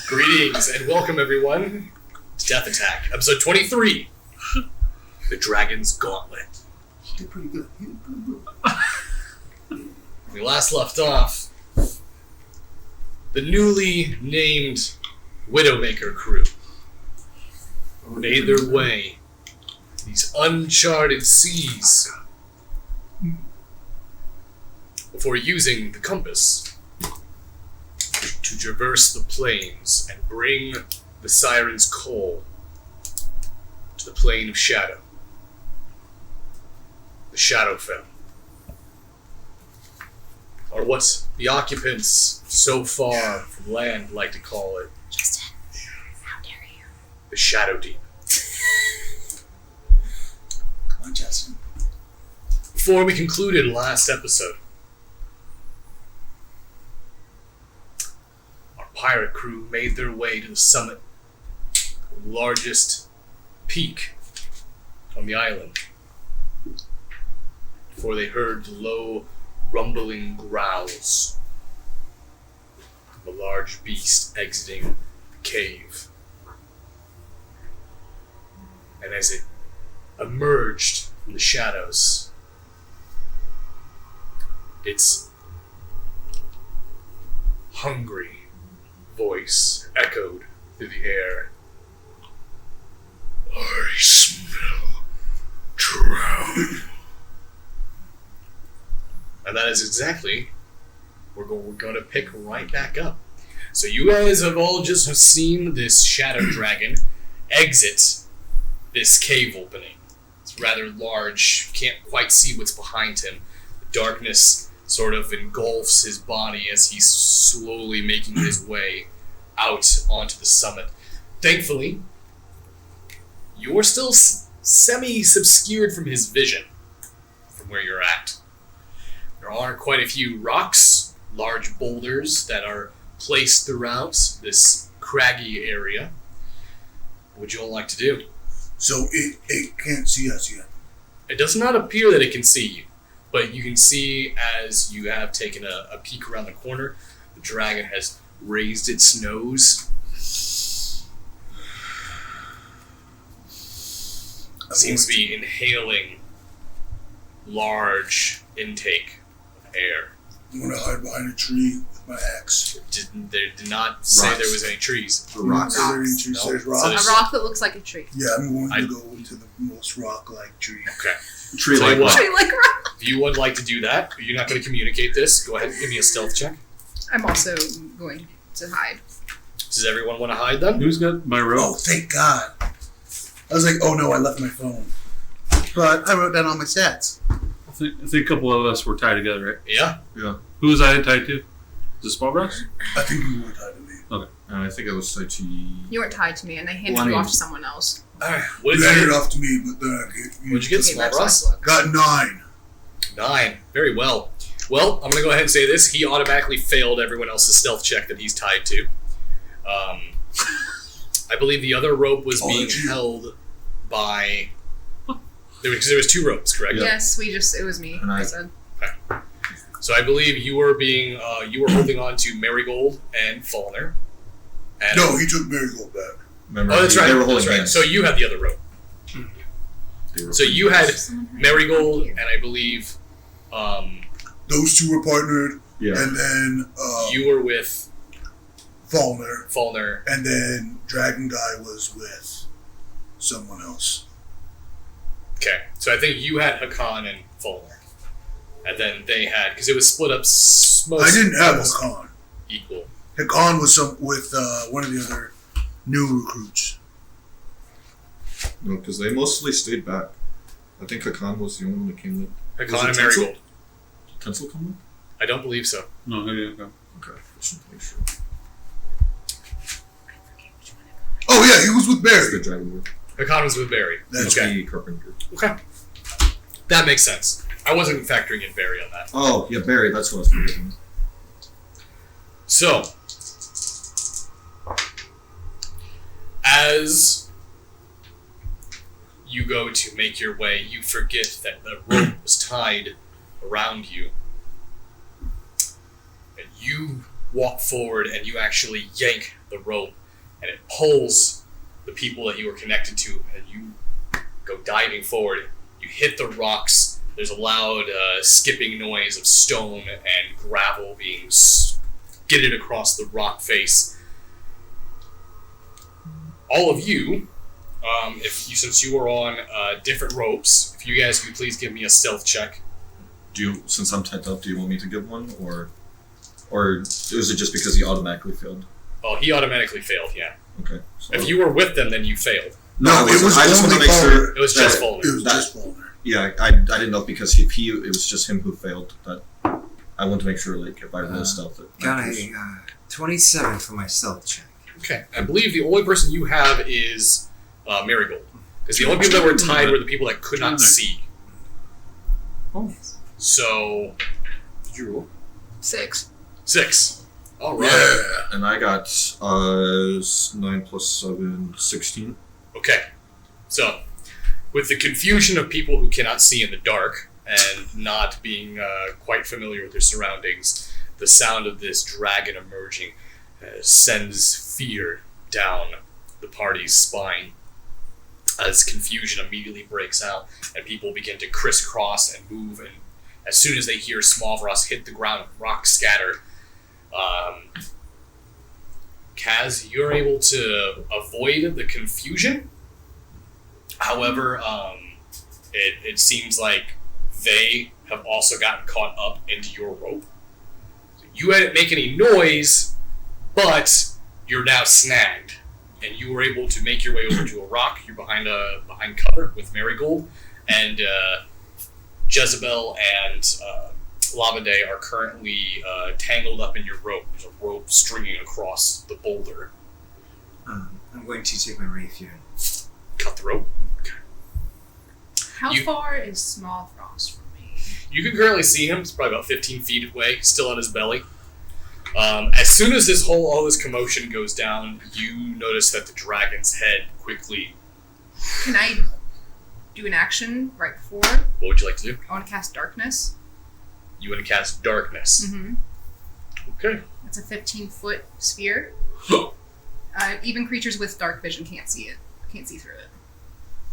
Greetings and welcome everyone to Death Attack, episode 23, The Dragon's Gauntlet. He did pretty good. We last left off, the newly named Widowmaker crew made their way these uncharted seas before using the compass to traverse the plains and bring the Siren's coal to the plane of shadow, the Shadowfell, or what the occupants so far from land like to call it. Justin, how dare you? The Shadow Deep. Come on, Justin. Before we concluded last episode, our pirate crew made their way to the summit, the largest peak on the island, before they heard the low, rumbling growls of a large beast exiting the cave. And as it emerged from the shadows, its hungry voice echoed through the air. I smell drown. And that is exactly where we're going to pick right back up. So you guys have all just seen this shadow dragon exit this cave opening. It's rather large. You can't quite see what's behind him. The darkness sort of engulfs his body as he's slowly making his way out onto the summit. Thankfully, you're still semi-obscured from his vision from where you're at. There are quite a few rocks, large boulders that are placed throughout this craggy area. What would you all like to do? So it can't see us yet. It does not appear that it can see you, but you can see as you have taken a peek around the corner, the dragon has raised its nose. Seems to be inhaling large intake of air. I'm going to hide behind a tree with my axe. They did not say there was any trees. Rocks. Are there any trees? No. There's So rocks. A rock that looks like a tree. Yeah, I'm going to go into the most rock-like tree. Okay. Tree-like Tell you what, Tree like rock. if you would like to do that, you're not going to communicate this, go ahead and give me a stealth check. I'm also going to hide. Does everyone want to hide then? Who's got my Oh, rope? thank God. I was like, oh no, I left my phone. But I wrote down all my stats. I think a couple of us were tied together, right? Yeah. Yeah. Who was I tied to? Is it Small Brass? I think you were tied to me. Okay. And I think it was like You weren't tied to me, and I handed you off to someone else. What You did handed you it get? off to me, but then I gave you. What'd you get, Okay, Small that's Brass? like, look. Got 9. 9. Very well. Well, I'm going to go ahead and say this. He automatically failed everyone else's stealth check that he's tied to. I believe the other rope was being held by... There was 2 ropes, correct? Yeah. Yes, it was me. And I I- said. So I believe you were you were holding on to Marigold and Fallner. And No, he took Marigold back. Remember, Oh, that's right. They were That's holding right. hands. So you had the other rope. They were So you had Someone heard Marigold me. and I believe Those 2 were partnered, Yeah. and then you were with Fallner, Fallner. and then Dragon Guy was with someone else. Okay, so I think you had Hakan and Fallner. And then they had, because it was split up I didn't have almost Hakan. equal. Hakan was with one of the other new recruits. No, because they mostly stayed back. I think Hakan was the only one that came with. Hakan and it Tencel? Marigold. Tencel come with? I don't believe so. No, I didn't go. Okay, just make sure. Oh yeah, he was with That's Barry. the dragon group. Hakan was with Barry. That's Okay. The carpenter. Okay. That makes sense. I wasn't factoring in Barry on that. Oh, yeah, Barry, that's what I was forgetting. So, as you go to make your way, you forget that the rope was tied around you. And you walk forward and you actually yank the rope, and it pulls the people that you were connected to, and you go diving forward. You hit the rocks. There's a loud skipping noise of stone and gravel being skidded across the rock face. All of you, since you are on different ropes, if you guys could please give me a stealth check. Since I'm tied up, do you want me to give one, or was it just because he automatically failed? Oh, he automatically failed, yeah. Okay. So If you were with them, then you failed. No, it was I just want to only make sure. Fulner. It was just Fulner. It was just Fulner. Yeah, I didn't know because it was just him who failed. That I want to make sure, like, if I roll stealth, it Got a 27 for my stealth check. Okay, I believe the only person you have is Marigold. Because the only people that were tied were the people that could not see. Oh. So, did you roll? 6. 6. All right. Yeah. And I got 9 plus 7, 16. Okay. So, with the confusion of people who cannot see in the dark and not being quite familiar with their surroundings, the sound of this dragon emerging sends fear down the party's spine as confusion immediately breaks out and people begin to crisscross and move, and as soon as they hear Smallvross hit the ground and rocks scatter, Kaz, you're able to avoid the confusion. However, it seems like they have also gotten caught up into your rope. You didn't make any noise, but you're now snagged, and you were able to make your way over to a rock. You're behind cover with Marigold, and Jezebel and Lavande are currently tangled up in your rope. There's a rope stringing across the boulder. I'm going to take my rapier. Cut the rope. How far is Smallfrost from me? You can currently see him. He's probably about 15 feet away, still on his belly. As soon as all this commotion goes down, you notice that the dragon's head quickly... Can I do an action right before? What would you like to do? I want to cast Darkness. You want to cast Darkness. Mm-hmm. Okay. It's a 15-foot sphere. Even creatures with dark vision can't see it. Can't see through it.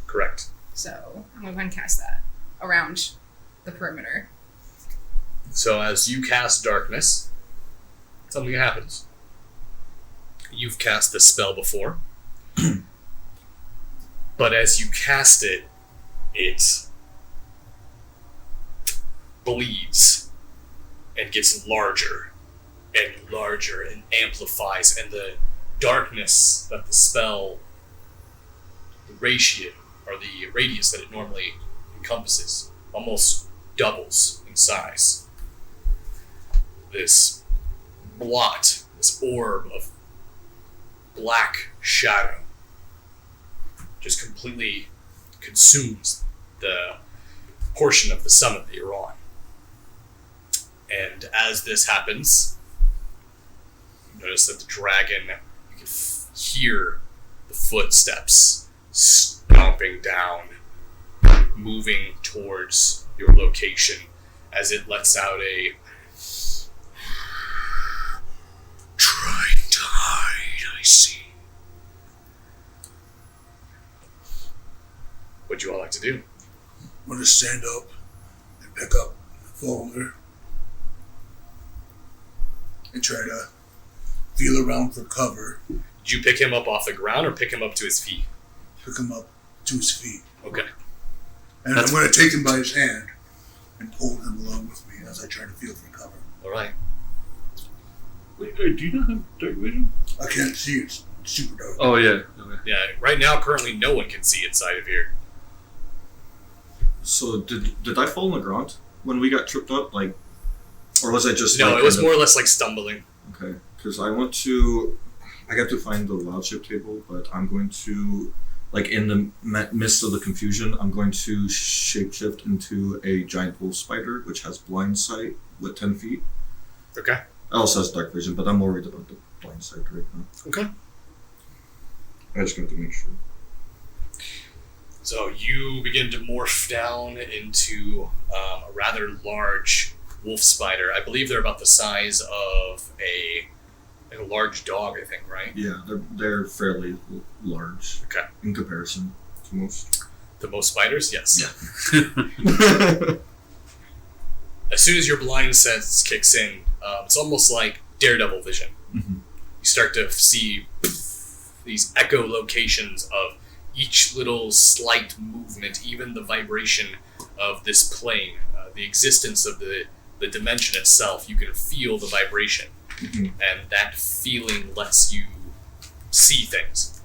Correct. So I'm going to go ahead and cast that around the perimeter. So as you cast Darkness, something happens. You've cast this spell before. But as you cast it, it bleeds and gets larger and larger and amplifies, and the darkness that the spell, the radius that it normally encompasses, almost doubles in size. This blot, this orb of black shadow, just completely consumes the portion of the summit that you're on. And as this happens, you notice that the dragon, you can hear the footsteps stomping down, moving towards your location as it lets out a trying to hide, I see. What'd you all like to do? I'm going to stand up and pick up the folder and try to feel around for cover. Did you pick him up off the ground or pick him up to his feet? Pick him up to his feet. Okay. And I'm going to take him by his hand and pull him along with me as I try to feel for cover. All right. Wait, do you not have dark vision? I can't see, it's super dark. Oh, yeah. Okay. Yeah, right now, currently, no one can see inside of here. So did I fall on the ground when we got tripped up? Like, or was I just No, like, it was more or less like stumbling. Okay, because I got to find the loud ship table, but I'm going to, like, in the midst of the confusion, I'm going to shapeshift into a giant wolf spider, which has blind sight with 10 feet. Okay. It also has dark vision, but I'm worried about the blind sight right now. Okay. I just got to make sure. So you begin to morph down into a rather large wolf spider. I believe they're about the size of a large dog, I think, right? Yeah, they're fairly large. Okay. In comparison to most. To most spiders? Yes. Yeah. As soon as your blind sense kicks in, it's almost like Daredevil vision. Mm-hmm. You start to see these echolocations of each little slight movement, even the vibration of this plane, the existence of the dimension itself. You can feel the vibration, and that feeling lets you see things.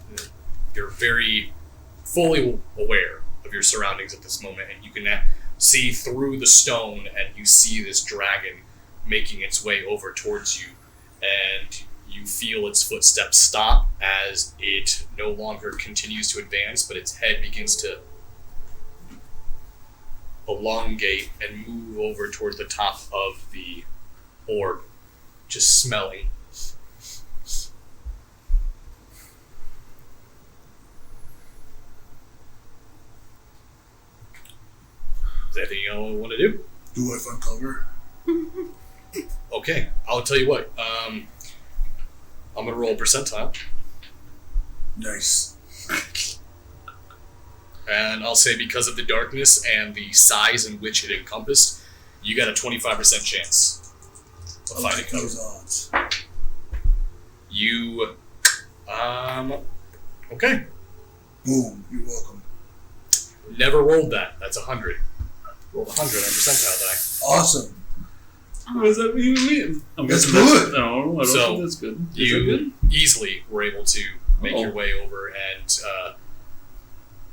You're very fully aware of your surroundings at this moment, and you can see through the stone, and you see this dragon making its way over towards you, and you feel its footsteps stop as it no longer continues to advance, but its head begins to elongate and move over toward the top of the orb, just smelling. Is there anything you want to do? Do I find cover? Okay, I'll tell you what. I'm gonna roll a percentile, Nice. and I'll say because of the darkness and the size in which it encompassed, you got a 25% chance of I finding like cover. those odds. You, okay. Boom. You're welcome. Never rolled that. That's 100. Rolled 100 on percentile die. Awesome. What does that mean? I mean, That's good. No, I don't So, think that's good. Is that You good? easily were able to make your way over and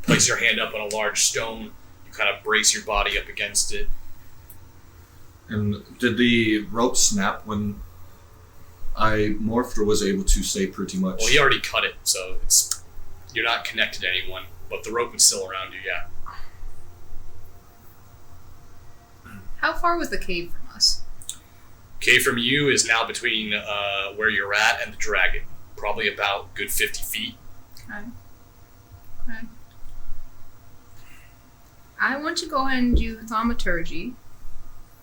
place your hand up on a large stone. You kind of brace your body up against it. And did the rope snap when I morphed, or was able to stay pretty much? Well, he already cut it, so you're not connected to anyone, but the rope is still around you, yeah. How far was the cave from us? Cave from you is now between where you're at and the dragon. Probably about good 50 feet. Okay. I want to go ahead and do thaumaturgy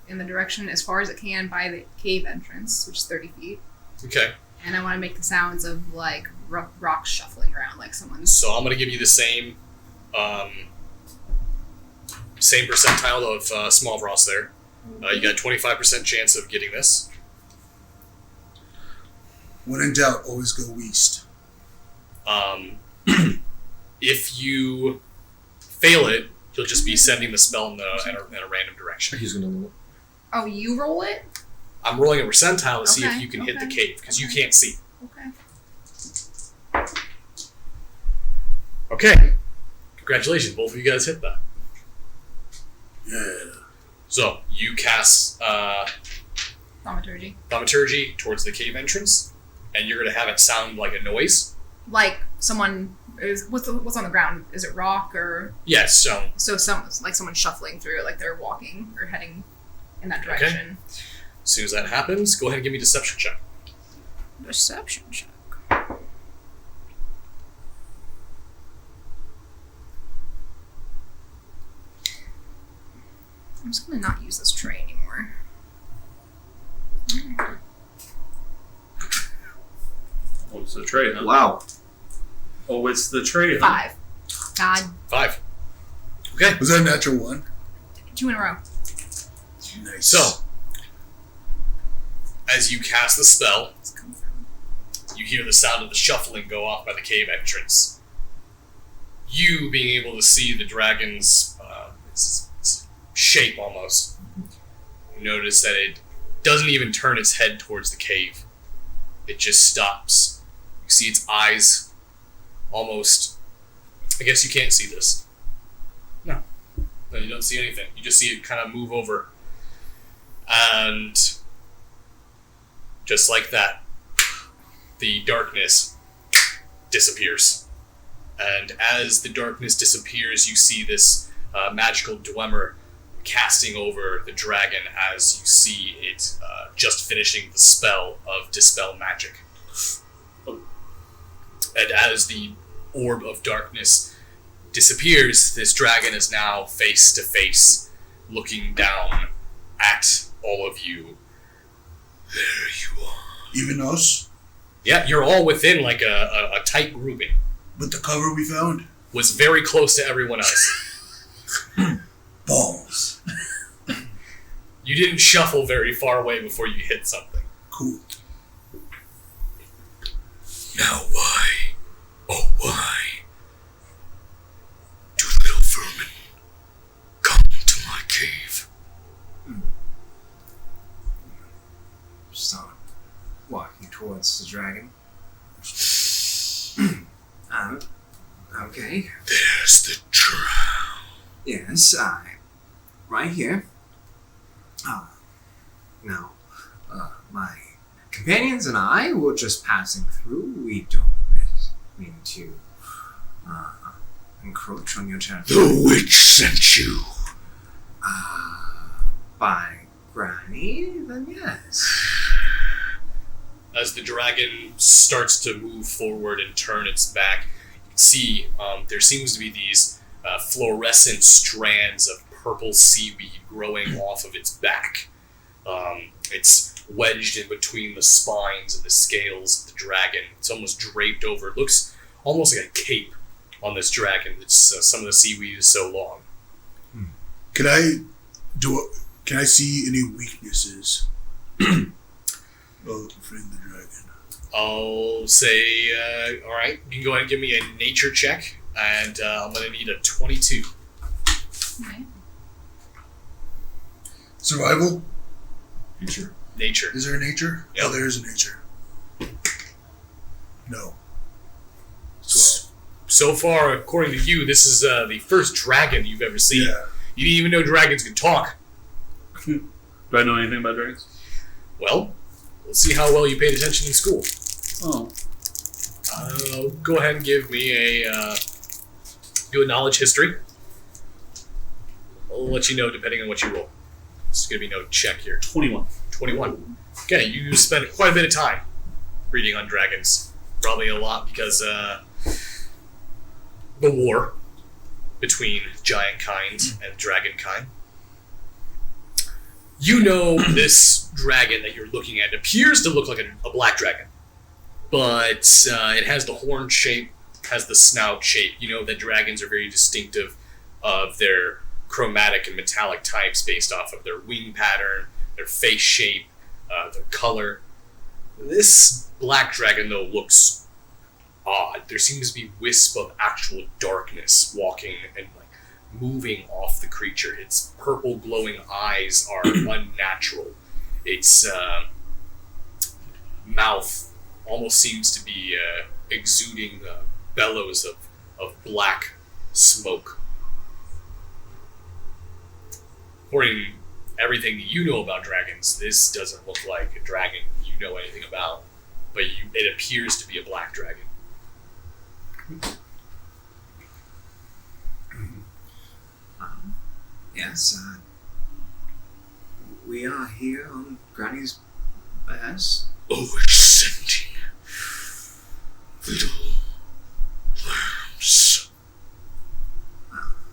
in the direction as far as it can by the cave entrance, which is 30 feet. Okay. And I want to make the sounds of like rocks shuffling around, like someone's. So I'm going to give you the same percentile of small Ross there. You got a 25% chance of getting this. When in doubt, always go east. If you fail it, you'll just be sending the spell in a random direction. He's gonna. Oh, you roll it? I'm rolling a percentile to see if Okay, you can hit the okay, cave, because you okay. can't see. Okay. Okay. Congratulations, both of you guys hit that. Yeah. So, you cast Thaumaturgy. thaumaturgy towards the cave entrance, and you're going to have it sound like a noise. Like someone is what's on the ground? Is it rock or Yes, so someone shuffling through it, like they're walking or heading in that direction. as soon as that happens, go ahead and give me a deception check. Deception check. I'm just gonna not use this tray anymore. Oh, it's the tray, huh? Wow. Oh, it's the tray, huh? 5. God, 5. Okay, Was that a natural one? 2 in a row. Nice. so as you cast the spell, Let's come from. you hear the sound of the shuffling go off by the cave entrance. You being able to see the dragon's its shape almost, you notice that it doesn't even turn its head towards the cave. It just stops. You see its eyes almost. I guess you can't see this. No, you don't see anything. You just see it kind of move over. And just like that, the darkness disappears. And as the darkness disappears, you see this magical Dwemer casting over the dragon as you see it just finishing the spell of Dispel Magic. And as the orb of darkness disappears, this dragon is now face to face, looking down at all of you. There you are. Even us? Yeah, you're all within like a tight grouping. But the cover we found? Was very close to everyone else. Balls. You didn't shuffle very far away before you hit something. Cool. Now why, oh why, do little vermin come to my cave? Start walking towards the dragon. Okay. There's the trap. Yes, right here. Now, my companions and I were just passing through. We don't mean to encroach on your territory. The witch sent you. By Granny, then yes. As the dragon starts to move forward and turn its back, you can see there seems to be these fluorescent strands of purple seaweed growing off of its back. It's wedged in between the spines and the scales of the dragon. It's almost draped over. It looks almost like a cape on this dragon. It's some of the seaweed is so long. Can I see any weaknesses of friend the dragon? I'll say, all right, you can go ahead and give me a nature check, and I'm going to need a 22. Right. Survival? Future. Nature. Is there a nature? Yep. Oh, there is a nature. No. 12. So far, according to you, this is the first dragon you've ever seen. Yeah. You didn't even know dragons could talk. Do I know anything about dragons? Well, we'll see how well you paid attention in school. Oh. Go ahead and give me do a knowledge history. I'll let you know depending on what you roll. It's going to be no check here. 21. 21. Okay, you spent quite a bit of time reading on dragons. Probably a lot because the war between giant kind and dragon kind. You know this dragon that you're looking at appears to look like a black dragon. But it has the horn shape, has the snout shape. You know that dragons are very distinctive of their chromatic and metallic types based off of their wing pattern, their face shape, their color. This black dragon, though, looks odd. There seems to be wisp of actual darkness walking and like moving off the creature. Its purple glowing eyes are unnatural. Its mouth almost seems to be exuding bellows of black smoke. According to everything that you know about dragons, this doesn't look like a dragon you know anything about, but it appears to be a black dragon. Yes, we are here on Granny's behest. Oversending little worms.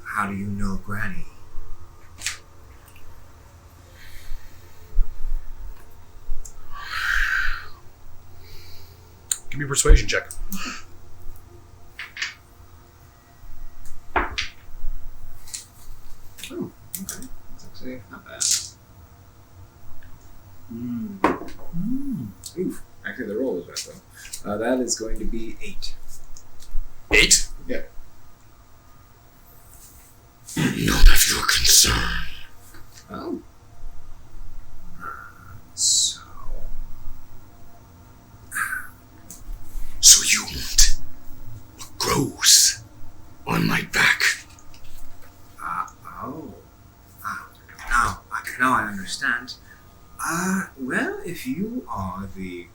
How do you know Granny? Give me a persuasion check. Oh, okay. That's actually not bad. Oof. Actually, the roll is right, though. That is going to be 8. 8? Yeah. None of your concern. Oh. So you want what grows on my back? Now I understand. Well, if you are the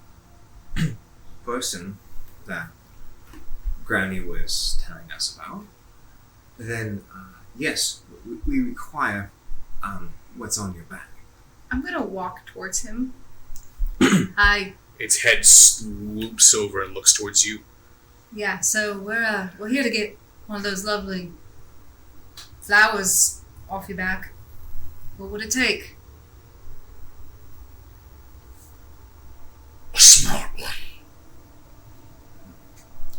person that Granny was telling us about, then yes, we require what's on your back. I'm gonna walk towards him. Hi. Its head swoops over and looks towards you. Yeah, so we're here to get one of those lovely flowers off your back. What would it take? smart one.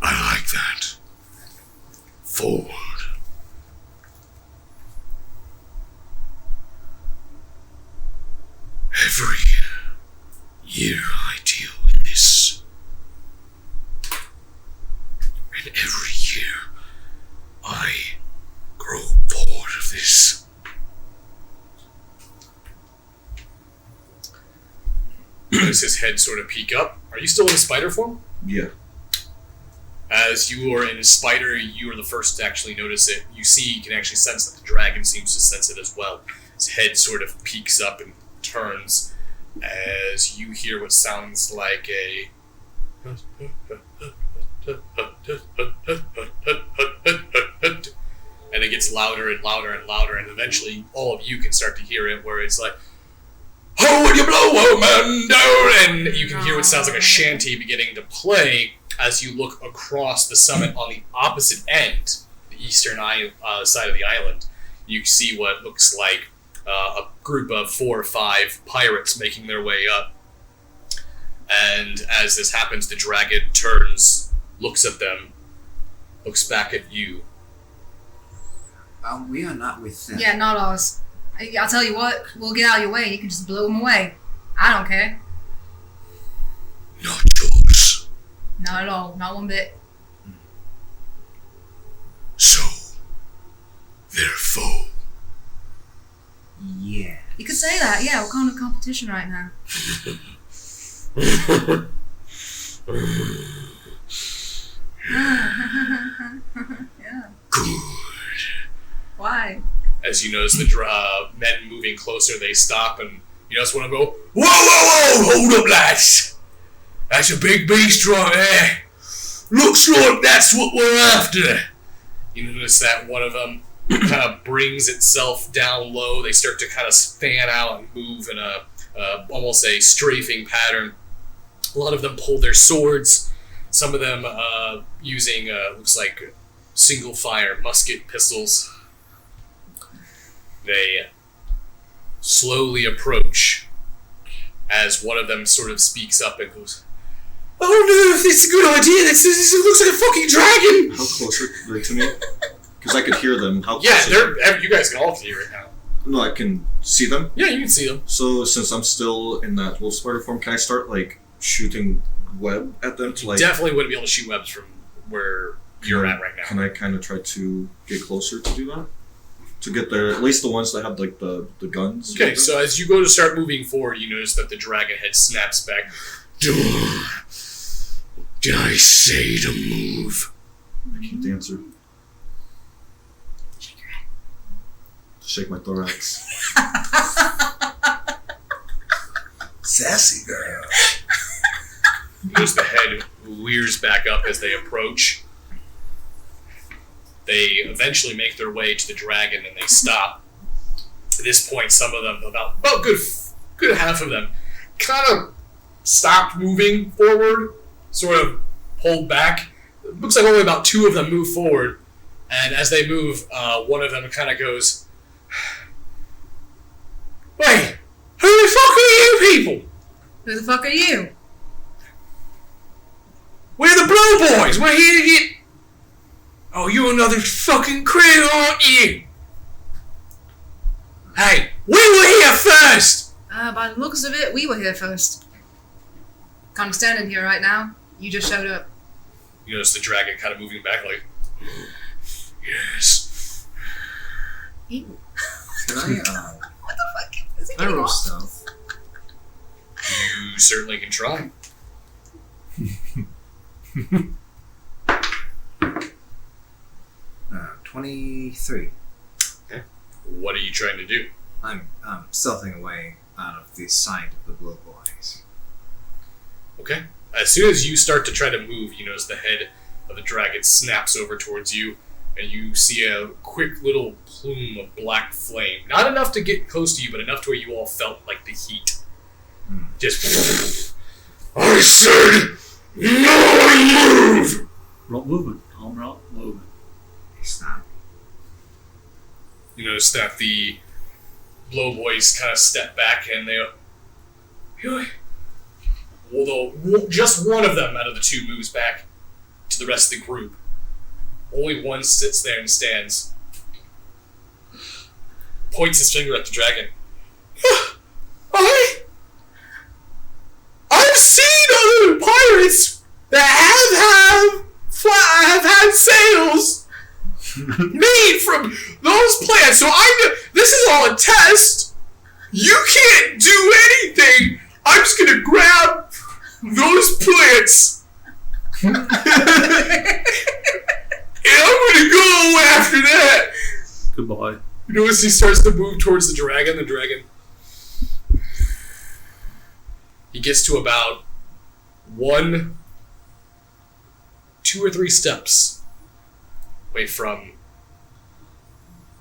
I like that. Forward. Every year I deal with this. And every year I grow bored of this. Does his head sort of peek up? Are you still in spider form? Yeah. As you are in a spider, you are the first to actually notice it. You can actually sense that the dragon seems to sense it as well. His head sort of peeks up and turns as you hear what sounds like a and it gets louder and louder and louder, and eventually all of you can start to hear it where it's like, "How would you blow, oh man, down?" And you can hear what sounds like a shanty beginning to play as you look across the summit on the opposite end, the eastern side of the island. You see what looks like a group of 4 or 5 pirates making their way up. And as this happens, the dragon turns, looks at them, looks back at you. We are not with them. Yeah, not us. I'll tell you what, we'll get out of your way. You can just blow them away. I don't care. Not yours. Not at all. Not one bit. So, their foe. Yeah. You could say that. Yeah, we're kind of competition right now. Yeah. Good. Why? As you notice the men moving closer, they stop, and you just want to go, "Whoa, whoa, whoa! Hold up, lads! That's a big beast right there. Looks like that's what we're after." You notice that one of them kind of brings itself down low. They start to kind of fan out and move in a almost a strafing pattern. A lot of them pull their swords. Some of them using looks like single fire musket pistols. They slowly approach as one of them sort of speaks up and goes, "I don't know if this is a good idea. This looks like a fucking dragon." How close are they to me? Because I could hear them. How close Yeah, are they? you guys can all hear it now. No, I can see them. Yeah, you can see them. So since I'm still in that wolf spider form, can I start like shooting web at them to like? Definitely wouldn't be able to shoot webs from where you're at right now. Can I kind of try to get closer to do that? To get there, at least the ones that have like the guns. Okay, so as you go to start moving forward, you notice that the dragon head snaps back. Did I say to move? I can't answer. Shake my thorax. Sassy girl. Notice the head rears back up as they approach. They eventually make their way to the dragon and they stop. At this point, some of them, about good half of them, kind of stopped moving forward, sort of pulled back. It looks like only about 2 of them move forward. And as they move, one of them kind of goes, "Wait, who the fuck are you people? Who the fuck are you? We're the Blue Boys. We're here to get..." "Oh, you're another fucking crew, aren't you? Hey, we were here first!" By the looks of it, we were here first. Kind of standing here right now. You just showed up. You notice the dragon kind of moving back like, "Yes." Ew. Can I, What the fuck? Is he I getting roll off? stealth? You certainly can try. 23. What are you trying to do? I'm stealthing away out of the sight of the blow boys. Okay. As soon as you start to try to move, you notice the head of the dragon snaps over towards you, and you see a quick little plume of black flame. Not enough to get close to you, but enough to where you all felt like the heat. Just, "I said, no one move!" Not moving. I'm not moving. It's not. You notice that the Blow Boys kind of step back and they go, although just one of them out of the two moves back to the rest of the group. Only one sits there and stands. Points his finger at the dragon. I've seen other pirates that have had sails made from those plants, so this is all a test. You can't do anything. I'm just gonna grab those plants and I'm gonna go after that. Goodbye. You notice he starts to move towards the dragon. He gets to about 1, 2 or 3 steps away from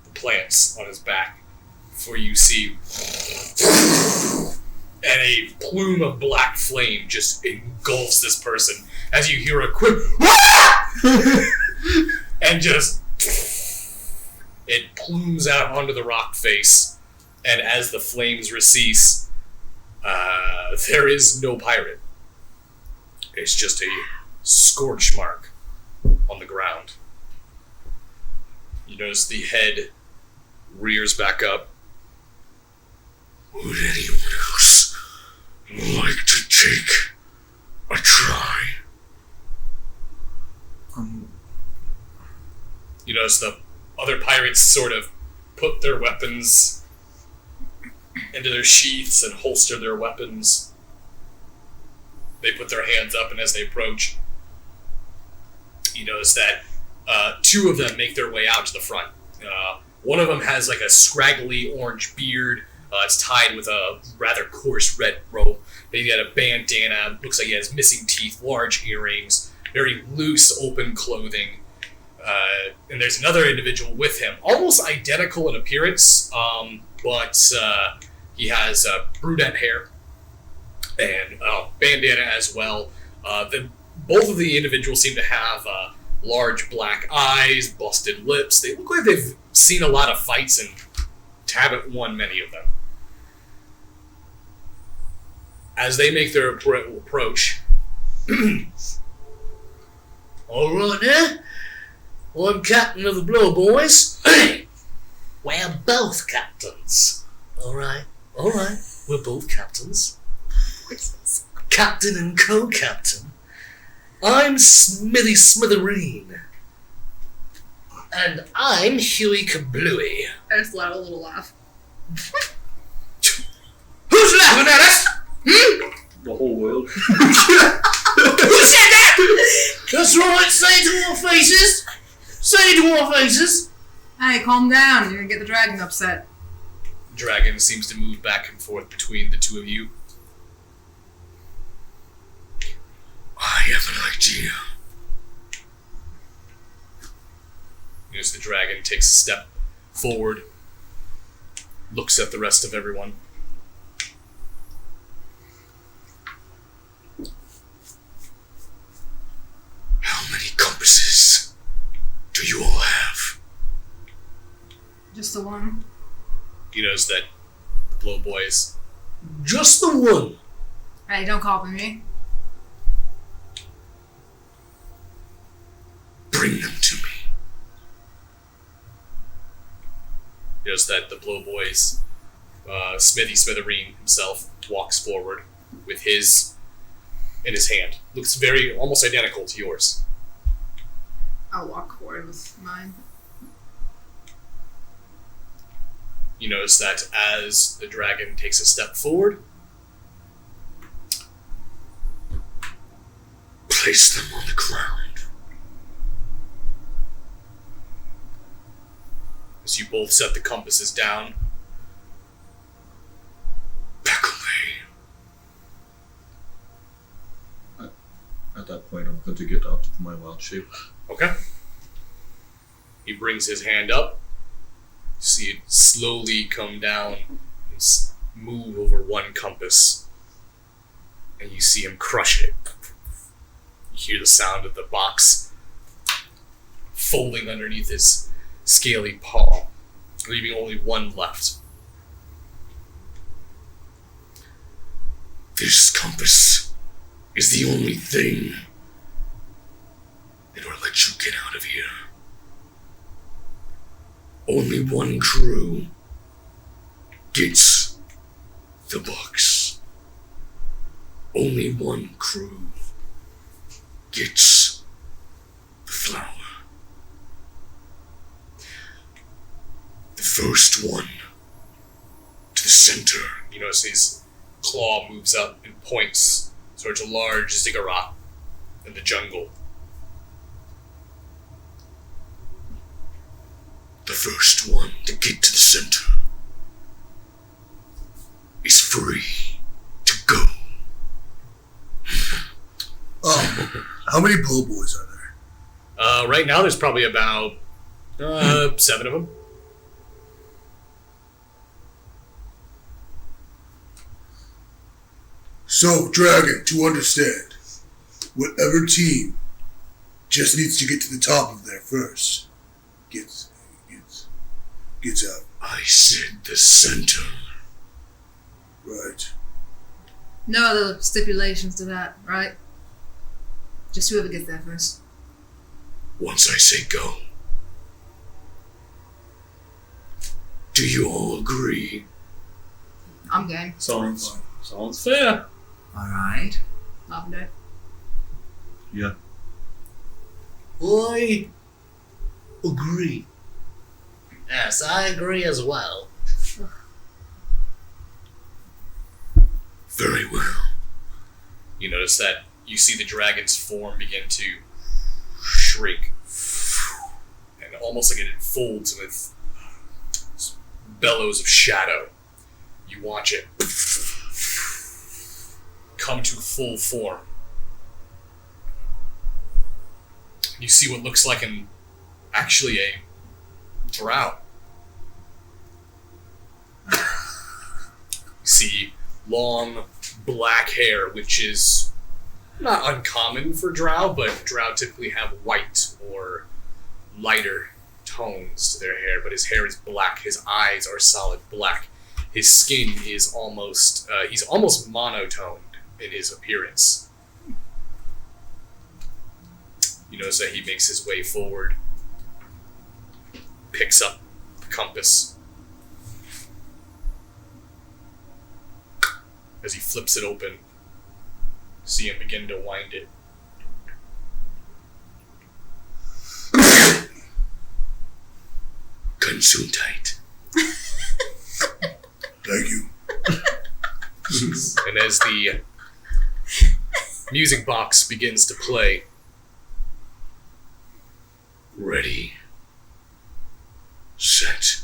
the plants on his back before you see and a plume of black flame just engulfs this person as you hear a quick and just it plumes out onto the rock face, and as the flames recede, there is no pirate. It's just a scorch mark on the ground. You notice the head rears back up. Would anyone else like to take a try? You notice the other pirates sort of put their weapons into their sheaths and holster their weapons. They put their hands up, and as they approach, you notice that 2 of them make their way out to the front. One of them has like a scraggly orange beard. It's tied with a rather coarse red rope. He's got a bandana. Looks like he has missing teeth, large earrings, very loose, open clothing. And there's another individual with him, almost identical in appearance, but he has brunette hair and bandana as well. Both of the individuals seem to have large black eyes, busted lips. They look like they've seen a lot of fights and haven't won many of them. As they make their approach, all right there. Well, I'm captain of the Blow Boys. We're both captains. All right. We're both captains. Captain and co-captain. I'm Smithy Smithereen. And I'm Huey Kablooey. I just let out a little laugh. Who's laughing at us? The whole world. Who said that? That's right, say it to our faces. Say it to our faces. Hey, calm down. You're gonna get the dragon upset. Dragon seems to move back and forth between the two of you. I have an idea. As the dragon takes a step forward, looks at the rest of everyone. How many compasses do you all have? Just the one. He knows that the Blow Boys. Just the one. Hey, don't copy me. Bring them to me. He knows that the Blow Boys, Smithy Smithereen himself, walks forward with his in his hand. Looks very almost identical to yours. I'll walk forward with mine. You notice that as the dragon takes a step forward, place them on the ground. As you both set the compasses down, back away. At that point, I'm going to get out of my wild shape. Okay. He brings his hand up. You see it slowly come down and move over one compass. And you see him crush it. You hear the sound of the box folding underneath his scaly paw, leaving only one left. This compass is the only thing that will let you get out of here. Only one crew gets the box. Only one crew gets the flower. The first one to the center. You notice his claw moves up and points towards a large ziggurat in the jungle. The first one to get to the center is free to go. How many bull boys are there? Right now there's probably about 7 of them. So, Dragon, to understand, whatever team just needs to get to the top of there first gets out. I said the center. Right. No other stipulations to that, right? Just whoever gets there first. Once I say go. Do you all agree? I'm game. Sounds fair. Alright. Lavender. Yeah. I agree. Yes, I agree as well. Very well. You notice that you see the dragon's form begin to shrink. And almost like it folds with bellows of shadow. You watch it come to full form. You see what looks like actually a drow. You see long black hair, which is not uncommon for drow, but drow typically have white or lighter tones to their hair, but his hair is black, his eyes are solid black. His skin is he's almost monotoned in his appearance. You notice that he makes his way forward, picks up the compass. As he flips it open, see him begin to wind it. Gesundheit. Thank you. And as the music box begins to play, ready, set,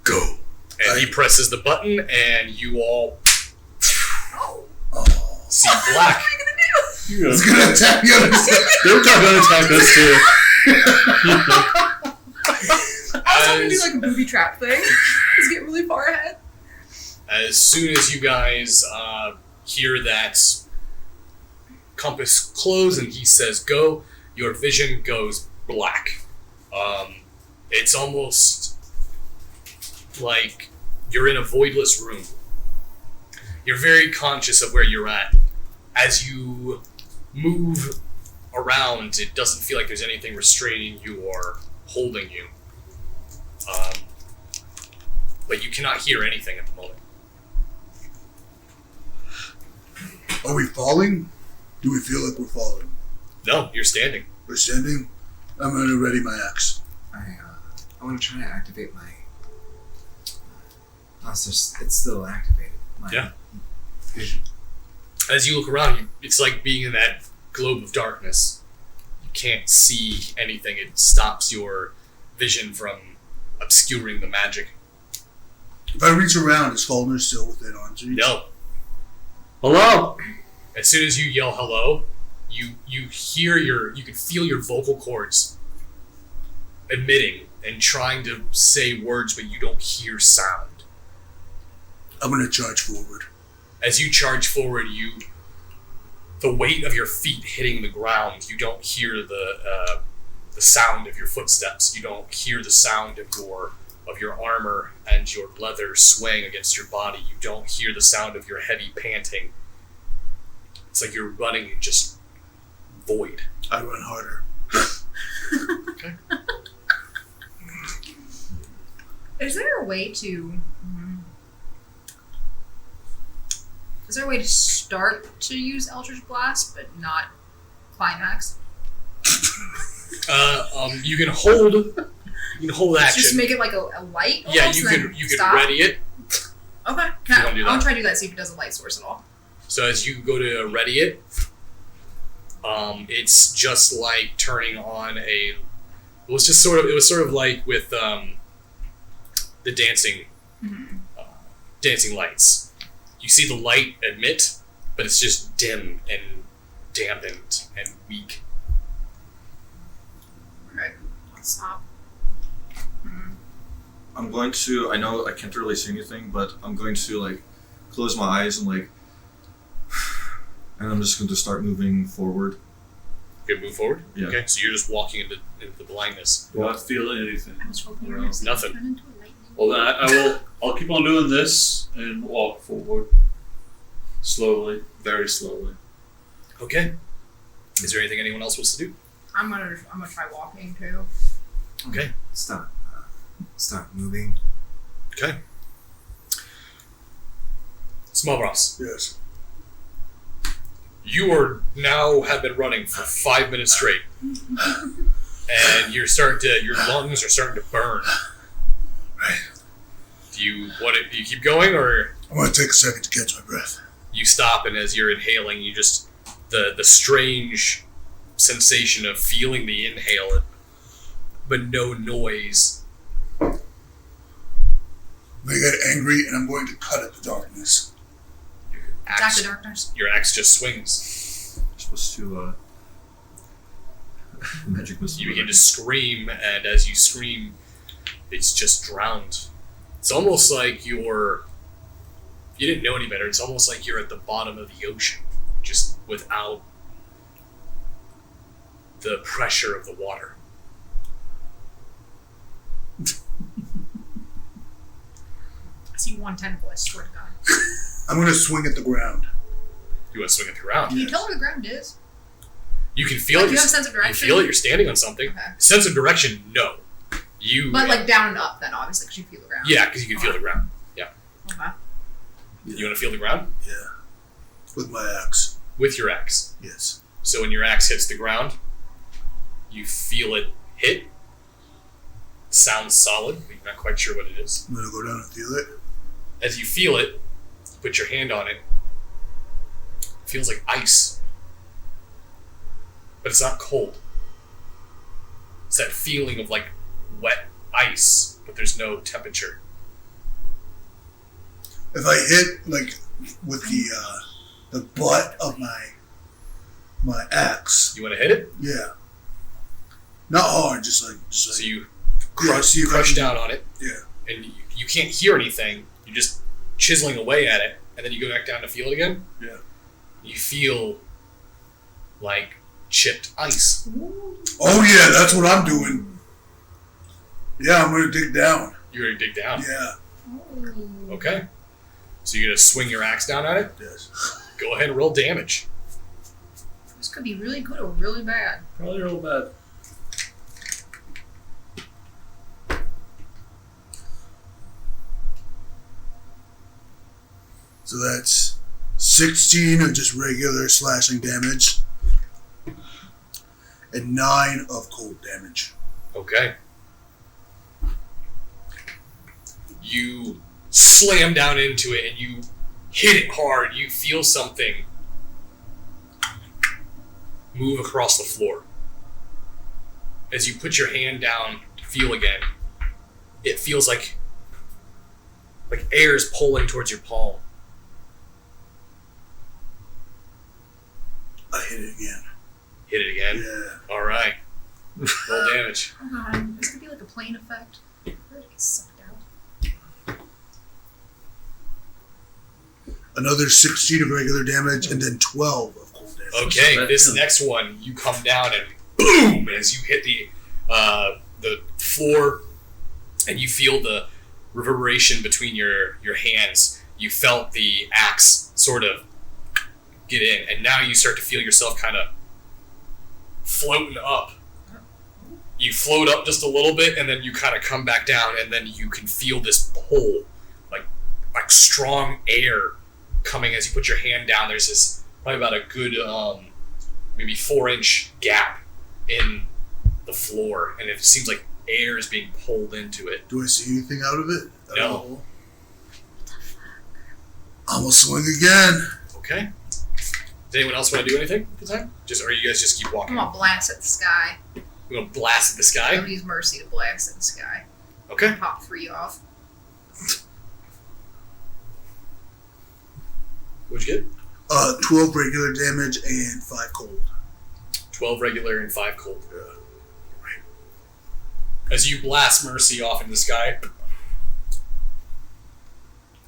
go. And he presses the button, and you all see black. Yeah. It's gonna attack the other side. They're gonna attack us too. I was hoping to do like a booby trap thing. Just get really far ahead. As soon as you guys hear that compass close and he says go, your vision goes black. It's almost like you're in a voidless room. You're very conscious of where you're at. As you move around, it doesn't feel like there's anything restraining you or holding you. But you cannot hear anything at the moment. Are we falling? Do we feel like we're falling? No, you're standing. We're standing? I'm gonna ready my axe. I want to try to activate my. It's still activated. My vision. As you look around, it's like being in that globe of darkness. You can't see anything. It stops your vision from obscuring the magic. If I reach around, is Falmer still within arm's reach? No. Hello? As soon as you yell hello, you hear you can feel your vocal cords emitting and trying to say words, but you don't hear sound. I'm gonna charge forward. As you charge forward, the weight of your feet hitting the ground, you don't hear the sound of your footsteps. You don't hear the sound of your of your armor and your leather swaying against your body. You don't hear the sound of your heavy panting. It's like you're running in just void. I run harder. Okay. Is there a way to... Is there a way to start to use Eldritch Blast, but not climax? You can hold action. Just make it like a light. Yeah, almost, you and could then you could stop? ready it. Okay, You wanna do I'll that? try to do that. See if it does a light source at all. So as you go to ready it, it's just like turning on a. It was sort of like with the dancing lights. You see the light emit, but it's just dim and dampened and weak. Alright, I'll stop. I'm going to. I know I can't really see anything, but I'm going to like close my eyes and like, and I'm just going to start moving forward. You can move forward. Yeah. Okay, so you're just walking into the blindness. Do I feel anything? I was hoping you were Well, going to say nothing. turn into a lightning. Well, then I'll keep on doing this and walk forward. Slowly, very slowly. Okay. Is there anything anyone else wants to do? I'm gonna try walking too. Okay. Start moving. Okay. Small Ross, Yes. you are now have been running for 5 minutes straight, and your lungs are starting to burn. Right. Do you keep going, or I want to take a second to catch my breath. you stop? And as you're inhaling, you just the strange sensation of feeling the inhale, but no noise. I'm going to get angry and I'm going to cut at the darkness. Attack the darkness. Your axe just swings. You're supposed to magic missile. You begin to scream, and as you scream, it's just drowned. It's almost like you didn't know any better. It's almost like you're at the bottom of the ocean, just without the pressure of the water. I see one tentacle, I swear to God. I'm going to swing at the ground. You want to swing at the ground. Can you tell where the ground is? You can feel Like, it. do you have a sense of direction? You feel it. You're standing on something. Okay. Sense of direction, no. But like down and up then, obviously, because you feel the ground. Yeah, because you can feel the ground. Yeah. Okay. You want to feel the ground Yeah. With my axe. with your axe. Yes. So when your axe hits the ground, you feel it hit. Sounds solid, but you're not quite sure what it is. I'm going to go down and feel it. As you feel it, put your hand on it. It feels like ice. But it's not cold. It's that feeling of like wet ice, but there's no temperature. If I hit like with the butt of my axe, You want to hit it? yeah, not hard, just like So you yeah, see if I crush can- down on it, Yeah, and you can't hear anything. You're just chiseling away at it, and then you go back down to feel it again. yeah. You feel like chipped ice. Oh yeah, that's what I'm doing. Yeah, I'm gonna dig down. You're going to dig down. Yeah. Okay. So you're going to swing your axe down at it? Yes. Go ahead and roll damage. This could be really good or really bad. Probably real bad. So that's 16 of just regular slashing damage, and 9 of cold damage. Okay. You slam down into it and you hit it hard. You feel something move across the floor. As you put your hand down to feel again, it feels like air's pulling towards your palm. I hit it again. Hit it again. Yeah. All right. Roll damage. Oh god, this could be like a plane effect. It gets sucked out. Another 16 of regular damage, and then 12 of cold damage. Okay, That- this next one, you come down and boom, as you hit the floor, and you feel the reverberation between your hands. You felt the axe sort of get in, and now you start to feel yourself kind of floating up. You float up just a little bit, and then you kind of come back down, and then you can feel this pull, like strong air coming as you put your hand down. There's this probably about a good maybe 4-inch gap in the floor, and it seems like air is being pulled into it. Do I see anything out of it? No. What the fuck? I'm gonna swing again. Okay. Does anyone else want to do anything at the time? Or you guys just keep walking? I'm gonna blast at the sky. We're going to blast at the I'm sky? gonna use mercy to blast at the sky. Okay. Pop 3 off. What'd you get? 12 regular damage and 5 cold. 12 regular and 5 cold. Right. As you blast Mercy off into the sky,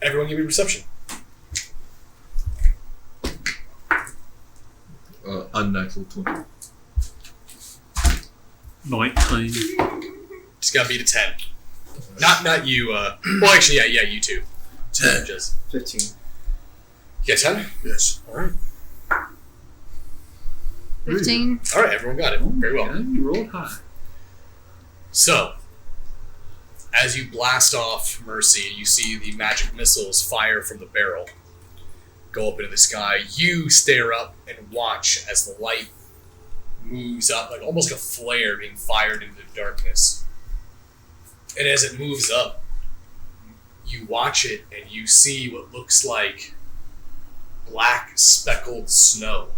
everyone give me perception. Unnatural 20. 19. Just gotta beat a 10. Not you, well actually, yeah, you too. 10. Just. 15. You got 10? Yes. Alright. 15. Alright, everyone got it. Very well. Okay, you rolled high. So, as you blast off Mercy, you see the magic missiles fire from the barrel go up into the sky. You stare up and watch as the light moves up, like almost a flare being fired into the darkness. And as it moves up, you watch it and you see what looks like black speckled snow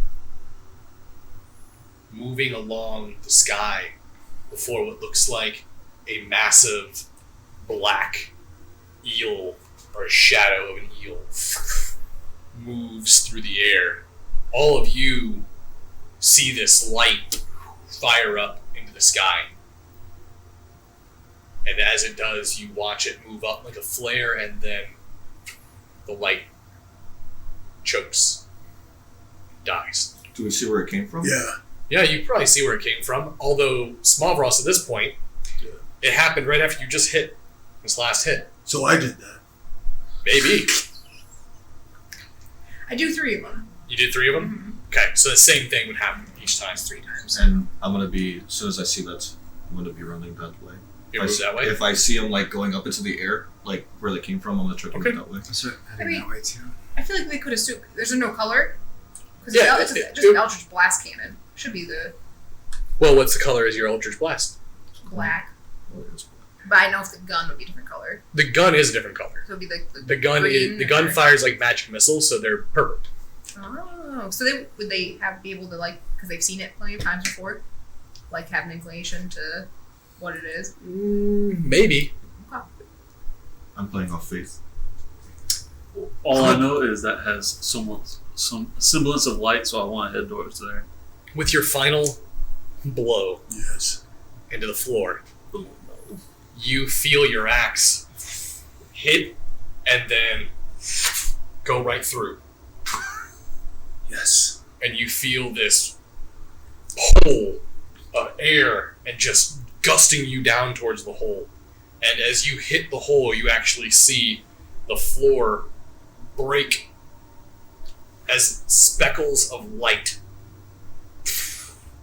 moving along the sky before what looks like a massive black eel, or a shadow of an eel, moves through the air. All of you see this light fire up into the sky. And as it does, you watch it move up like a flare, and then the light chokes, dies. Do we see where it came from? Yeah. Yeah, you probably see where it came from, although Smavros at this point, it happened right after you just hit this last hit. So I did that. Maybe. I do 3 of them. You did 3 of them? Mm-hmm. Okay, so the same thing would happen each time. 3 times. And I'm gonna be, as soon as I see that, I'm gonna be running that way. You move that way? If I see them like going up into the air, like where they came from, I'm gonna try to Okay. move that way. So I heading mean- that way too. I feel like they could assume there's no color. Because Yeah, it's it- just an Eldritch Blast Cannon. Should be the Well, what's the color is your Eldritch Blast? black. Oh, it is. But I know if the gun would be a different color. The gun is a different color. So it would be like The gun green the gun or- fires like magic missiles, so they're perfect. Oh, so would they be able to, like, because they've seen it plenty of times before, like have an inclination to what it is? Maybe. I'm playing off faith. All I know is that has some semblance of light, so I want to head towards there. With your final blow Yes. into the floor, you feel your axe hit and then go right through. Yes. And you feel this pull of air and just gusting you down towards the hole. And as you hit the hole, you actually see the floor break as speckles of light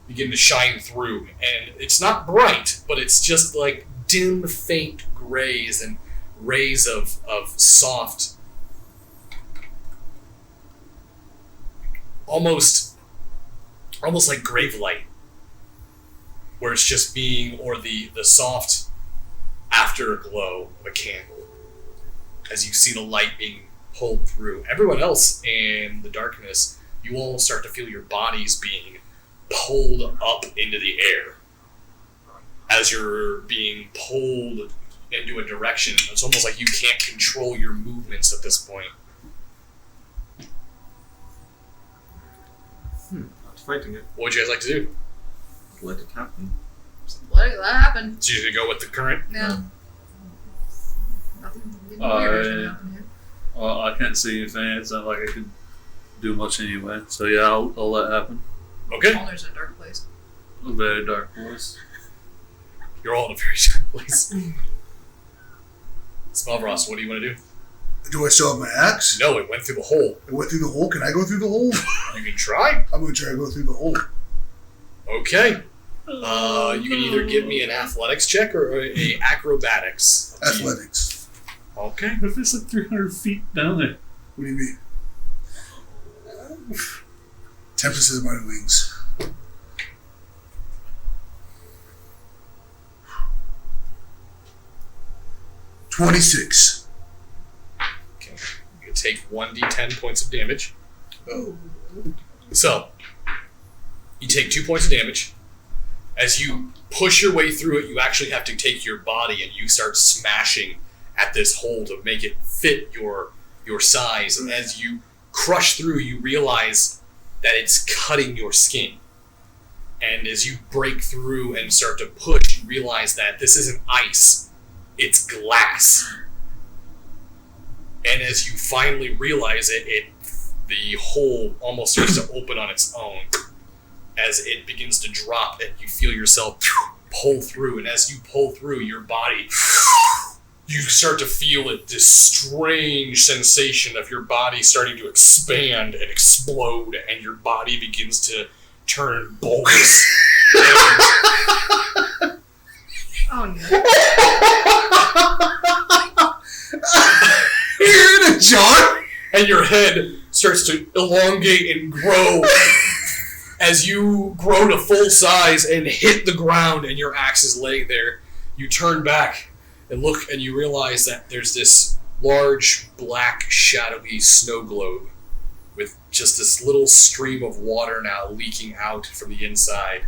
begin to shine through. And it's not bright, but it's just like dim, faint grays and rays of soft, almost like grave light, where it's just being, or the soft afterglow of a candle as you see the light being pulled through. Everyone else in the darkness, you all start to feel your bodies being pulled up into the air as you're being pulled into a direction. It's almost like you can't control your movements at this point. Not fighting it. What would you guys like to do? Let it happen. Let it happen. So you're gonna go with the current? Yeah. Nothing weird should happen here. Well, I can't see anything. It's not like I can do much anyway. So yeah, I'll let it happen. Okay. Walner's in a dark place. A very dark place. You're all in a very dark place. Spellross, what do you want to do? Do I still have my axe? No, it went through the hole. It went through the hole. Can I go through the hole? You can try. I'm going to try to go through the hole. Okay. You can either give me an athletics check or a acrobatics. Athletics. Okay. What if it's like 300 feet down there? What do you mean? Tempest is my wings. $26. Okay. You take 1d10 points of damage. Oh. So, you take 2 points of damage. As you push your way through it, you actually have to take your body and you start smashing at this hole to make it fit your size. And as you crush through, you realize that it's cutting your skin. And as you break through and start to push, you realize that this isn't ice, it's glass. And as you finally realize it, the hole almost starts to open on its own as it begins to drop and you feel yourself pull through. And as you pull through, your body, you start to feel it, this strange sensation of your body starting to expand and explode, and your body begins to turn bulbous. Oh no. You're in a jar? And your head starts to elongate and grow as you grow to full size and hit the ground and your axe is laying there. You turn back and look and you realize that there's this large, black, shadowy snow globe with just this little stream of water now leaking out from the inside.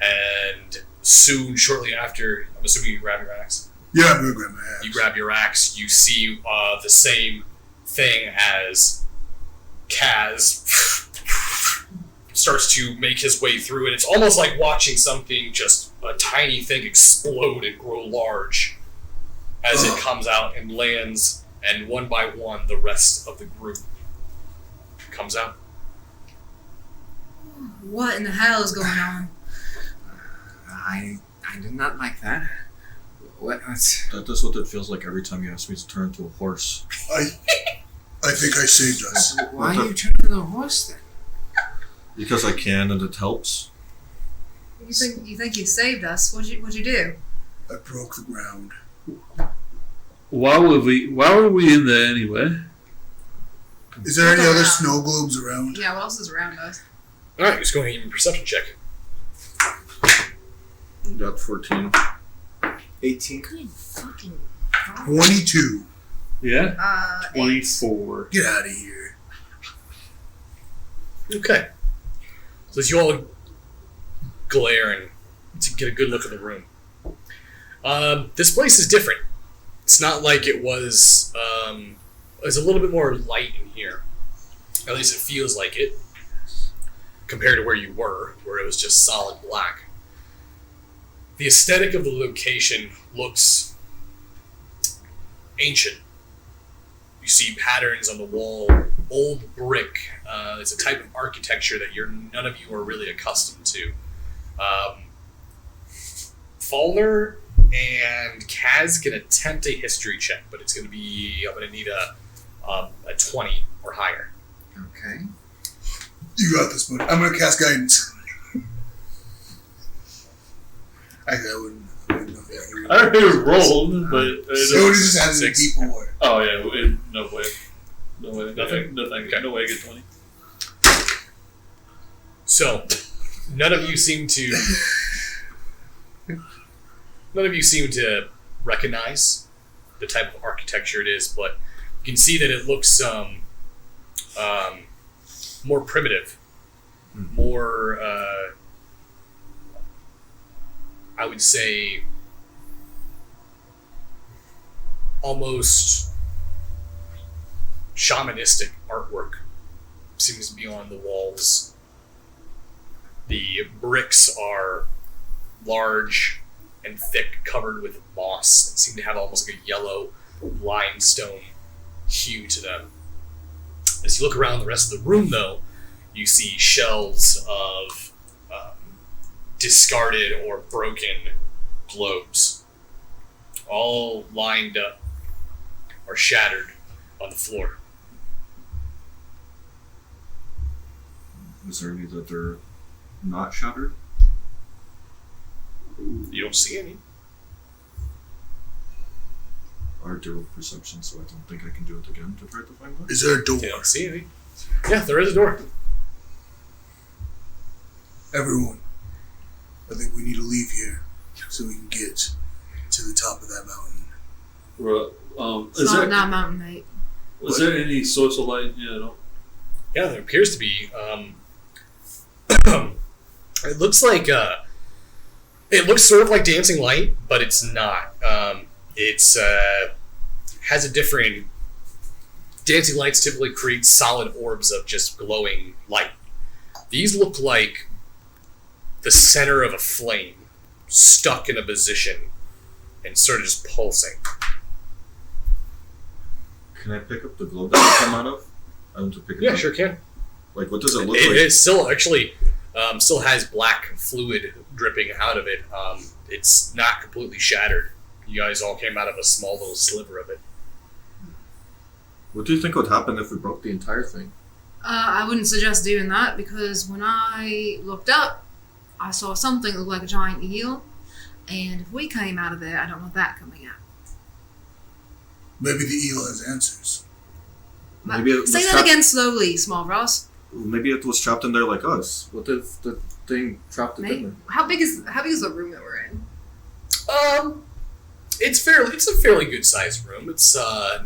And soon, shortly after, I'm assuming you grab your axe. Yeah, I'm going to grab my axe. You grab your axe, you see the same thing as Kaz starts to make his way through, and it's almost like watching something, just a tiny thing explode and grow large as it comes out and lands, and one by one the rest of the group comes out. What in the hell is going on? I did not like that. What's... That is what it feels like every time you ask me to turn into a horse. I think I saved us. Why are you turning the horse then? Because I can and it helps. You think you saved us? What'd you do? I broke the ground. Why were we in there anyway? Is there any Look other around. snow globes around? Yeah, what else is around us? Alright, just go ahead and give me a perception check. Got 14. 18. Good fucking 22. Yeah? 8. 24. Get out of here. Okay. So as you all glare and to get a good look at the room. This place is different. It's not like it was. It's a little bit more light in here. At least it feels like it, compared to where you were, where it was just solid black. The aesthetic of the location looks ancient. You see patterns on the wall, old brick. It's a type of architecture that none of you are really accustomed to. Fallner and Kaz can attempt a history check, but it's going to be, I'm going to need a 20 or higher. Okay. You got this, buddy. I'm going to cast guidance. I wouldn't know that. I already rolled, but... So it just has to Six. keep away. Oh, yeah, no way. No way. Nothing? Nothing. Okay. No way I get 20. So, none of you seem to recognize the type of architecture it is, but you can see that it looks more primitive, more, I would say, almost shamanistic artwork seems to be on the walls. The bricks are large and thick, covered with moss, and seem to have almost like a yellow limestone hue to them. As you look around the rest of the room, though, you see shelves of discarded or broken globes, all lined up are shattered on the floor. Is there any that are not shattered? You don't see any. I have zero perception, so I don't think I can do it again to try to find one. Is there a door? You don't see any. Yeah, there is a door. Everyone, I think we need to leave here so we can get to the top of that mountain. It's not mountain, mate. Is there any source of light? Yeah, no. Yeah, there appears to be. It looks like it looks sort of like dancing light, but it's not. It's has a different. Dancing lights typically create solid orbs of just glowing light. These look like the center of a flame, stuck in a position, and sort of just pulsing. Can I pick up the glow that I come out of? I want to pick it up. Yeah, sure can. Like, what does it look It like? is still actually still has black fluid dripping out of it. It's not completely shattered. You guys all came out of a small little sliver of it. What do you think would happen if we broke the entire thing? I wouldn't suggest doing that because when I looked up, I saw something that looked like a giant eel, and if we came out of there, I don't want that coming out. Maybe the eel has answers. Maybe it was Say that trapped- again slowly, Small Ross. Maybe it was trapped in there like us. What if the thing trapped it in Mate, there? how big is the room that we're in? It's a fairly good sized room. It's not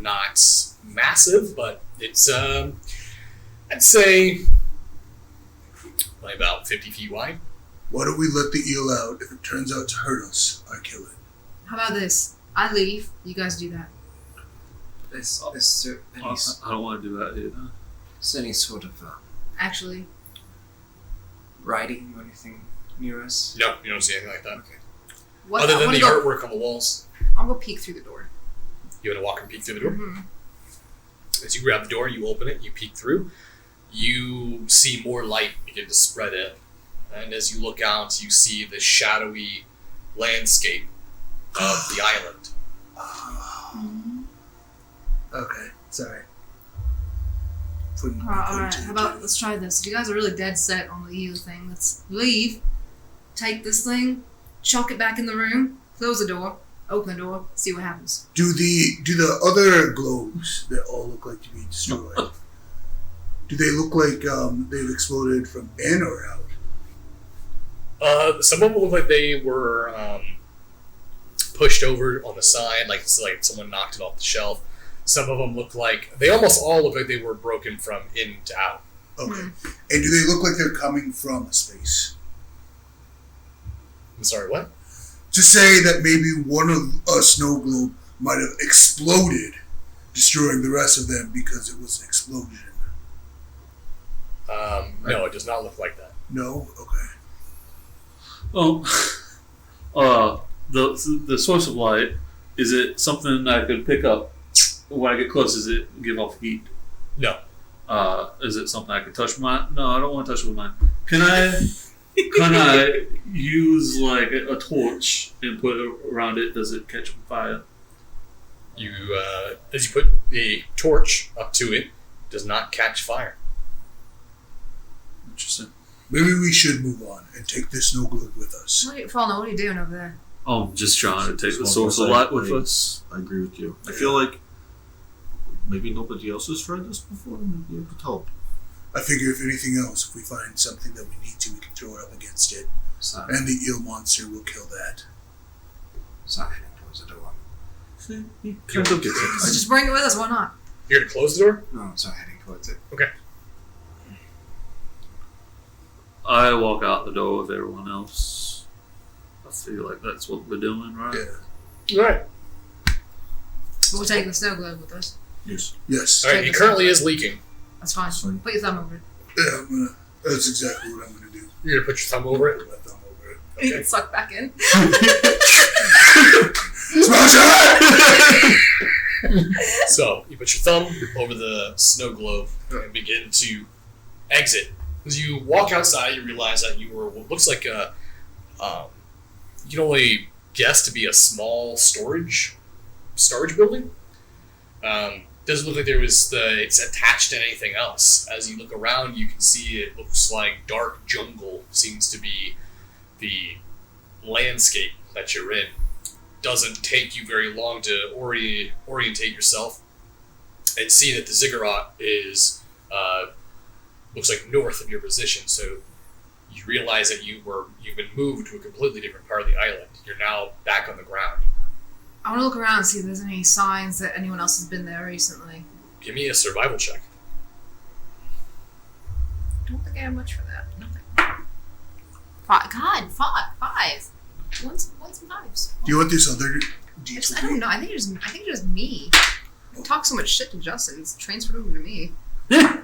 massive, but it's I'd say probably about 50 feet wide. Why don't we let the eel out? If it turns out to hurt us, I kill it. How about this? I leave. You guys do that. Is there any, I don't want to do that either. is there any sort of Actually, writing or anything near us? No, you don't see anything like that. Okay. what? Other I than wanna the go, artwork on the walls. I'll go peek through the door. You want to walk and peek through the door? Mm-hmm. As you grab the door, you open it, you peek through. You see more light begin to spread in. And as you look out, you see the shadowy landscape of the island. Okay, sorry. Putting Alright, two how and about two. let's try this. If you guys are really dead set on the eel thing, let's leave, take this thing, chuck it back in the room, close the door, open the door, see what happens. Do the other globes that all look like to be destroyed? Do they look like they've exploded from in or out? Some of them look like they were pushed over on the side, like someone knocked it off the shelf. Some of them they almost all look like they were broken from in to out. Okay. And do they look like they're coming from space? I'm sorry, what? To say that maybe one of a snow globe might have exploded, destroying the rest of them because it was an explosion. No, it does not look like that. No? Okay. The source of light, is it something I could pick up when I get close? Does it give off heat? No. Is it something I can touch with mine? No, I don't want to touch it with mine. Can I use like a torch and put it around it? Does it catch fire? You, as you put the torch up to it, does not catch fire. Interesting. Maybe we should move on and take this snow globe with us. Fauna, what are you doing over there? I'm just trying to take the Just source one of light more with side. us. I agree with you. I feel like maybe nobody else has tried this before. Maybe it could help. I figure if anything else, if we find something that we need to, we can throw it up against it. So, And the eel monster will kill that. so I heading towards the door. See, he kind of gets it. Let's just bring it with us, why not? You're gonna close the door? No, so heading towards it. I walk out the door with everyone else. I feel like that's what we're doing, right? Yeah. Alright. But we're taking the snow globe with us. Yes. Yes. Alright, it currently is leaking. That's fine. Fine. Put your thumb over it. Yeah, that's exactly what I'm going to do. You're gonna put your thumb over it? Put my thumb over it. You can suck back in. Smash it! So, you put your thumb over the snow globe and begin to exit. As you walk outside, you realize that you were what looks like a, you can only guess to be a small storage building. Doesn't look like it's attached to anything else. As you look around, you can see it looks like dark jungle seems to be the landscape that you're in. Doesn't take you very long to orientate yourself and see that the ziggurat is looks like north of your position. So you realize that you've been moved to a completely different part of the island. You're now back on the ground. I want to look around and see if there's any signs that anyone else has been there recently. Give me a survival check. I don't think I have much for that. Nothing. Five. Ones and fives. Do you want this other I don't know. I think it's just me. I talk so much shit to Justin. It's transferred over to me. Oh,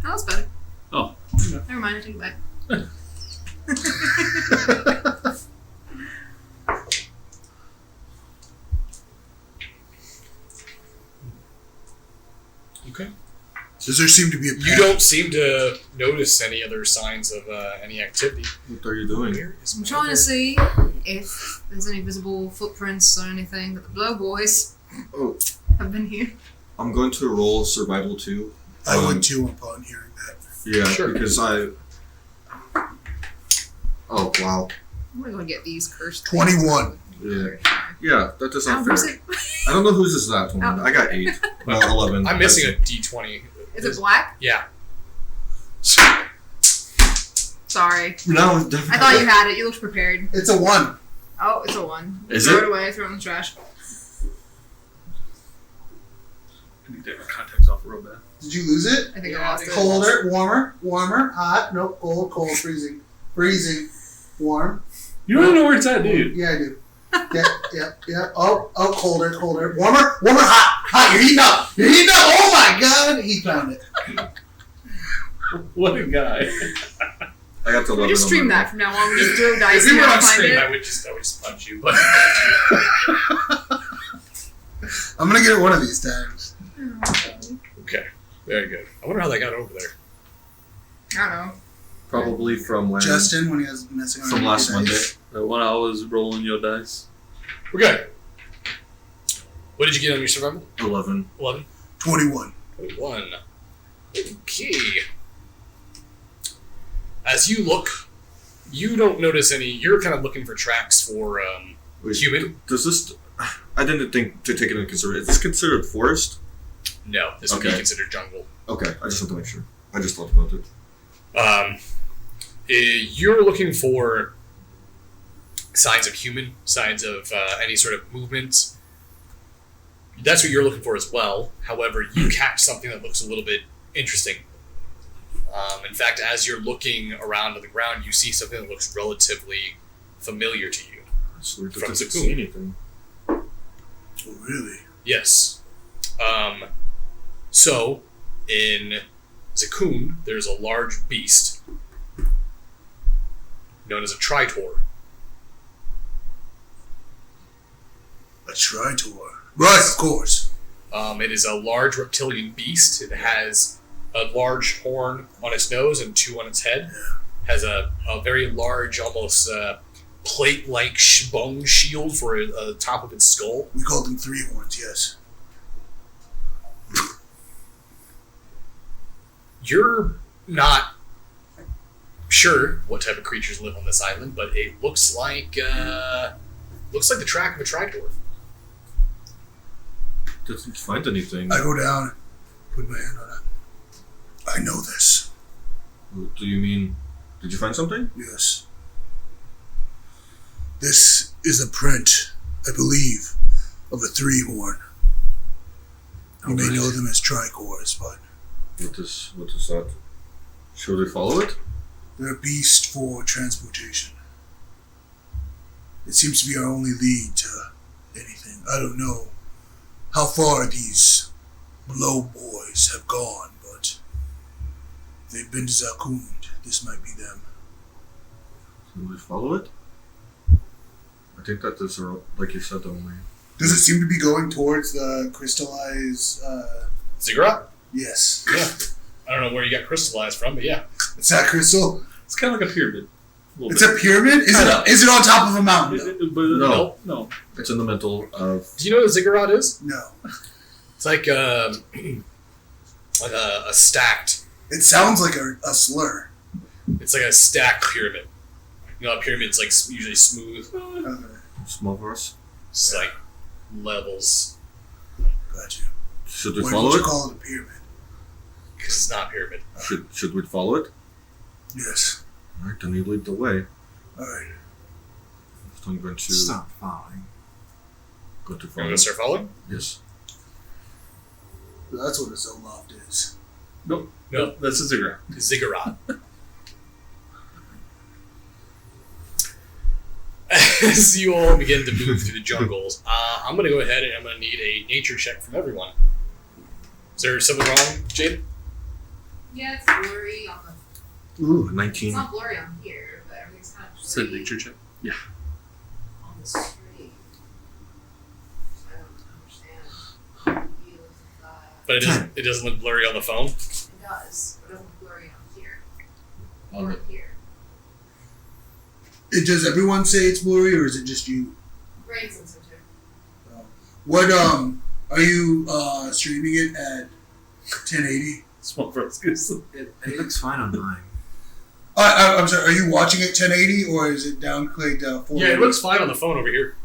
that's better. Oh. Never mind. I take it back. Okay. Does there seem to be a You don't seem to notice any other signs of any activity. What are you doing? I'm trying to see if there's any visible footprints or anything that the Blow Boys Oh, have been here. I'm going to roll survival 2. I would too upon hearing that. Yeah, Sure. because Oh, wow. I'm gonna go get these cursed 21. Yeah, that does not who's fair. it? I don't know whose is that one. Oh. I got 8. Well, 11. I'm missing a D20. Is it black? Yeah. Sorry. No, I definitely. thought you had it. You looked prepared. It's a 1. Oh, it's a 1. Is throw it? it away. Throw it in the trash. I need to take my contacts off real bad. Did you lose it? I think Yeah, I lost it. Colder, warmer, hot, nope, cold, freezing, warm. You don't even know where it's at, do you? Yeah, I do. Yeah. Oh, colder, warmer, hot. You're heating up. Oh my God, he found it. What a guy. I got the 11. We just stream that from now on. We just throw dice If we and were on find stream, it. I would just punch you. But I'm gonna get it one of these times. okay, very good. I wonder how they got over there. I don't know. Probably from when? Justin, when he was messing around From with last the Monday. dice. When I was rolling your dice. We're good. What did you get on your survival? 11. 11. 21. 21. Okay. As you look, you don't notice any. You're kind of looking for tracks for Wait, human. Does this... I didn't think to take it into consideration. Is this considered forest? No, this would be Okay. considered jungle. Okay, I just want to make sure. I just thought about it. You're looking for signs of human, signs of any sort of movement. That's what you're looking for as well. However, you catch something that looks a little bit interesting. In fact, as you're looking around on the ground, you see something that looks relatively familiar to you. So it From doesn't Zakun. see anything. Oh, really? Yes. So, in Zakun, there's a large beast known as a tritor. A tritor. Right, of course. It is a large reptilian beast. It has a large horn on its nose and 2 on its head. Has a very large, almost plate-like bone shield for the top of its skull. We called them 3 horns, yes. You're not sure what type of creatures live on this island, but it looks like the track of a tritor. Didn't find anything. I go down, put my hand on it. I know this. What do you mean? Did you find something? Yes. This is a print, I believe, of a 3-horn. You may Okay. know them as tricors, but What is that? Should we follow it? they're a beast for transportation. It seems to be our only lead to anything. I don't know how far these Blow Boys have gone, but if they've been to Zakund. This might be them. Should we follow it? I think that is, like you said, only. Does it seem to be going towards the crystallized? Ziggurat? Yes. Yeah. I don't know where you got crystallized from, but yeah. It's that crystal. It's kind of like a pyramid. It's a pyramid. Is it on top of a mountain? Though? But No. no. It's in the middle of. Do you know what a ziggurat is? No. It's like a stacked. It sounds like a slur. It's like a stacked pyramid. You know, a pyramid's like usually smooth. Okay. Small for us. It's like levels. Gotcha. Should we Why follow don't you it? call it a pyramid? Because it's not a pyramid. Should we follow it? Yes. All right, then you lead the way. All right. So I'm going to Stop following. go to You're follow. going to start following? Yes. That's what a Zoloft is. Nope. No. That's a ziggurat. Ziggurat. As you all begin to move through the jungles, I'm going to go ahead and I'm going to need a nature check from everyone. Is there something wrong, Jade? Yeah, it's blurry on the. Ooh, It's 19. not blurry on here, but everything's kind of Said blurry nature check. on the street. So I don't understand. Views of that. But it doesn't look blurry on the phone. It does, but it doesn't look blurry on here. On Or the, here. Does everyone say it's blurry, or is it just you? Brain sensor too. What are you streaming it at 1080? Small for us, goose. It looks fine on mine. I'm sorry. Are you watching it 1080 or is it downclicked 480? yeah, it looks fine on the phone over here.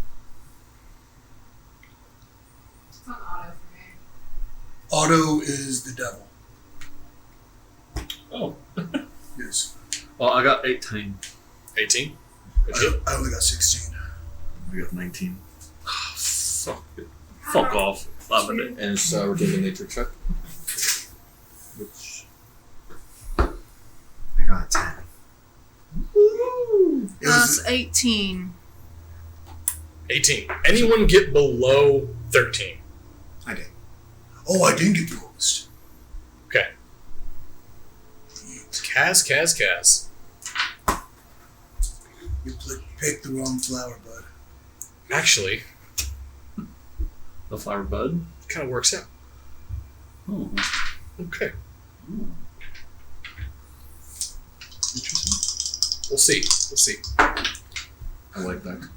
It's on auto for me. Auto is the devil. Oh. Yes. Well, I got 18. 18? I only got 16. We got 19. Fuck it. Fuck off. Loving it. And it's we're doing a nature check. Which I got a 10. It was, 18. 18. Anyone get below 13? I did. I didn't get the lowest. Okay. Kaz. You picked the wrong flower, bud. Actually, The flower bud. it kind of works out. Oh. Okay. Interesting. We'll see. I like that.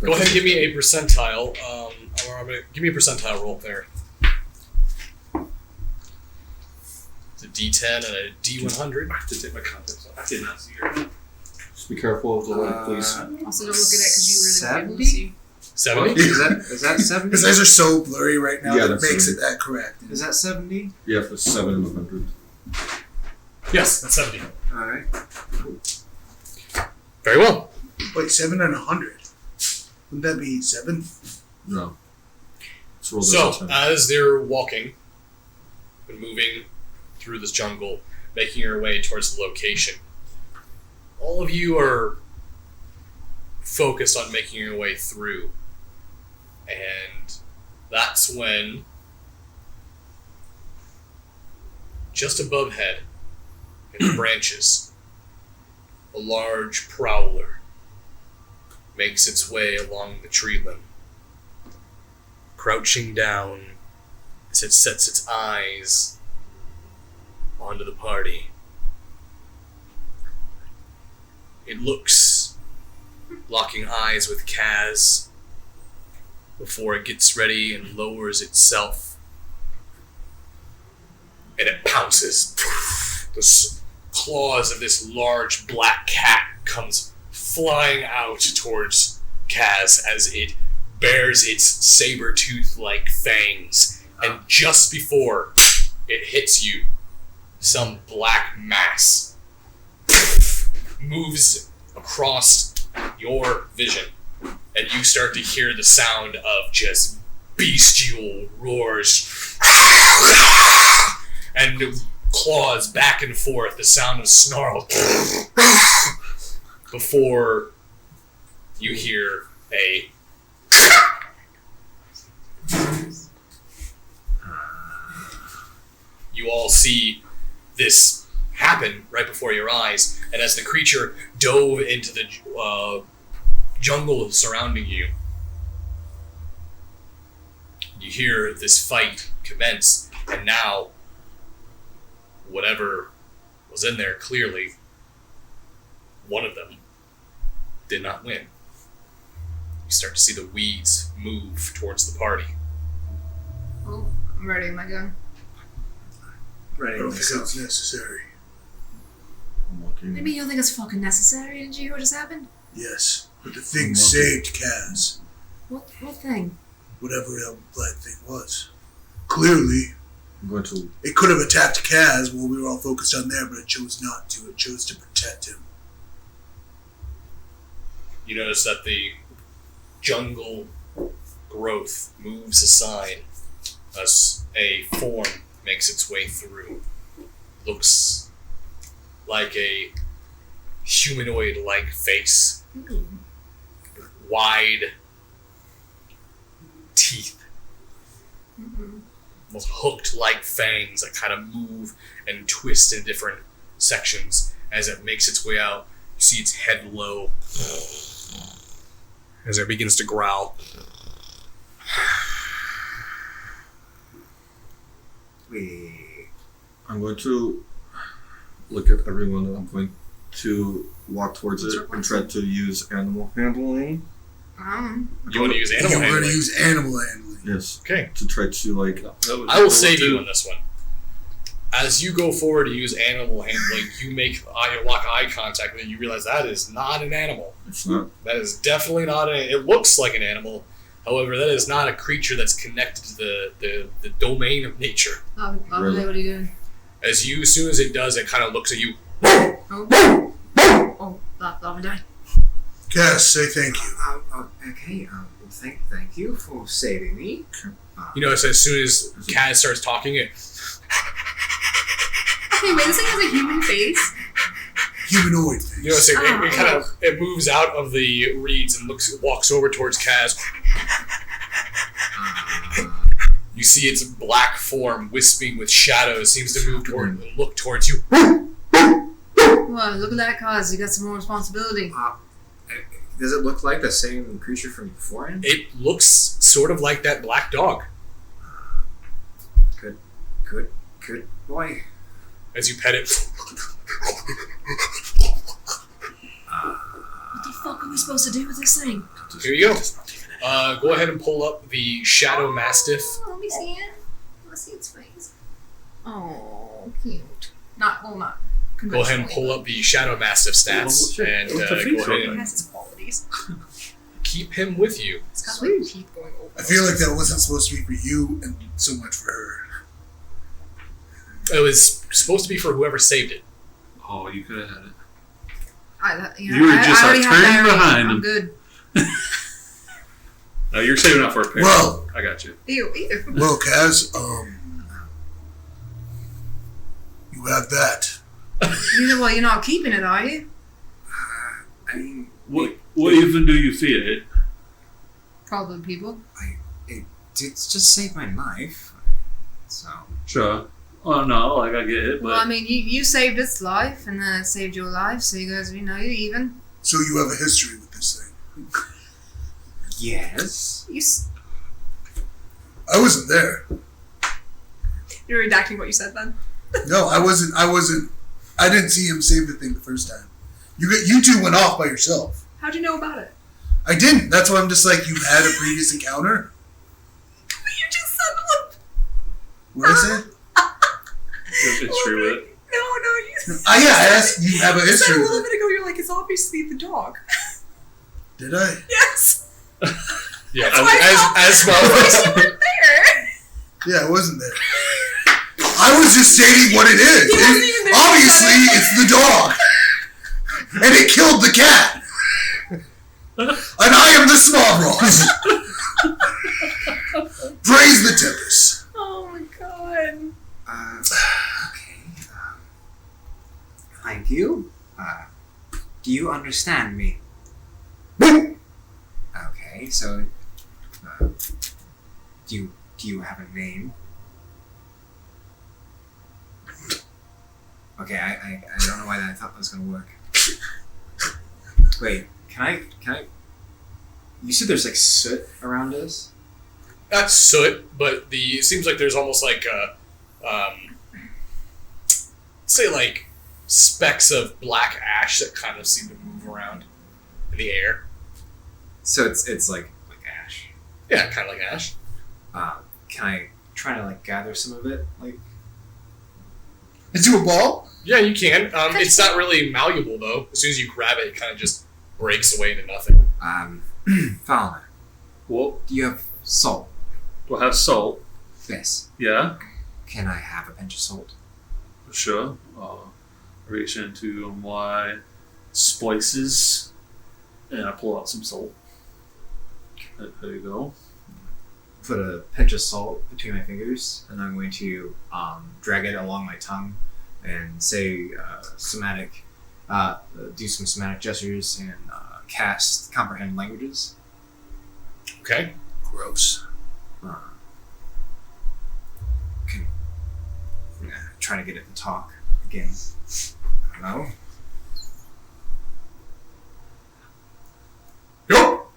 Go ahead and give me a percentile. Give me a percentile roll there. It's a D10 and a D100. I have to take my contacts off. I did not see your. Just be careful of the light, please. Also, don't look at it because you really won't be able to see. 70? Is that 70? His eyes are so blurry right now Yeah, that it that's makes 70. it that correct. Is that 70? Yeah, it's 7 and 100. Yes, that's 70. Alright. Very well. Wait, 7 and 100. Wouldn't that be 7? No. Let's roll this So, at 10. as they're walking and moving through this jungle, making your way towards the location, all of you are focused on making your way through. And that's when, just above head, in the branches, a large prowler makes its way along the tree limb, crouching down as it sets its eyes onto the party. It looks, locking eyes with Kaz before it gets ready and lowers itself. And it pounces. The claws of this large black cat comes flying out towards Kaz as it bares its saber-tooth-like fangs. And just before it hits you, some black mass moves across your vision, and you start to hear the sound of just bestial roars and claws back and forth, the sound of snarls before you hear a you all see this happen right before your eyes, and as the creature dove into the jungle surrounding you, you hear this fight commence, and now whatever was in there, clearly one of them did not win. You start to see the weeds move towards the party. I'm ready with my gun. Ready I don't to think go. it's necessary. I'm walking. Maybe you don't think it's fucking necessary? Did you hear what just happened? Yes, but the thing I'm saved Kaz. What thing? Whatever that thing was. Clearly, I'm going to. it could have attacked Kaz while we were all focused on there, but it chose not to. It chose to protect him. You notice that the jungle growth moves aside as a form makes its way through. Looks like a humanoid-like face. Wide teeth. Almost hooked-like fangs that kind of move and twist in different sections as it makes its way out. You see its head low as it begins to growl. I'm going to look at everyone and I'm going to walk towards it and try to use animal handling. You want to use animal We're going handling? to use animal handling. Yes. Okay. To try to like. I will save you on this one. As you go forward to use animal handling, you lock eye contact and then you realize that is not an animal. It's not. That is definitely not it looks like an animal. However, that is not a creature that's connected to the domain of nature. What are you doing? As soon as it does, it kind of looks at you. Oh, that one died. Kaz, say thank you. Okay. Thank you for saving me. You notice as soon as Kaz starts talking, it Okay, wait, this thing has a human face? Humanoid face. you notice it moves out of the reeds and walks over towards Kaz. You see its black form wisping with shadows, seems to look towards you. Well, look at that, Kaz. You got some more responsibility. Does it look like the same creature from beforehand? It looks sort of like that black dog. Good boy. As you pet it. What the fuck are we supposed to do with this thing? Here you go. Go ahead and pull up the Shadow Mastiff. Oh, let me see it. Let's see its face. Oh, cute. Not. Go ahead and pull up the Shadow Mastiff stats and go ahead It and has its qualities. keep him with you. It's got like teeth going over. I feel like that wasn't supposed to be for you and so much for her. It was supposed to be for whoever saved it. Oh, you could have had it. You You were just already a have turn diarrhea. behind I'm him. good. No, you're saving up for a pair. Well, I got you. Ew. well, Kaz, you have that. You're not keeping it, are you? I mean, What even do you feed it? Probably people. it just saved my life. So Sure. Oh no, like I get it, but Well, I mean, you saved its life, and then it saved your life, so you guys, you're even. So you have a history with this thing. yes. I wasn't there. You're redacting what you said then. No, I wasn't. I didn't see him save the thing the first time. You two went off by yourself. How'd you know about it? I didn't. That's why I'm just like, you had a previous encounter? You just said, look. What did I say? it's true with it. No, you. Yeah, I asked, you have a You said history a with little it. bit ago, you're like, it's obviously the dog. Did I? Yes. Yeah, That's why as you weren't there. Yeah, I wasn't there. I was just stating what it is. He wasn't even there. Obviously, it's the dog. And it killed the cat. And I am the small Ross. Praise the Tempest. Oh my god. Okay. Thank you. Do you understand me? Okay, so do you have a name? Okay, I don't know why I thought that was gonna work. Wait, can I? You said there's like soot around us. not soot, but it seems like there's almost like say like specks of black ash that kind of seem to move around in the air. So it's like ash. Yeah, kind of like ash. Can trying to like gather some of it? Like, Into a ball? Yeah, you can. It's not really malleable though. As soon as you grab it, it kind of just breaks away into nothing. Fowler, Well, do you have salt? do I have salt? Yes. Yeah, Can I have a pinch of salt? sure. Reach into my spices and I pull out some salt. There you go. Put a pinch of salt between my fingers, and I'm going to drag it along my tongue and say somatic, do some somatic gestures and cast comprehend languages. Okay. Gross. Trying to get it to talk again. I don't know. Yup.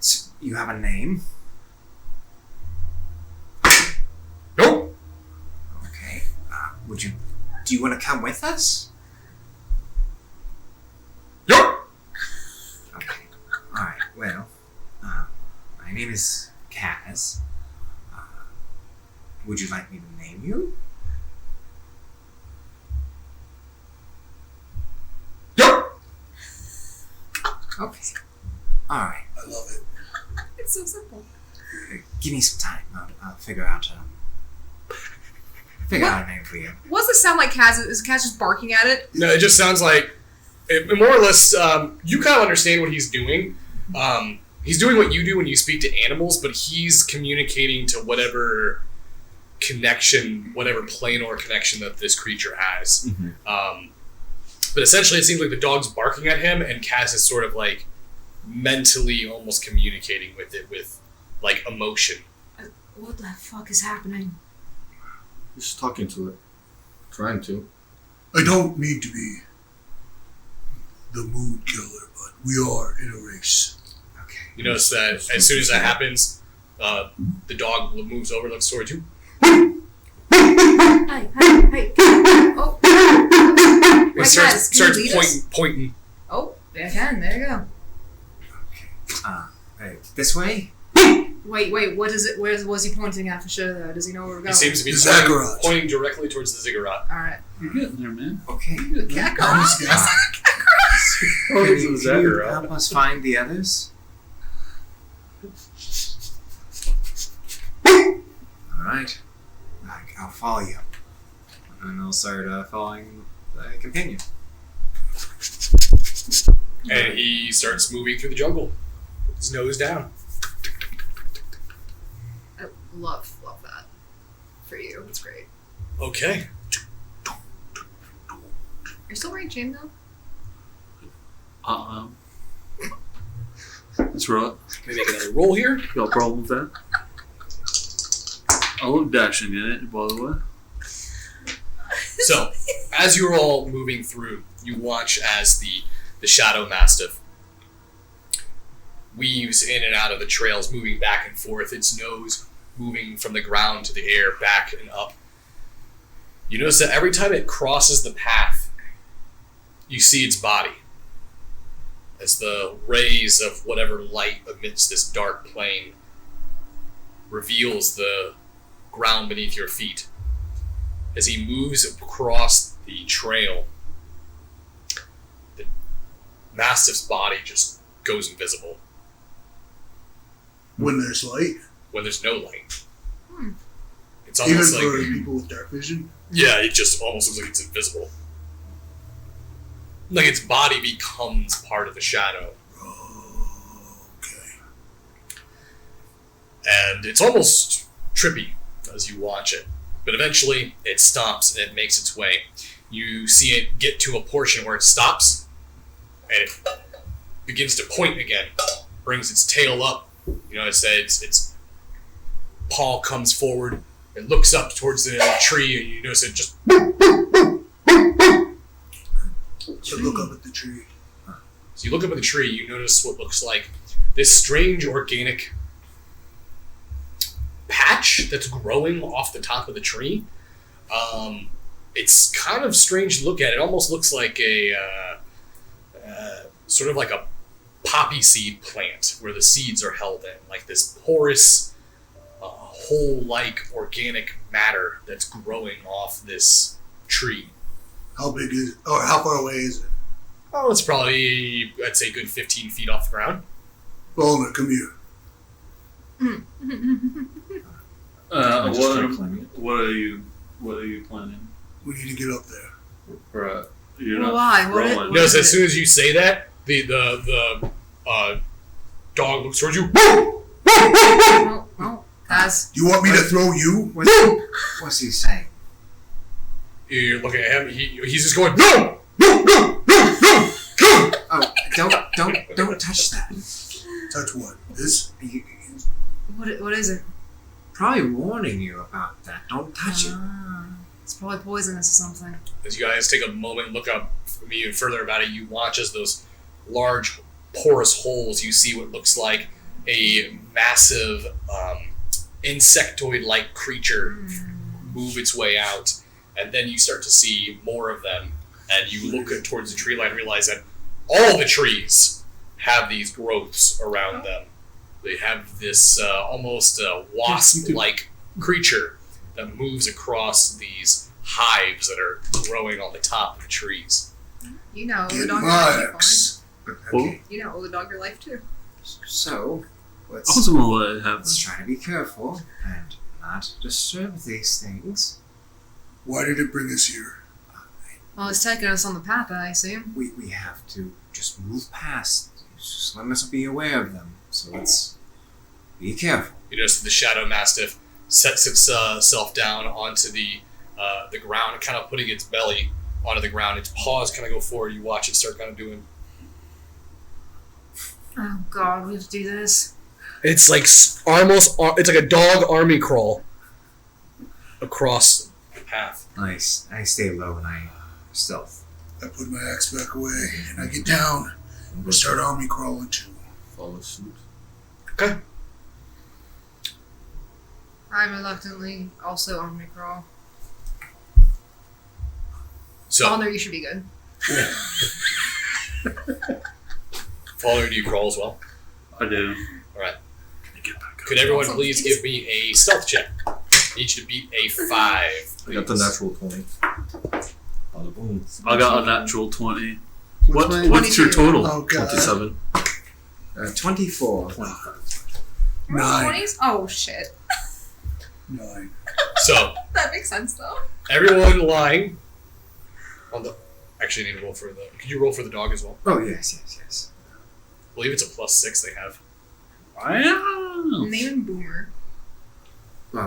So you have a name? Nope. Okay. Do you want to come with us? Yup. Okay. Alright, well, my name is Kaz. Would you like me to name you? Yup. Okay. Alright. I love it. It's so simple. Give me some time. I'll figure out a name for you. What does it sound like, Kaz? Is Kaz just barking at it? No, it just sounds like, more or less, you kind of understand what he's doing. He's doing what you do when you speak to animals, but he's communicating to whatever connection, whatever plane or connection that this creature has. Mm-hmm. But essentially, it seems like the dog's barking at him, and Cass is sort of like mentally almost communicating with it with like emotion. What the fuck is happening? Just talking to it. Trying to. I don't mean to be the mood killer, but we are in a race. Okay. You notice that as soon as that happens, the dog moves over, looks toward you. Hey. Oh. It starts pointing. Oh, yeah, I can. There you go. Right. This way? Wait. What is it? Where was he pointing at for sure, though? Does he know where we're going? He seems to be The ziggurat. pointing directly towards the ziggurat. All right. You're getting there, man. Okay. Cat Honest guy. Oh, Can this you is Zachary. help us find the others? Alright. I'll follow you. And I'll start following the companion. And he starts moving through the jungle, his nose down. I love that for you. It's great. Okay. You're still wearing chain though? That's right. Can we make another roll here? You got a problem with that? I look dashing in it, by the way. So, as you're all moving through, you watch as the Shadow Mastiff weaves in and out of the trails, moving back and forth, its nose moving from the ground to the air, back and up. You notice that every time it crosses the path, you see its body. As the rays of whatever light amidst this dark plain reveals the ground beneath your feet. As he moves across the trail, the Mastiff's body just goes invisible When there's light, when there's no light. It's even almost for like, people with dark vision. yeah, it just almost looks like it's invisible. Like its body becomes part of the shadow. Oh, okay. And it's almost trippy as you watch it. But eventually, it stops and it makes its way. You see it get to a portion where it stops, and it begins to point again. Brings its tail up. You notice that its paw comes forward. It looks up towards the tree, and you notice it just... So look up at the tree. So you look up at the tree, you notice what looks like this strange organic patch that's growing off the top of the tree. It's kind of strange to look at. It almost looks like a sort of like a poppy seed plant where the seeds are held in, like this porous whole-like organic matter that's growing off this tree. How big is it? Or how far away is it? Oh, it's probably, I'd say, a good 15 feet off the ground. Bowler, come here. I just tried climbing it. What are you planning? We need to get up there. Right. You're Well, not why? What rolling. What No, is so as it? soon as you say that, the dog looks towards you. Oh, guys. You want me to throw you? What's he saying? You're looking at him. He's just going, no! No! No! No! No! No! Oh, don't touch that. Touch what? This? What is it? Probably warning you about that. Don't touch it. Ah, it's probably poisonous or something. As you guys take a moment and look up from even further about it, you watch as those large porous holes, you see what looks like a massive insectoid-like creature move its way out, and then you start to see more of them, and you look towards the tree line and realize that all the trees have these growths around them. They have this almost wasp-like creature that moves across these hives that are growing on the top of the trees. You know, the Get dog my your life. axe. Okay. You know, the dog your life too. So, I let's was gonna let it happen. let's try to be careful and not disturb these things. Why did it bring us here? Well, it's taking us on the path, I assume. We have to just move past. Just let us be aware of them. So let's be careful. You notice that the Shadow Mastiff sets itself down onto the ground, kind of putting its belly onto the ground. Its paws kind of go forward. You watch it start kind of doing. Oh God, we have to do this. It's like almost. It's like a dog army crawl across the path. Nice. I stay low and I stealth. I put my axe back away and I get down and start army crawling too. Follow suit. Okay. I reluctantly also army crawl. So, Honor, you should be good. Follow, do you crawl as well? I do. Alright. Could everyone please give me a stealth check? I need you to beat a 5. I got the natural 20. Bada boom. I got a natural 20. What's my- What's your 22. total? Oh God. 27. 24. 9. 20s? Oh shit. 9. So, That makes sense though. everyone lying on the. Actually, I need to roll for the. Could you roll for the dog as well? Oh, yes. I believe it's a +6 they have. Wow. Name him Boomer.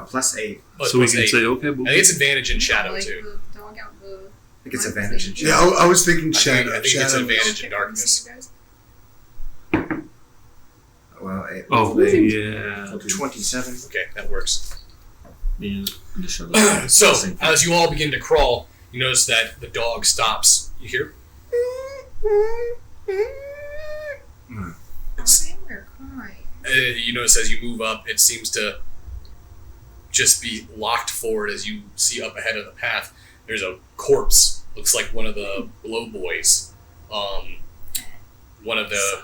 Plus 8. Oh, So we +8. can say, okay, boo. I think it's advantage in shadow like too. The dog out the. I think it's advantage in Yeah, I was thinking shadow. I think it's shadow. advantage in darkness. Well, it Oh, was yeah. 27. Okay, that works. Me in the shadow. So, Same. as you all begin to crawl, you notice that the dog stops. You hear? They're crying. You notice as you move up, it seems to just be locked forward as you see up ahead of the path. There's a corpse. Looks like one of the blow boys. One of the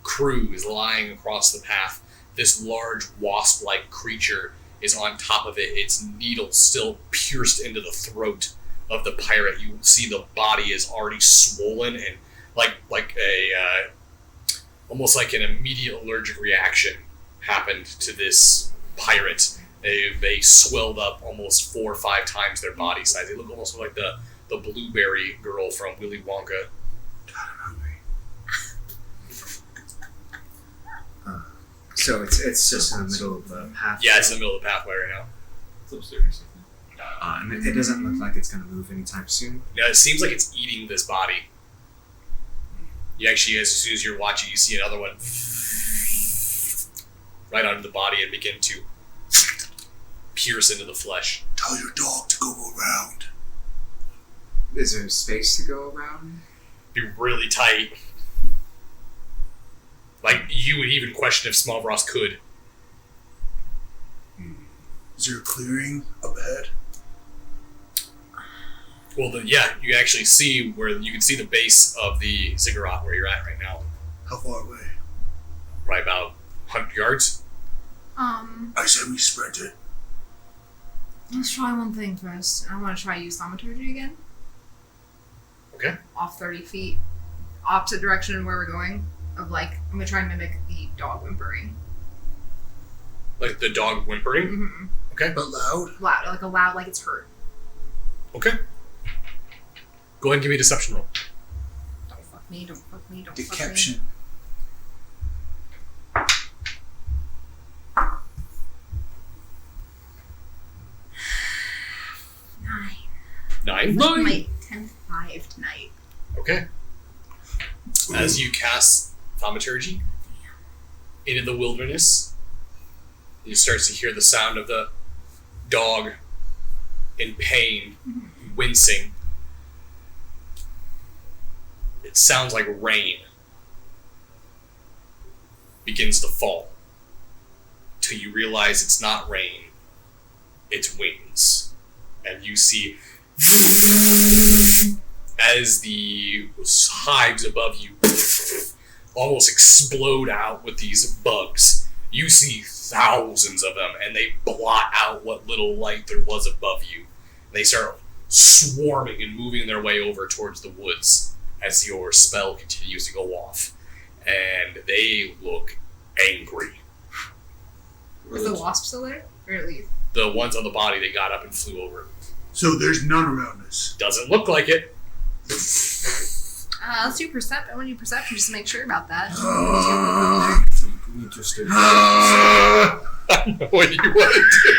crew is lying across the path. This large wasp-like creature is on top of it. Its needle still pierced into the throat of the pirate. You see the body is already swollen and like a almost like an immediate allergic reaction happened to this pirate. They swelled up almost 4 or 5 times their body size. They look almost like the blueberry girl from Willy Wonka. So it's just in the middle of the path. Yeah, it's in the middle of the pathway right now. It's upstairs. And it doesn't look like it's going to move anytime soon. Now it seems like it's eating this body. You actually, as soon as you're watching, you see another one right onto the body and begin to pierce into the flesh. Tell your dog to go around. Is there space to go around? Be really tight. Like, you would even question if Smallbross could. Is there a clearing up ahead? Well, you actually see where you can see the base of the ziggurat where you're at right now. How far away? Probably about 100 yards. I said we sprint it. Let's try one thing first. I want to try use thaumaturgy again. Okay. Off 30 feet, opposite direction of where we're going. I'm gonna try and mimic the dog whimpering. Like the dog whimpering? Mm-hmm. Okay. But loud? Loud, like it's hurt. Okay. Go ahead and give me a deception roll. Don't fuck me, don't fuck me, don't Deception. fuck me. 9. 9? My 10th 5 tonight. Okay. As you cast thaumaturgy into the wilderness, you start to hear the sound of the dog in pain, wincing. It sounds like rain begins to fall till you realize it's not rain, it's wings. And you see as the hives above you almost explode out with these bugs. You see thousands of them, and they blot out what little light there was above you. They start swarming and moving their way over towards the woods as your spell continues to go off. And they look angry. Is the wasp still there? Or at least? The ones on the body, they got up and flew over. So there's none around us. Doesn't look like it. Let's do perception. I want to do perception just to make sure about that. We need to stay. I know what you want to do.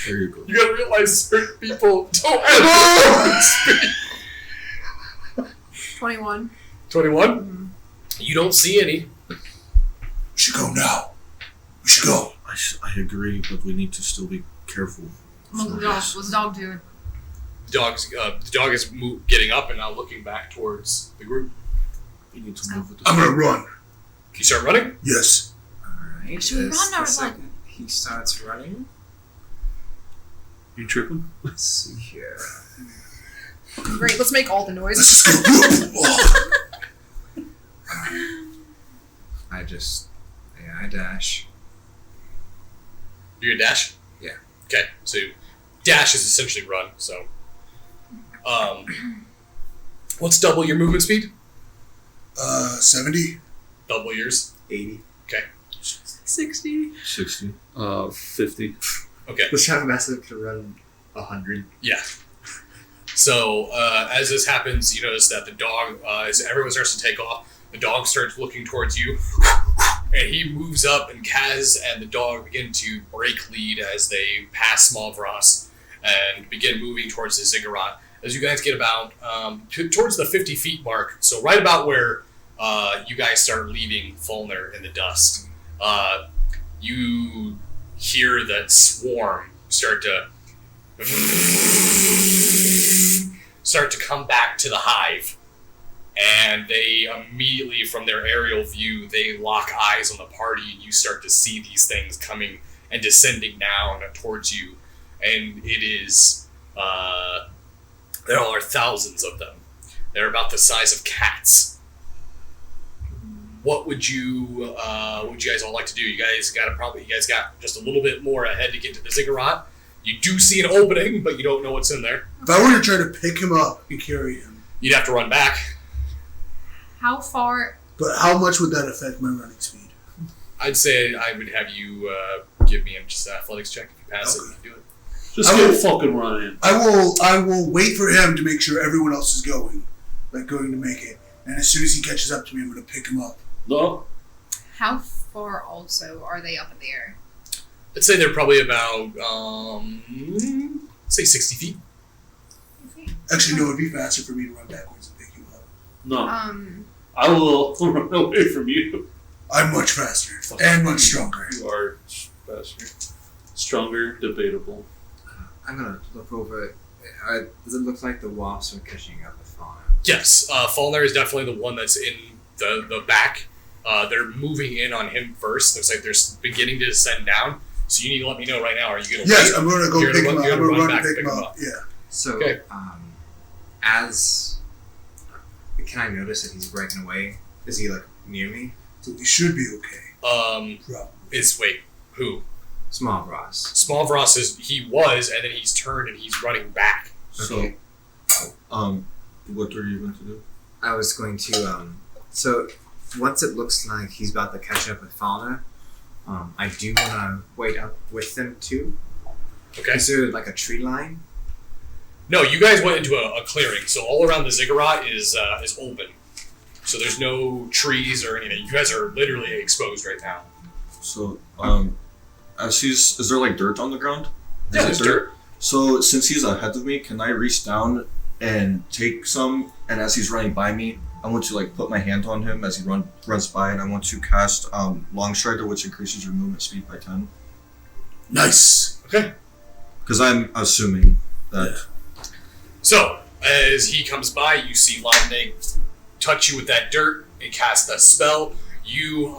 There you go. You gotta realize certain people don't have speak. 21. 21? Mm-hmm. You don't see any. We should go now. We should go. I agree, but we need to still be careful. What's the dog doing? The dog is getting up and now looking back towards the group. We need to move with the I'm gonna run. You start running? Yes. Alright. Should we run or The like- second he starts running. You tripping? Let's see here. Great, let's make all the noise. Let's just go. I dash. You're gonna dash? Yeah. Okay, so dash is essentially run, so. What's double your movement speed? 70. Double yours? 80. 60. 60. 50. Okay. Let's try my best to run 100. Yeah. So, as this happens, you notice that the dog, as everyone starts to take off, the dog starts looking towards you, and he moves up, and Kaz and the dog begin to break lead as they pass Small Vross and begin moving towards the ziggurat. As you guys get about towards the 50 feet mark, so right about where you guys start leaving Fulner in the dust, you hear that swarm start to come back to the hive, and they immediately, from their aerial view, they lock eyes on the party, and you start to see these things coming and descending down towards you, and it is there are thousands of them. They're about the size of cats. What would you guys all like to do? You guys got just a little bit more ahead to get to the ziggurat. You do see an opening, but you don't know what's in there. If I were to try to pick him up and carry him, You'd have to run back. How far? but how much would that affect my running speed? I'd say I would have you give me just an athletics check. If you pass it, you can do it. Just get fucking running. I will wait for him to make sure everyone else is going to make it. And as soon as he catches up to me, I'm going to pick him up. No. How far also are they up in the air? I'd say they're probably about say 60 feet. Actually, no, it'd be faster for me to run backwards and pick you up. No. I will run away from you. I'm much faster and much stronger. You are faster. Stronger, debatable. I'm gonna look over it. Does it look like the wasps are catching up with Fauna? Yes, Falner is definitely the one that's in the back. They're moving in on him first. Looks like they're beginning to descend down. So you need to let me know right now. Are you going to Yes, wait? I'm going to go You're pick gonna him up. run- I'm you're going to gonna run run and back pick to him pick up. him Yeah. So, Okay. as can I notice that he's breaking away? Is he like near me? So we should be okay. Um, Probably. wait, who? Small Ross. Small Ross he was, and then he's turned and he's running back. Okay. So, what are you going to do? I was going to, so once it looks like he's about to catch up with Fauna, I do want to wait up with them too. Okay. Is there like a tree line? No, you guys went into a clearing, so all around the ziggurat is open. So there's no trees or anything. You guys are literally exposed right now. So, is there like dirt on the ground? Yeah, there's dirt. So since he's ahead of me, can I reach down and take some? And as he's running by me, I want to like put my hand on him as he runs by, and I want to cast Long Strider, which increases your movement speed by 10. Nice. Okay. Because I'm assuming that. So as he comes by, you see Lightning touch you with that dirt and cast that spell. You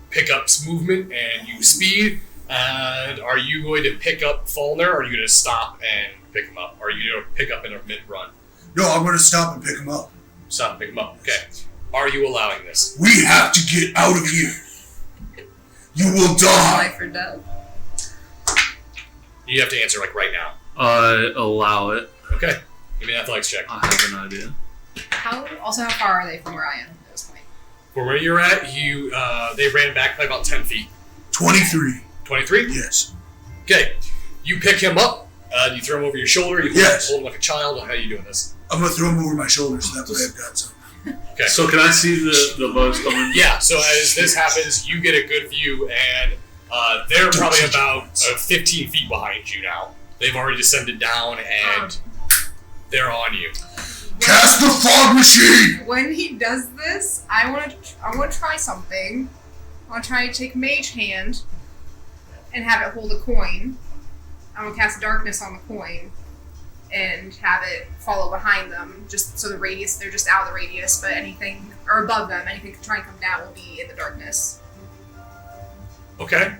pick up movement and you speed. And are you going to pick up Falner, or are you going to stop and pick him up? Or are you going to pick up in a mid-run? No, I'm going to stop and pick him up. Stop and pick him up. Okay. Are you allowing this? We have to get out of here. You will die. Life or death. You have to answer like right now. I allow it. Okay. Give me an athletics check. I have an idea. How far are they from where I am at this point? From where you're at, they ran back by about 10 feet. 23. 23? Yes. Okay. You pick him up. You throw him over your shoulder. You Yes. hold him like a child. How are you doing this? I'm going to throw him over my shoulder so that way I've got some. Okay. So can I see the bugs coming? Yeah, so as this happens, you get a good view, and they're probably about 15 feet behind you now. They've already descended down, and they're on you. Cast the fog machine! When he does this, I want to try something. I want to try to take Mage Hand and have it hold a coin. I'm going to cast Darkness on the coin and have it follow behind them, just so they're just out of the radius, but anything, or above them, anything can try and come down will be in the darkness. Okay.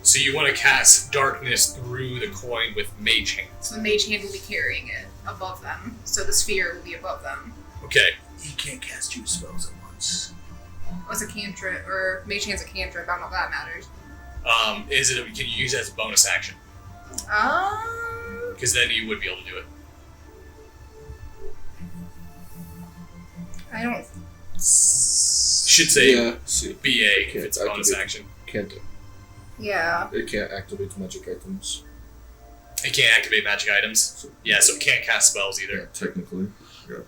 So you want to cast Darkness through the coin with Mage Hand. So the Mage Hand will be carrying it above them, so the sphere will be above them. Okay. You can't cast 2 spells at once. What's a cantrip, or Mage Hand's a cantrip, I don't know if that matters. Can you use it as a bonus action? Because then you would be able to do it. I don't... Should say Yeah, BA if it's a bonus action. Yeah. It can't activate magic items. It can't activate magic items. Yeah, so it can't cast spells either. Yeah, technically. Yeah.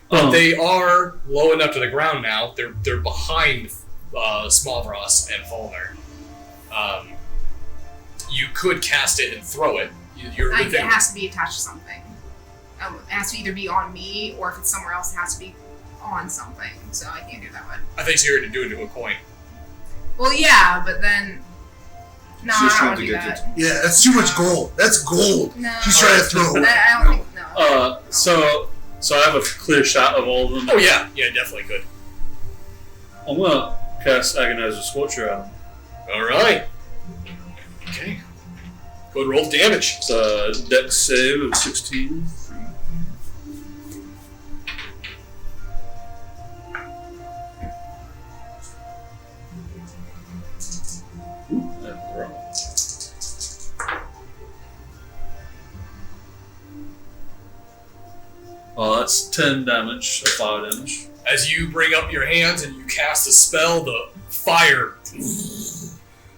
But they are low enough to the ground now. They're behind Smallross and Falner. You could cast it and throw it. It has to be attached to something. It has to either be on me, or if it's somewhere else, it has to be on something. So I can't do that one. I think you're going to do it to a coin. Well, yeah, but then... No, She's I trying don't want to to do get that. Yeah, that's too much gold. That's gold. No. She's trying to throw it. I don't think... No. So I have a clear shot of all of them. Oh, yeah. Yeah, definitely could. I'm gonna cast Agonizer Scorcher at him. Alright. Okay. Go and roll damage. It's a dex save of 16. That's 10 damage, or 5 damage. As you bring up your hands and you cast a spell, the fire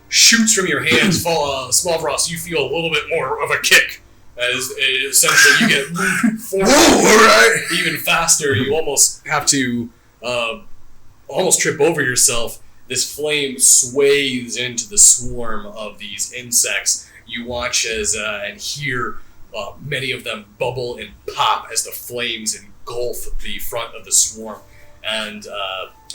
shoots from your hands. Smallross, you feel a little bit more of a kick. As essentially you get moved forward even faster. You almost have to almost trip over yourself. This flame sways into the swarm of these insects. You watch and hear many of them bubble and pop as the flames engulf the front of the swarm. And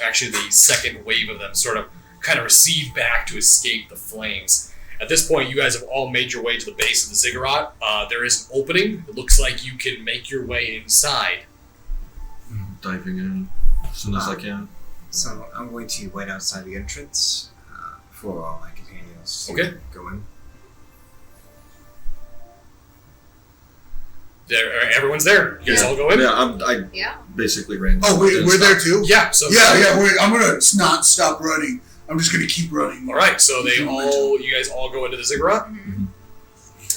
actually the second wave of them sort of kind of recede back to escape the flames. At this point, you guys have all made your way to the base of the ziggurat. There is an opening. It looks like you can make your way inside. Diving in as soon as I can. So I'm going to wait outside the entrance for all my companions Okay. to go in. Everyone's there. You guys all go in? Yeah, I Yeah. basically ran. Oh, we're there too? Yeah. So Yeah, I'm going to not stop running. I'm just gonna keep running. All right, so you guys all go into the ziggurat. Mhm.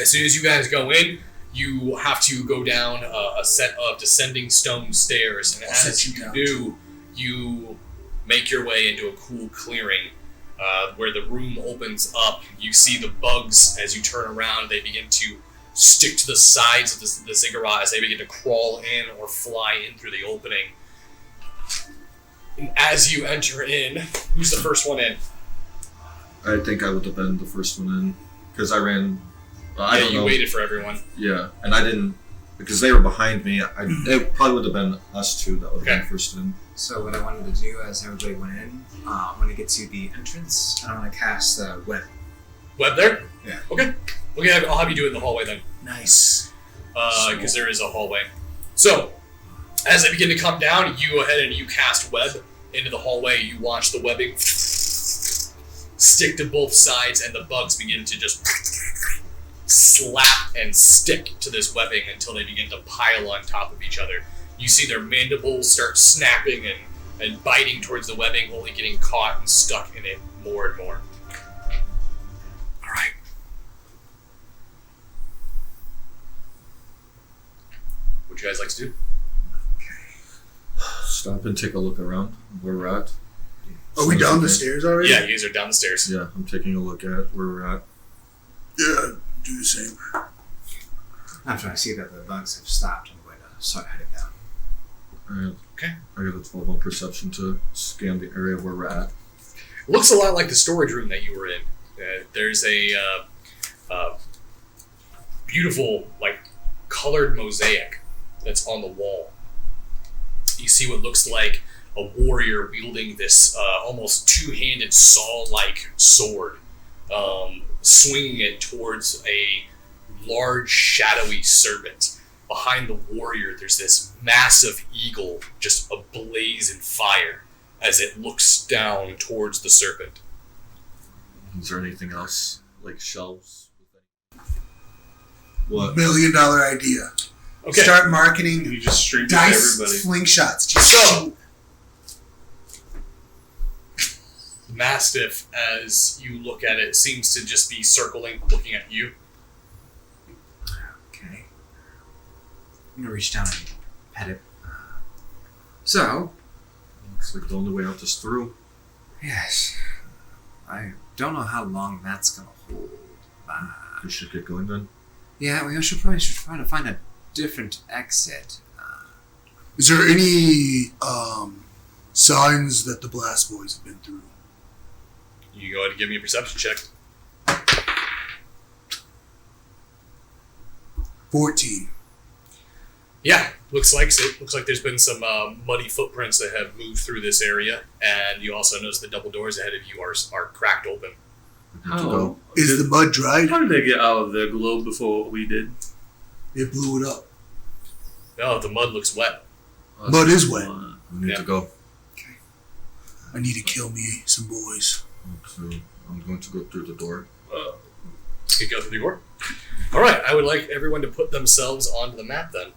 As soon as you guys go in, you have to go down a set of descending stone stairs, and I'll set as you you down, do, you make your way into a cool clearing where the room opens up. You see the bugs as you turn around; they begin to stick to the sides of the ziggurat as they begin to crawl in or fly in through the opening. And as you enter in, who's the first one in? I think I would have been the first one in because I ran. I don't you know. waited for everyone. Yeah, and I didn't because they were behind me. It probably would have been us two that would have been first in. So what I wanted to do as everybody went in, when I get to the entrance, I want to cast the web. Web there? Yeah. Okay. I'll have you do it in the hallway then. Nice. Because there is a hallway. So, as they begin to come down, you go ahead and you cast web into the hallway. You watch the webbing stick to both sides, and the bugs begin to just slap and stick to this webbing until they begin to pile on top of each other. You see their mandibles start snapping and biting towards the webbing, only getting caught and stuck in it more and more. Alright. What you guys like to do? Stop and take a look around where we're at. Are we down the stairs already? Yeah, you guys are down the stairs. Yeah, I'm taking a look at where we're at. Yeah, do the same. After I see that the bugs have stopped, I'm going to start heading down. Alright. Okay. I got a 12 on perception to scan the area where we're at. It looks a lot like the storage room that you were in. There's a beautiful, colored mosaic that's on the wall. You see what looks like a warrior wielding this almost two-handed saw-like sword, swinging it towards a large, shadowy serpent. Behind the warrior, there's this massive eagle just ablaze in fire as it looks down towards the serpent. Is there anything else? Like shelves? What? $1 million idea. Okay. Start marketing You just stream to dice everybody. slingshots. Just So- shoot. Mastiff, as you look at it, seems to just be circling, looking at you. Okay. I'm going to reach down and pet it. So, Looks like the only way out is through. yes. I don't know how long that's going to hold. We should get going then. Yeah, we should probably try to find a different exit. Is there any signs that the Blast Boys have been through? You go ahead and give me a perception check. 14. Yeah, looks like it. Looks like there's been some muddy footprints that have moved through this area, and you also notice the double doors ahead of you are cracked open. We need to go. Is the mud dried? How did they get out of their globe before we did? It blew it up. No, the mud looks wet. Mud is wet. We need to go. I need to kill me some boys. So I'm going to go through the door. You go through the door. All right, I would like everyone to put themselves onto the map then.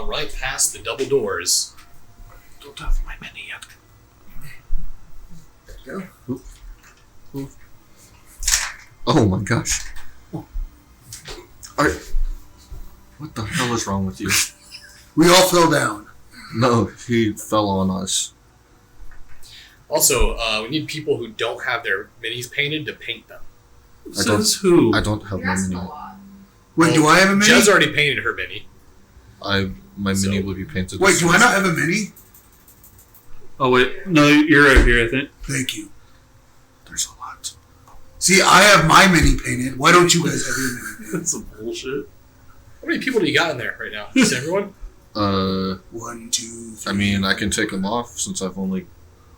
Right past the double doors. Don't have my mini yet. There you go. Oh my gosh. What the hell is wrong with you? We all fell down. No, he fell on us. Also, we need people who don't have their minis painted to paint them. Says who? I don't have You're my asking mini. a lot. Wait, do I have a mini? Jez already painted her mini. My So- mini will be painted. Wait, do I not have a mini? Oh wait, no, you're right here. I think. Thank you. There's a lot. See, I have my mini painted. Why don't you guys have your mini painted? That's some bullshit. How many people do you got in there right now? Is everyone? 1, 2, 3. I mean, I can take them off since I've only.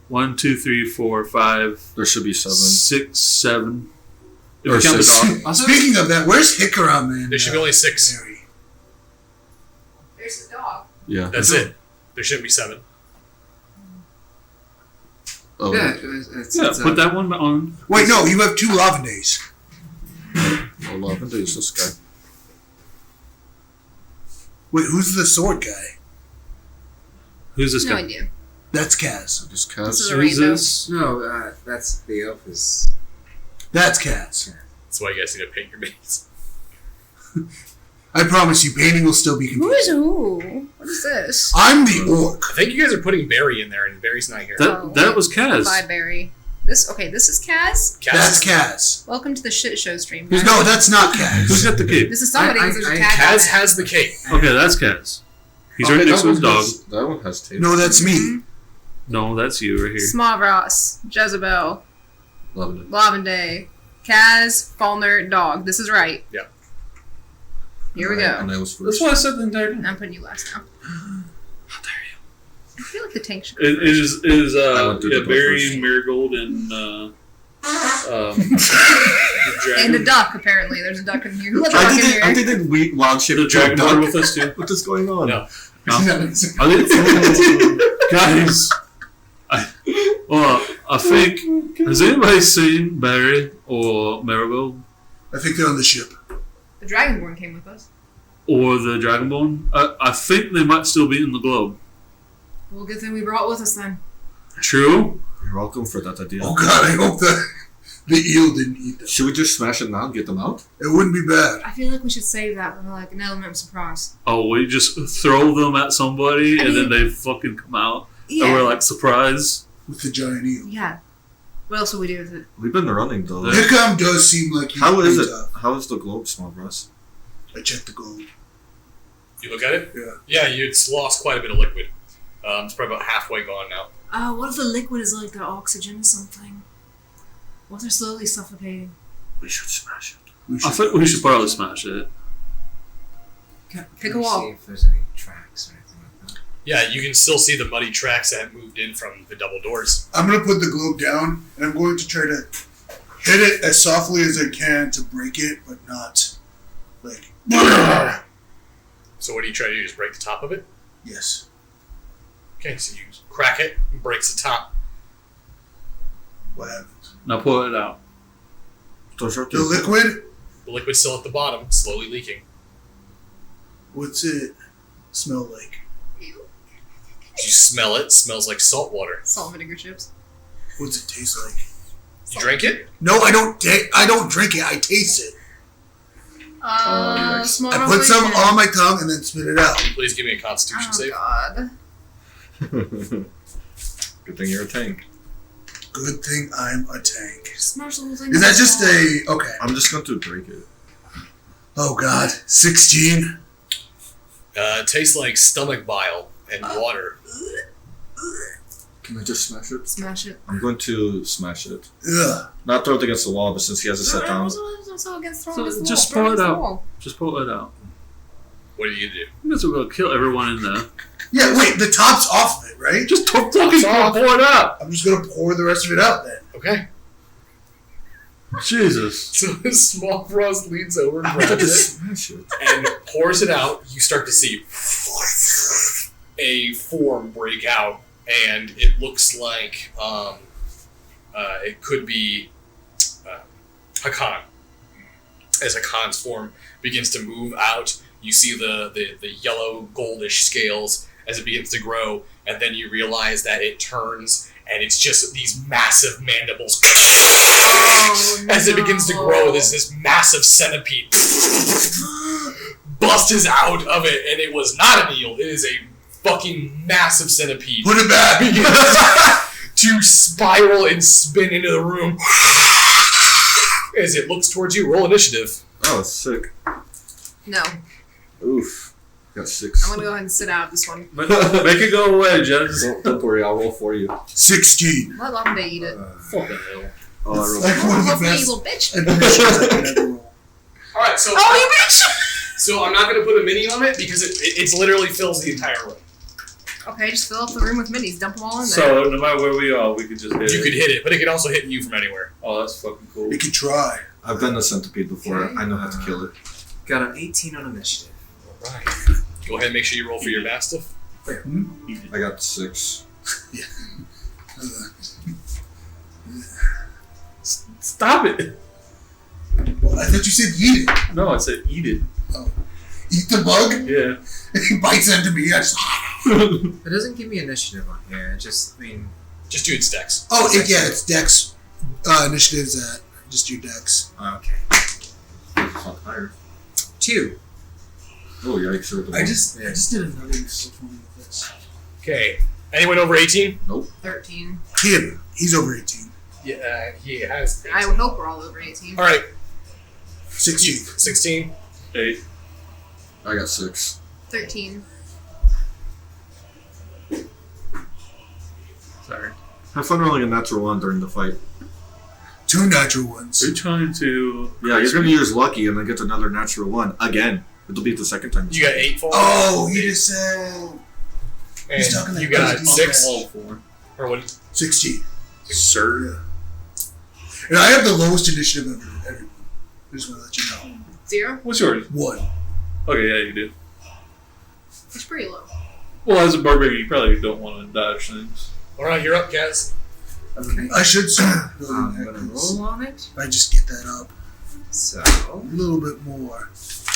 1, 2, 3, 4, 5, There should be 7. 6, 7. If Or you count the 6. dog. Speaking of that, where's Hikaram, man? There should be only 6. Mary? There's his dog. Yeah. That's it. There shouldn't be 7. Oh. Yeah, it's Yeah, put that one on. Wait, no, you have 2 Lavendays. Oh, Lavender is this guy. Wait, who's the sword guy? Who's this No guy? idea. That's Kaz. This This cast. is a rainbow. Jesus. No, that's the elf is. That's Kaz. That's why you guys need to paint your minis. I promise you, painting will still be Who confusing. is who? What is this? I'm the orc. I think you guys are putting Barry in there, and Barry's not here. That was Kaz. Bye, Barry. This is Kaz. That's Kaz. Welcome to the shit show stream. No, guys. that's not Kaz. Who's got the cape? This is somebody who's a tag on Kaz it. has the cape. Okay, that's Kaz. He's Okay, right next to his that one dog. has- That one has tape. No, that's me. No, that's you right here. Smavros, Jezebel, Loving it. Lavende, Kaz, Falner, Dog. This is right. Yeah. Here we Alright, go. And I was That's first. why I said the entire time. I'm putting you last now. How dare you? I feel like the tank should. It is I went through the door Barry first. and Marigold and the And a dragon. duck, apparently. There's a duck in here. Who let the duck in here? I did wild shape. The dragon are with us too. What is going on? No. No. Are they, guys? I think has anybody seen Barry or Marigold I think they're on the ship. The Dragonborn came with us. or the Dragonborn? I think they might still be in the globe. Well, good thing we brought with us then. True. You're welcome for that idea. Oh god, I hope the eel didn't eat them. Should we just smash it now and get them out? It wouldn't be bad. I feel like we should save that for like an element of surprise. Oh, we just throw them at somebody I and then mean- they fucking come out Yeah. and we're like, surprise. With the giant eel. Yeah. What else would we do with it? We've been running though. Yeah. Hickham does seem like he's How is pretty it? tough. How is the globe, small bros? I checked the gold. You look at it? Yeah. Yeah, it's lost quite a bit of liquid. It's probably about halfway gone now. What if the liquid is like the oxygen or something? What if they're slowly suffocating? We should smash it. I think we should probably smash it. Pick a we wall. See if there's any tracks or anything like that. Yeah, you can still see the muddy tracks that have moved in from the double doors. I'm gonna put the globe down and I'm going to try to hit it as softly as I can to break it, but not like So what do you try to do? Just break the top of it? yes. Okay, so you crack it, and breaks the top. What happens? Now pour it out. Those are The liquid? The liquid's still at the bottom, slowly leaking. What's it smell like? You smell it, smells like salt water. Salt and vinegar chips. What's it taste like? You drink it? No, I don't drink it, I taste it. nice. Small I put some revelation. on my tongue and then spit it out. Please give me a constitution Oh save. god. Good thing you're a tank. Good thing I'm a tank. Smash the whole thing. Is that just a okay? I'm just going to break it. Oh god, 16. It tastes like stomach bile and water. Can I just smash it? Smash it. I'm going to smash it. Ugh. Not throw it against the wall, but since he has it set down. So against So throwing against the just wall. pour it Throw out. against the wall. Just pour it out. What are you gonna do? I guess we're gonna kill everyone in there. Yeah, wait, the top's off of it, right? Just fucking pour it out. I'm just gonna pour the rest of it out then. Okay. Jesus. So this small frost leans over and I'm going to grabs it smash it. and pours it out. You start to see a form break out, and it looks like it could be Hakan. As Hakan's form begins to move out, you see the yellow goldish scales as it begins to grow, and then you realize that it turns and it's just these massive mandibles. Oh, As it begins to grow, there's this massive centipede busts out of it, and it was not an eel. It is a fucking massive centipede. Put it back! Begins to spiral and spin into the room as it looks towards you. Roll initiative. Oh, it's sick. No. Oof. Got 6. I'm gonna go ahead and sit out this one. Make it go away, Jez. Don't worry, I'll roll for you. 16. Let Lavende eat it. Fucking hell. Oh, I rolled. Like one of the Lavende, you best little bitch. admissions I could ever roll. Alright, so Oh, you bitch! so I'm not going to put a mini on it because it literally fills the entire room. Okay, just fill up the room with minis. Dump them all in there. So no matter where we are, we could just hit You it. could hit it, but it could also hit you from anywhere. Oh, that's fucking cool. We could try. I've done a centipede before. Okay. I know how to kill it. Got an 18 on initiative. Alright. Go ahead and make sure you roll for your Mastiff. I got 6. Stop it. Well, I thought you said eat it. No, I said eat it. Eat the bug? Yeah. He bites into me. I just... It doesn't give me initiative on here. It just, Just do its dex. Oh, it's Dex. Initiatives at just your Dex. Okay. Not higher. 2. Oh, yikes. You're at the I just did another with this. Okay. Anyone over 18? 13. Him. He's over 18. Yeah, he has. I would hope we're all over 18. All right. 16. 16. 8. I got 6. 13. Sorry. Have fun rolling a natural 1 during the fight. 2 natural ones. Are you trying to? Yeah, you're going to use lucky and then get another natural 1 again. It'll be the second time. You got 8 for Oh, he just said he's talking And you like got crazy. 6? All 4. Or what? 16. Sir. Yeah. And I have the lowest initiative of everyone. I just want to let you know. 0? What's yours? 1. Okay, yeah, you do. It's pretty low. Well, as a barbarian, you probably don't want to dodge things. All right, you're up, Kaz. Okay. I should start I'm building gonna that. roll on it. If I just get that up So, a little bit more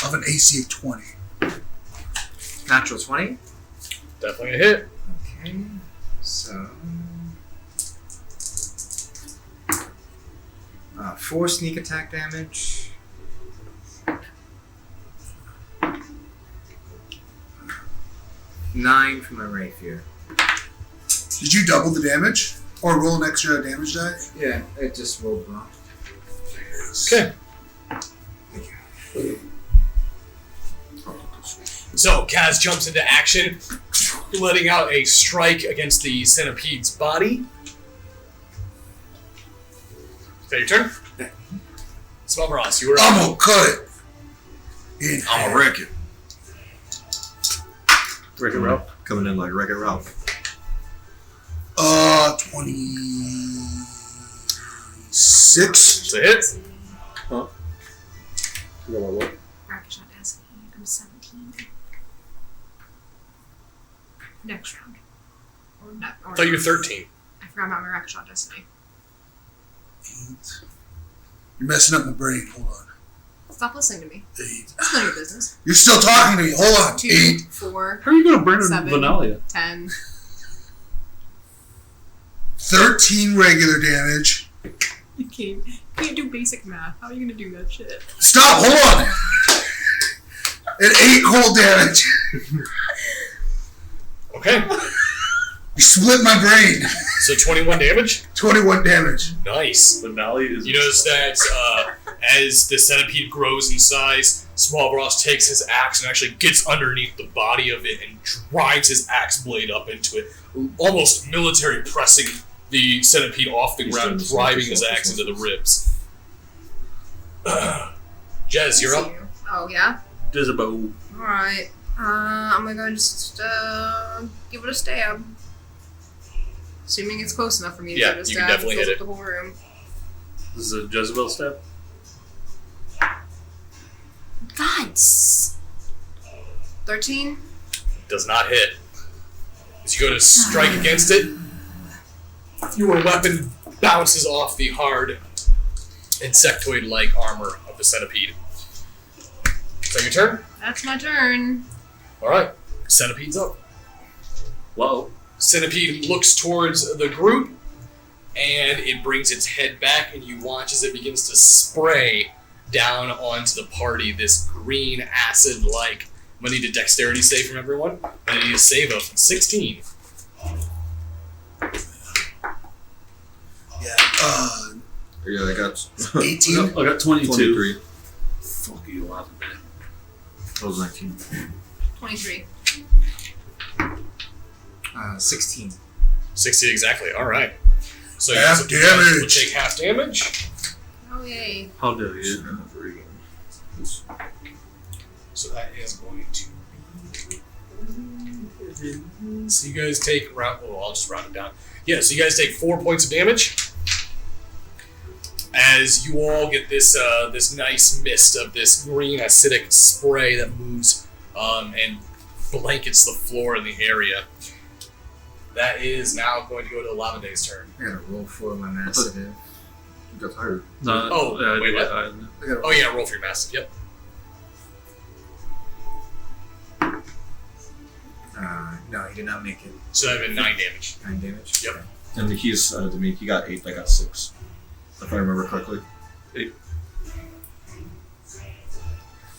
of an AC of 20. natural 20. Definitely a hit. Okay. So, 4 sneak attack damage. 9 from my rapier. Did you double the damage? Or roll an extra damage die? Yeah, it just rolled wrong. Okay. So Kaz jumps into action, letting out a strike against the centipede's body. Is that your turn? Yeah. Small Ross, you were I'm up. gonna cut it. In I'm half. a wreck it. Wreck-It Ralph. Coming in like Wreck-It Ralph. 26. It's a hit. You got what? Rocket shot destiny. I'm 17. Next round. Or not. Or I thought you were 13. I forgot about my rocket shot destiny. 8. You're messing up my brain. Hold on. Stop listening to me. 8. It's none of your business. You're still talking to me. Hold on. 2, 8. 4, How are you going to burn 7, Vanalia? 10. 13 regular damage. You can't do basic math. How are you gonna do that shit? Stop. Hold on. And 8 cold damage. Okay. You split my brain. So 21 damage? 21 damage. Nice. Vanalia is. You notice that as the centipede grows in size, Small Ross takes his axe and actually gets underneath the body of it and drives his axe blade up into it, almost military pressing the centipede off the ground and driving his axe into the ribs. Jez, you're up. Oh yeah. Disabo. All right. I'm gonna go and just give it a stab. Assuming it's close enough for me to Yeah, give it a you stab. can definitely fills hit up the whole room. This is a Jezebel step. Gods. 13. Does not hit. As you go to strike against it, your weapon bounces off the hard insectoid-like armor of the centipede. Is that your turn? That's my turn. Alright. Centipede's up. Whoa. Centipede looks towards the group, and it brings its head back, and you watch as it begins to spray down onto the party this green acid-like. I'm gonna need a dexterity save from everyone. I'm gonna need a save of 16. Yeah. Yeah, I got 18. I got 22. 23. Fuck you, man. That was 19. 23. 16. 60 exactly. Alright. So Half you guys will damage. take half damage. Oh yay. How dare you? So that is going to be. So you guys take round. Well, I'll just round it down. Yeah. So you guys take 4 points of damage as you all get this this nice mist of this green acidic spray that moves and blankets the floor in the area. That is now going to go to Lavande's turn. I gotta roll for my massive. You got tired. No, Oh, yeah, wait, what? I gotta Oh yeah, roll for your massive. Yep. No, he did not make it. So that would have been 9 damage. 9 damage? Yep. Okay. And he's to me. He got 8. I got 6. If I remember correctly.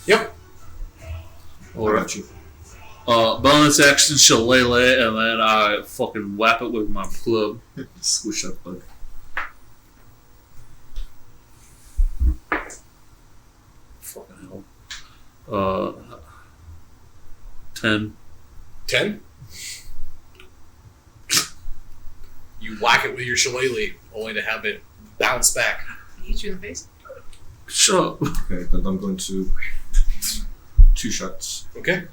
Yep. I got you. Bonus action shillelagh, and then I fucking whap it with my club. Swoosh that bug. Fucking hell. 10. 10. You whack it with your shillelagh, only to have it bounce back. Hit you in the face. Shut up. Okay, then I'm going to 2 shots. Okay.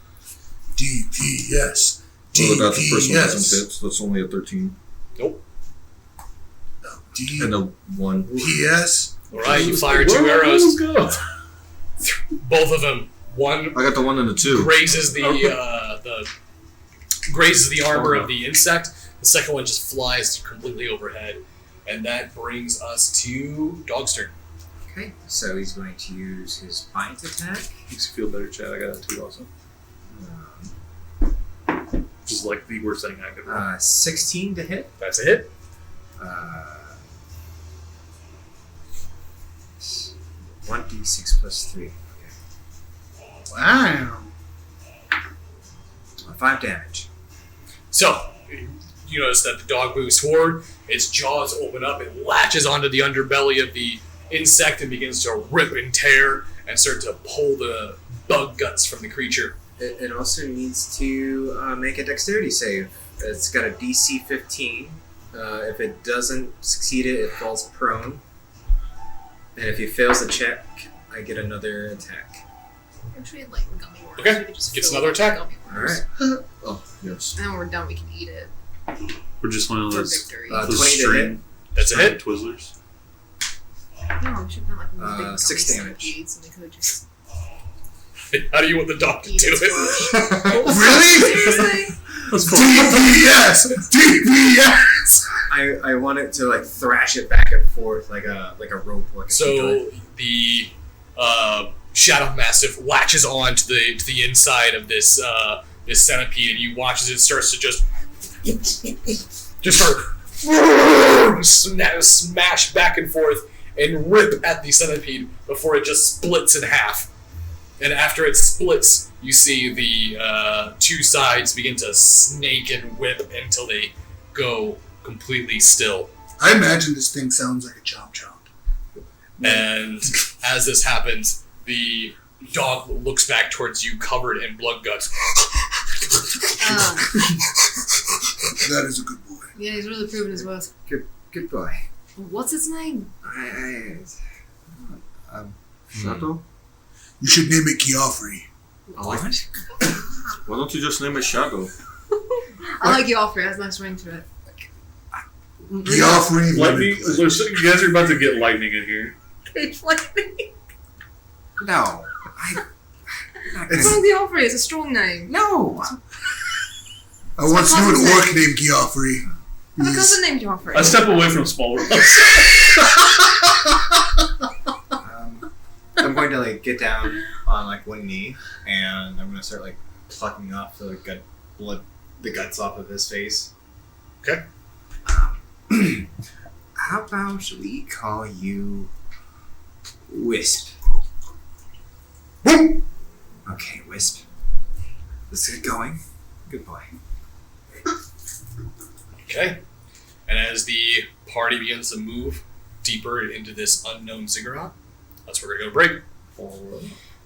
DPS. Oh, that's the first one DPS. doesn't hit, so that's only a 13. Nope. And a 1. DPS. Alright, you fire Where 2 did arrows. those go? Both of them. One I got the 1 and the 2. grazes the grazes the armor of the insect. The second one just flies completely overhead. And that brings us to Dog's turn. Okay, so he's going to use his bite attack. Makes you feel better, Chad. I got that too, also. Which is like the worst thing I could roll. 16 to hit. That's a hit. 1d6 plus 3. Okay. Wow. 5 damage. So, you notice that the dog moves forward, its jaws open up, it latches onto the underbelly of the insect and begins to rip and tear and start to pull the bug guts from the creature. It also needs to make a dexterity save. It's got a DC 15. If it doesn't succeed it falls prone. And if he fails the check, I get another attack. Actually, like gummy worms. Okay, We could just gets fill another it with attack. gummy worms. Alright. Oh, yes. And when we're done, we can eat it We're just one of for those, victory. 20 those to hit. string, That's a hit. Twizzlers. No, we should have done like one of those big 6 gummy damage. centipedes, and we could just How do you want the dog to eat do its it? flesh. Really? Seriously? That's cool. DPS. DPS. I want it to like thrash it back and forth like a rope. Like a So the shadow mastiff latches on to the inside of this this centipede, and you watch as it starts to just start smash back and forth and rip at the centipede before it just splits in half. And after it splits, you see the 2 sides begin to snake and whip until they go completely still. I imagine this thing sounds like a chomp chomp. And as this happens, the dog looks back towards you covered in blood guts. That is a good boy. Yeah, he's really proven his worth. Good boy. What's its name? Shadow? You should name it Geoffrey. What? Why don't you just name it Shadow? I like Geoffrey. It has a nice ring to it. Geoffrey. Lightning. You guys are about to get lightning in here. It's lightning. No. It's not Geoffrey. It's a strong name. No. I once my knew an cousin's orc named Geoffrey. My cousin named Geoffrey. I step away from small rocks. I'm going to like get down on like one knee, and I'm going to start like plucking off the guts off of his face. Okay. How about we call you Wisp? Okay, Wisp. Let's get going. Good boy. Okay. And as the party begins to move deeper into this unknown ziggurat, that's where we're going to break.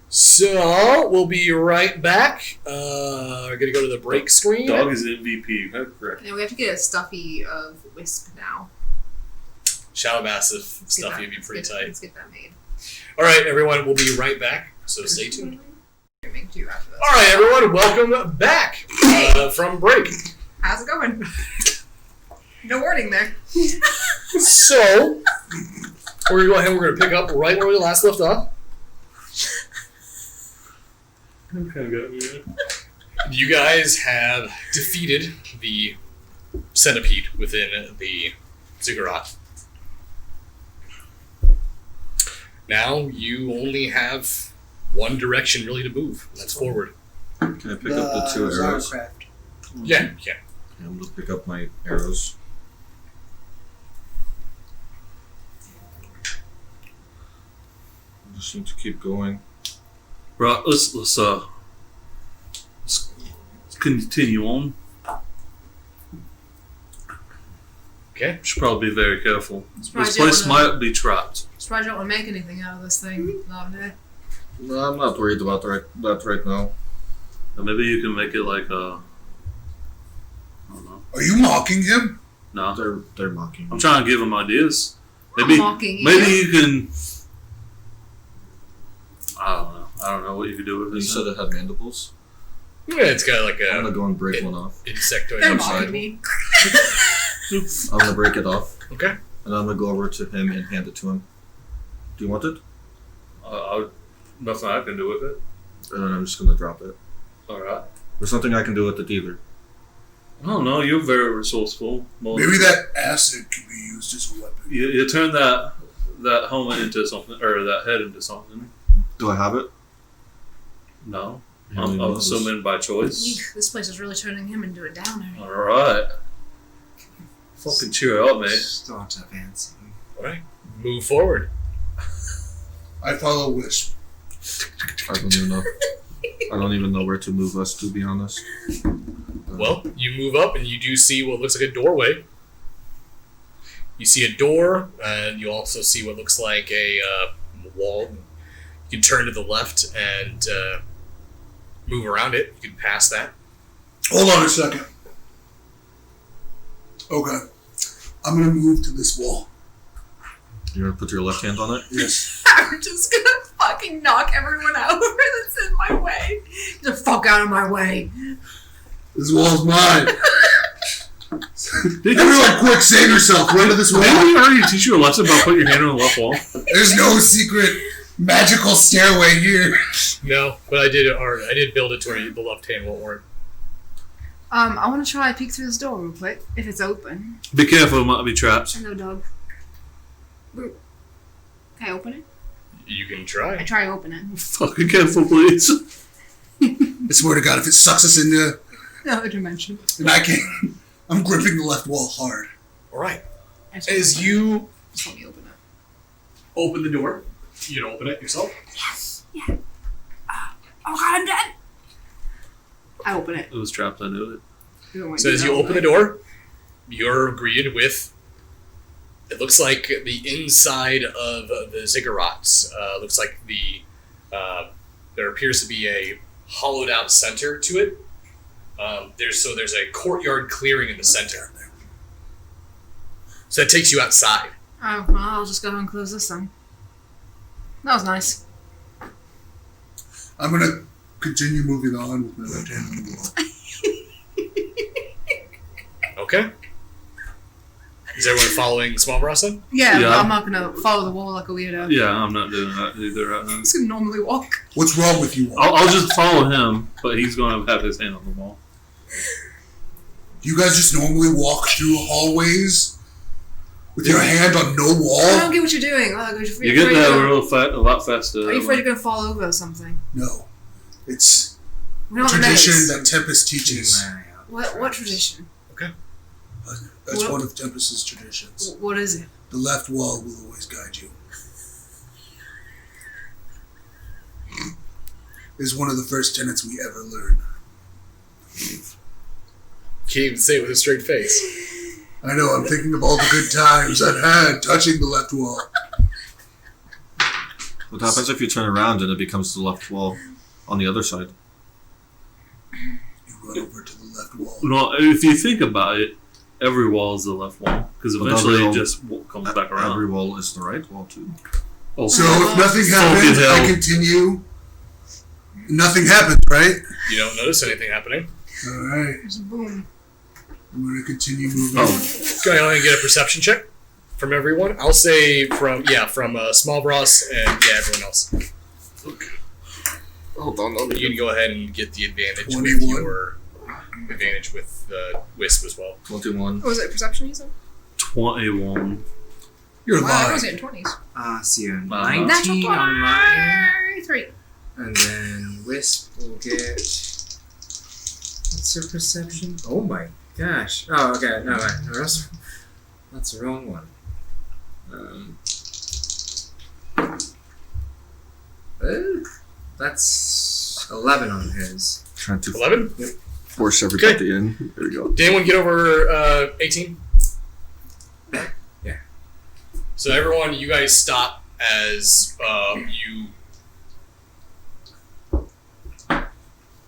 So, we'll be right back. We're going to go to the break screen. Dog is MVP. That's correct. Yeah, we have to get a stuffy of Wisp now. Shadow Massive Let's get stuff that- would be let's pretty get- tight. Let's get that made. Alright, everyone, we'll be right back. So stay tuned. We'll make 2 after this. Alright, everyone, welcome back from break. How's it going? No warning there. So, we're going to go ahead and we're going to pick up right where we last left off. I'm kind of good. Yeah. You guys have defeated the centipede within the ziggurat. Now you only have one direction really to move. That's forward. Can I pick up the 2 arrows? Sauerkraut. Yeah. I'm gonna pick up my arrows. I just need to keep going. Right, let's continue on. Okay. Should probably be very careful. Surprised This you place don't wanna- might be trapped. Surprised you don't want to make anything out of this thing. Lovely. No, I'm not worried about that right now. And maybe you can make it like a. I don't know. Are you mocking him? No, They're mocking me. I'm trying to give them ideas. I'm Maybe mocking maybe you. you can. I don't know. I don't know what you could do with You this. said it had mandibles. Yeah, it's got like I'm gonna a go and break one off. insectoid They're inside. mocking me. I'm gonna break it off, Okay. and I'm gonna go over to him and hand it to him. Do you want it? Nothing I can do with it. And then I'm just gonna drop it. All right. There's nothing I can do with it either. I don't know. You're very resourceful. Well, Maybe that acid can be used as a weapon. you turn that helmet into something, or that head into something. Do I have it? No, I don't even I'm know this. assuming by choice. Eek, this place is really turning him into a downer. All right. Fucking cheer up, mate. Start advancing. All right. Move forward. I follow Wisp. I don't even know. I don't even know where to move us, to be honest. Well, you move up and you do see what looks like a doorway. You see a door, and you also see what looks like a wall. You can turn to the left and move around it. You can pass that. Hold on a second. Okay. I'm gonna move to this wall. You're gonna put your left hand on it? Yes. I'm just gonna fucking knock everyone over that's in my way. Get the fuck out of my way. This wall's mine. Everyone, quick, save yourself. Run to this wall. Didn't we already teach you a lesson about putting your hand on the left wall? There's no secret magical stairway here. No, but I did build it to where the left hand won't work. I want to try to peek through this door real quick, if it's open. Be careful, it might be trapped. Hello, dog. Can I open it? You can I try. try to open it. Fucking careful, please. I swear to God, if it sucks us into Another dimension. and I can't, I'm gripping the left wall hard. All right. I just As open you it. Just let me open it. open the door, you can open it yourself. Yes. Yeah. Oh God, I'm dead. I open it. It was trapped, I knew it. So as you open the door, you're greeted with. It looks like the inside of the ziggurats. Looks like there appears to be a hollowed out center to it. There's a courtyard clearing in the center. So that takes you outside. Oh, well, I'll just go ahead and close this then. That was nice. I'm gonna continue moving on with my left hand on the wall. Okay. Is everyone following Small Brass then? Yeah, Yeah. but I'm not gonna follow the wall like a weirdo. Yeah, I'm not doing that either right now. I'm just gonna normally walk. What's wrong with you all? I'll just follow him, but he's going to have his hand on the wall. You guys just normally walk through hallways with your hand on no I don't wall? get what you're doing. Like, are You get that a lot faster. Are you afraid you're gonna fall over or something? No. It's We don't tradition know. that Tempest teaches. What tradition? That's What? one of Tempest's traditions. What is it? The left wall will always guide you. Is one of the first tenets we ever learned. Can't even say it with a straight face. I know, I'm thinking of all the good times I've had touching the left wall. What happens if you turn around and it becomes the left wall on the other side? You run over to the left wall. No, if you think about it, every wall is the left wall because But eventually every it wall- just comes back around. Every wall is the right wall too. Oh, So if nothing happens, Fucking I hell. continue. Nothing happens, right? You don't notice anything happening. Alright, There's a boom. I'm gonna continue moving. Go ahead and get a perception check from everyone. I'll say from Small Brass and everyone else. Hold on, You can go ahead and get the advantage 21. with your advantage with the Wisp as well. 21. What was it? Perception, you said? 21. You're Wow, I lying. was getting 20s. See you. Wow. 19 on my end. 3. And then Wisp will get It's a perception. Oh my gosh. Oh, okay. No, that's the wrong one. That's 11 on his. Trying to 11? force everybody in. There we go. Did anyone get over 18? Yeah. So everyone, you guys stop as you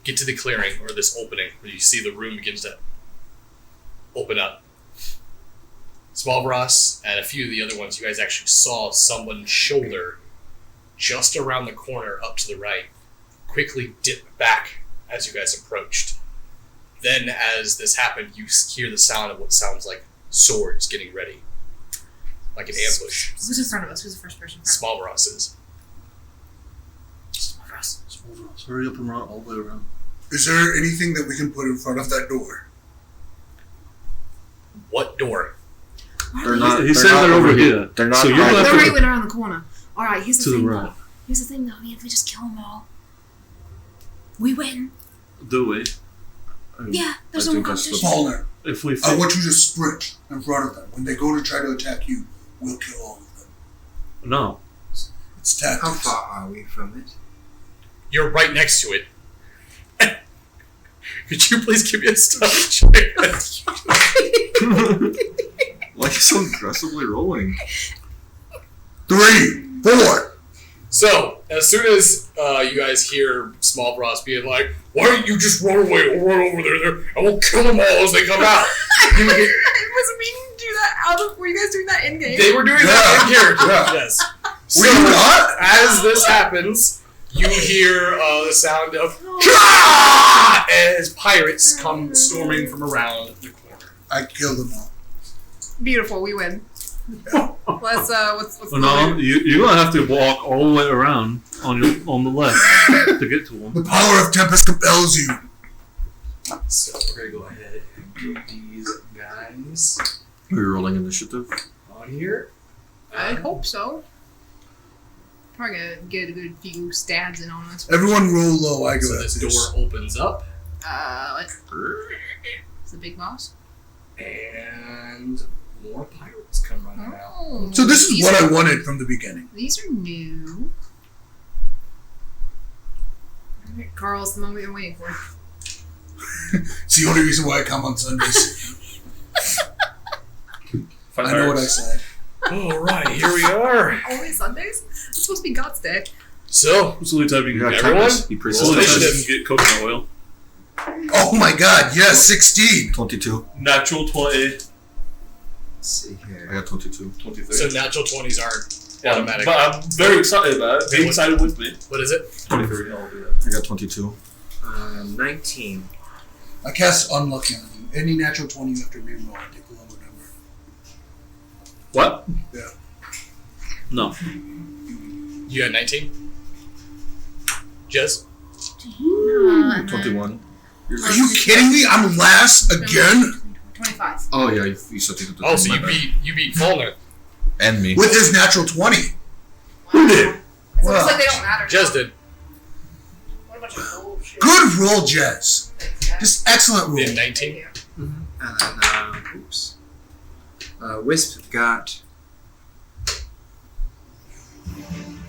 get to the clearing, or this opening, where you see the room begins to open up. Smallbross and a few of the other ones, you guys actually saw someone's shoulder just around the corner up to the right quickly dip back as you guys approached. Then as this happened, you hear the sound of what sounds like swords getting ready. Like an ambush. Who's in front of us? Who's the first person in front of Smallbross is. Smallbross, hurry up and run all the way around. Is there anything that we can put in front of that door? What door? They're not. He they're said not they're over here. They're not. So you're hiding. gonna They're have right to around the corner. Alright, here's the to the thing right. though. Here's the thing though, if we just kill them all, we win. Do we? Yeah, there's I no think that's the competition. Faulkner, If we I want you to sprint in front of them. When they go to try to attack you, we'll kill all of them. no. It's How tactics. far are we from it? You're right next to it. Could you please give me a stuff check? Why are you so aggressively rolling? 3, 4. So, as soon as you guys hear Smallbross being like, why don't you just run away or run over there and we'll kill them all as they come out. You get, I was meaning to do that out of. Were you guys doing that in game? they were doing that in character. Yeah. Yes. Were you not? As this happens, you hear the sound of "Kah!" as pirates come storming from around the corner. I killed them all. Beautiful, we win. Let's what's Well, no, you're gonna have to walk all the way around on the left to get to them. The power of Tempest compels you. So we're gonna go ahead and get these guys Are you rolling initiative? on here. I hope so. Probably gonna get a good few stabs in on us. Everyone roll low. I go So at this this. door opens up, It's the big boss. and more pirates come running out. Oh, So this is these what are, I wanted from the beginning. These are new. Alright, Carl's the moment we've been waiting for. It's the only reason why I come on Sundays. I know what I said. All right, here we are. Only Sundays? That's supposed to be God's Day. So, It's the only time you can Yeah, get everyone? Tempest. He it's the only time Initiative. you can get coconut oil. Oh my god, yes, 16. 22. Natural 20, Let's see I here. got 22. 23. so natural 20s aren't automatic. But I'm very excited about it. Be excited with me. What is it? 23. I'll do that. I got 22. 19. I cast Unlucky on you. Any natural 20 you have to reroll. I take the lower number. What? Yeah. No. You got 19? Jez? 21. Are you kidding me? I'm last again? 25. Oh yeah, you said you Oh, so you beat Fulner. and me. With his natural 20. Who did? It Well, looks like they don't matter. Jez did. What a bunch of bullshit. Good roll, Jez. Just excellent roll. In 19. And then, oops. Wisp got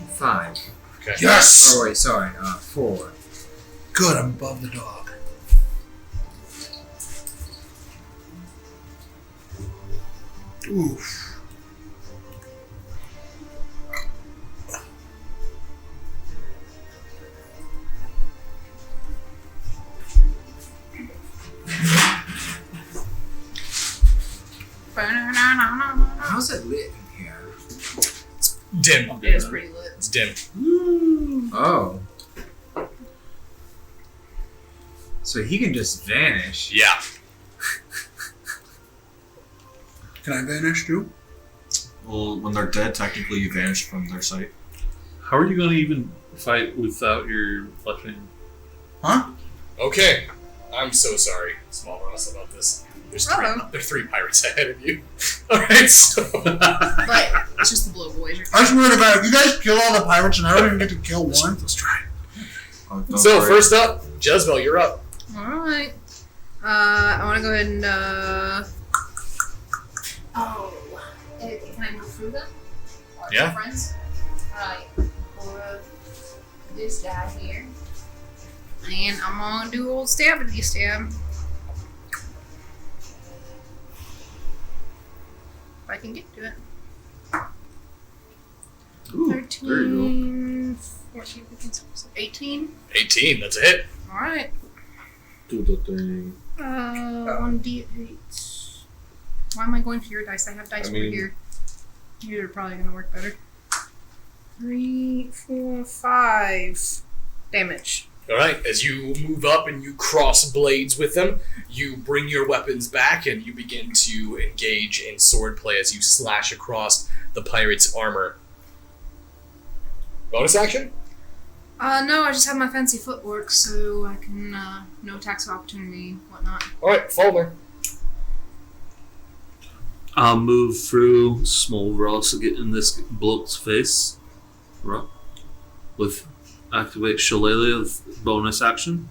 5. Okay. Yes! Oh, wait, sorry. 4. Good, I'm above the dog. Oof. How's it lit in here? Dim. It is pretty lit. It's dim. Oh. So he can just vanish. Yeah. Can I vanish too? Well, when they're dead, technically you vanish from their sight. How are you going to even fight without your left hand? Huh? Okay. I'm so sorry, Smallbross, about this. There's 3 pirates ahead of you. Alright, so. But it's just the blow boys. I swear to God, if you guys kill all the pirates and I don't even get to kill one, let's try. Oh, don't So, worry. first up, Jezebel, you're up. Alright. I want to go ahead and. Can I move through them? Or Yeah. Friends. Alright. For this guy here. And I'm gonna do old stabbity stab. If I can get to it. Ooh, 13, there you 14, 15, 16, 18. 18, that's a hit. Alright. Do the thing. 1d8. Why am I going for your dice? I have dice over here. You're probably gonna work better. 3, 4, 5 damage. Alright, as you move up and you cross blades with them, you bring your weapons back and you begin to engage in swordplay as you slash across the pirate's armor. Bonus action? No, I just have my fancy footwork, so I can, no attacks of opportunity, whatnot. Alright, Fulmer. I'll move through Small Ross to get in this bloke's face. Right. With activate Shillelagh with bonus action.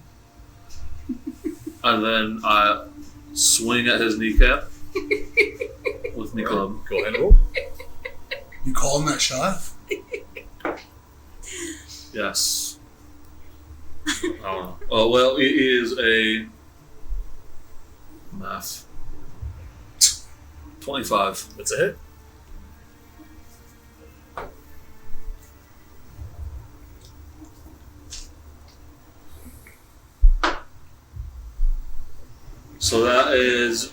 And then I swing at his kneecap with my club. Go ahead and roll. You calling that shot? Yes. I don't know. Oh, well, it is a math. 25. That's a hit. So that is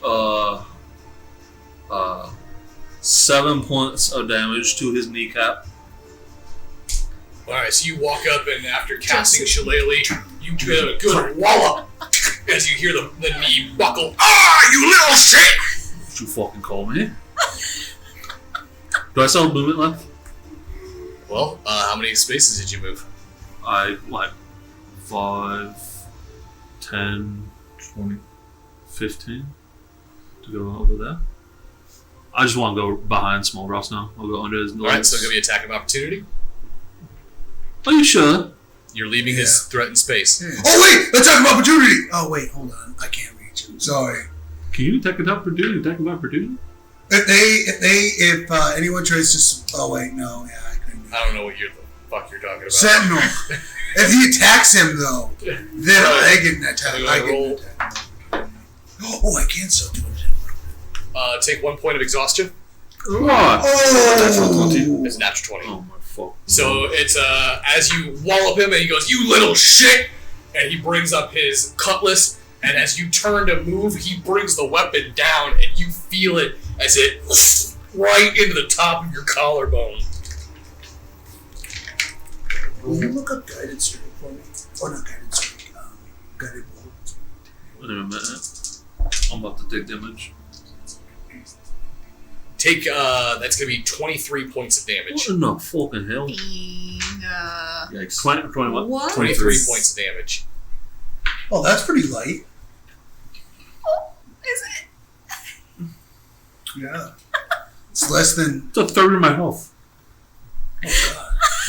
7 points of damage to his kneecap. Alright, so you walk up and after casting Shillelagh, you get a good wallop as you hear the knee buckle. Ah, you little shit! What you fucking call me? Do I still have movement left? Well, how many spaces did you move? I like 5, 10, 20, 15 to go over there. I just want to go behind Small Ross now. I'll go under his legs. Alright, so give me an attack of opportunity. Are you sure? You're leaving his threatened space. Yeah. Oh wait, attack of opportunity! Oh wait, hold on. I can't reach him. Sorry. Can you attack an opportunity? Attack an opportunity? If anyone tries to, oh wait, no, yeah, I couldn't. I don't know what the fuck you're talking about. Sentinel. If he attacks him though, then I get an attack. I get an attack. Oh, I can still do it. Take 1 point of exhaustion. What? Natural 20. It's a natural 20. Oh my fuck. So it's as you wallop him and he goes, "You little shit!" and he brings up his cutlass, and as you turn to move, he brings the weapon down, and you feel it as it right into the top of your collarbone. Will you look up guided strike for me? Or not guided strike, guided bolt. Wait a minute. I'm about to take damage. Take that's gonna be 23 points of damage. What in the fucking hell? Yikes. 20 what? What? 23 points of damage. Oh, that's pretty light. Is it? Yeah. It's less than. It's a third of my health. Oh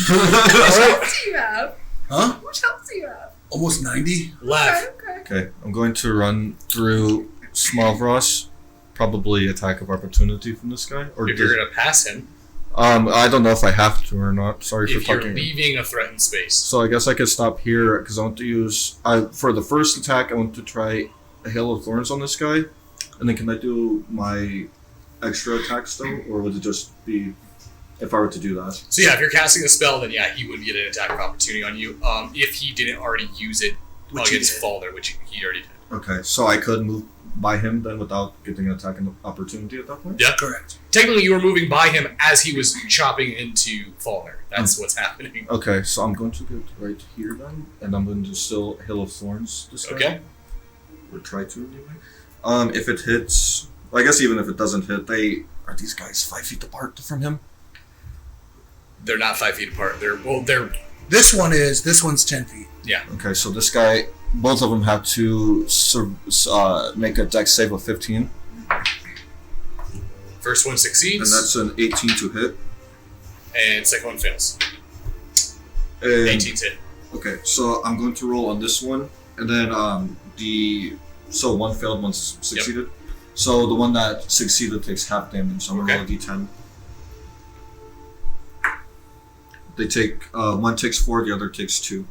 How much health do you have? god. Huh? How much health do you have? Almost 90? Lev, Okay. Okay, I'm going to run through Smallvross. Probably attack of opportunity from this guy. Or if you're gonna pass him, I don't know if I have to or not. Sorry if for you're talking. leaving a threatened space. So I guess I could stop here because I want to use. For the first attack, I want to try a Hail of Thorns on this guy, and then can I do my extra attack still, or would it just be if I were to do that? So yeah, if you're casting a spell, then yeah, he would get an attack of opportunity on you. If he didn't already use it Which he against did. Falder, which he already did. Okay, so I could move by him then without getting an attack and opportunity at that point. Yeah. Correct. Technically, you were moving by him as he was chopping into Falder. That's what's happening. Okay, so I'm going to get right here then, and I'm going to still Hail of Thorns this guy. Okay. Or try to anyway. If it hits, well, I guess even if it doesn't hit, are these guys 5 feet apart from him? They're not 5 feet apart. They're This one's 10 feet. Okay, so this guy, both of them have to make a dex save of 15, first one and succeeds, that's an 18 to hit. and second one fails. And, 18's hit. Okay, so I'm going to roll on this one, and then the So one failed, one succeeded. So the one that succeeded takes half damage. So I'm gonna roll a d10. They take one takes 4, the other takes 2.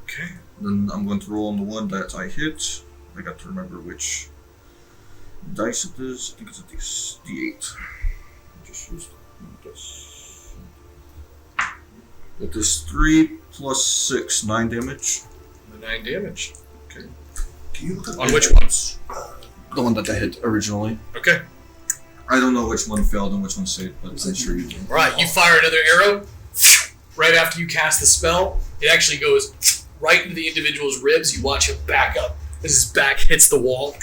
Okay. Then I'm going to roll on the one that I hit. I got to remember which dice it is. I think it's a d8. I just used this. It is 3 plus 6, 9 damage. The 9 damage. Okay. Can you look up On which ones? The one that I hit originally. Okay. I don't know which one failed and which one saved, but I'm sure you do. Right, you fire another arrow. Right after you cast the spell, it actually goes right into the individual's ribs. You watch him back up as his back hits the wall.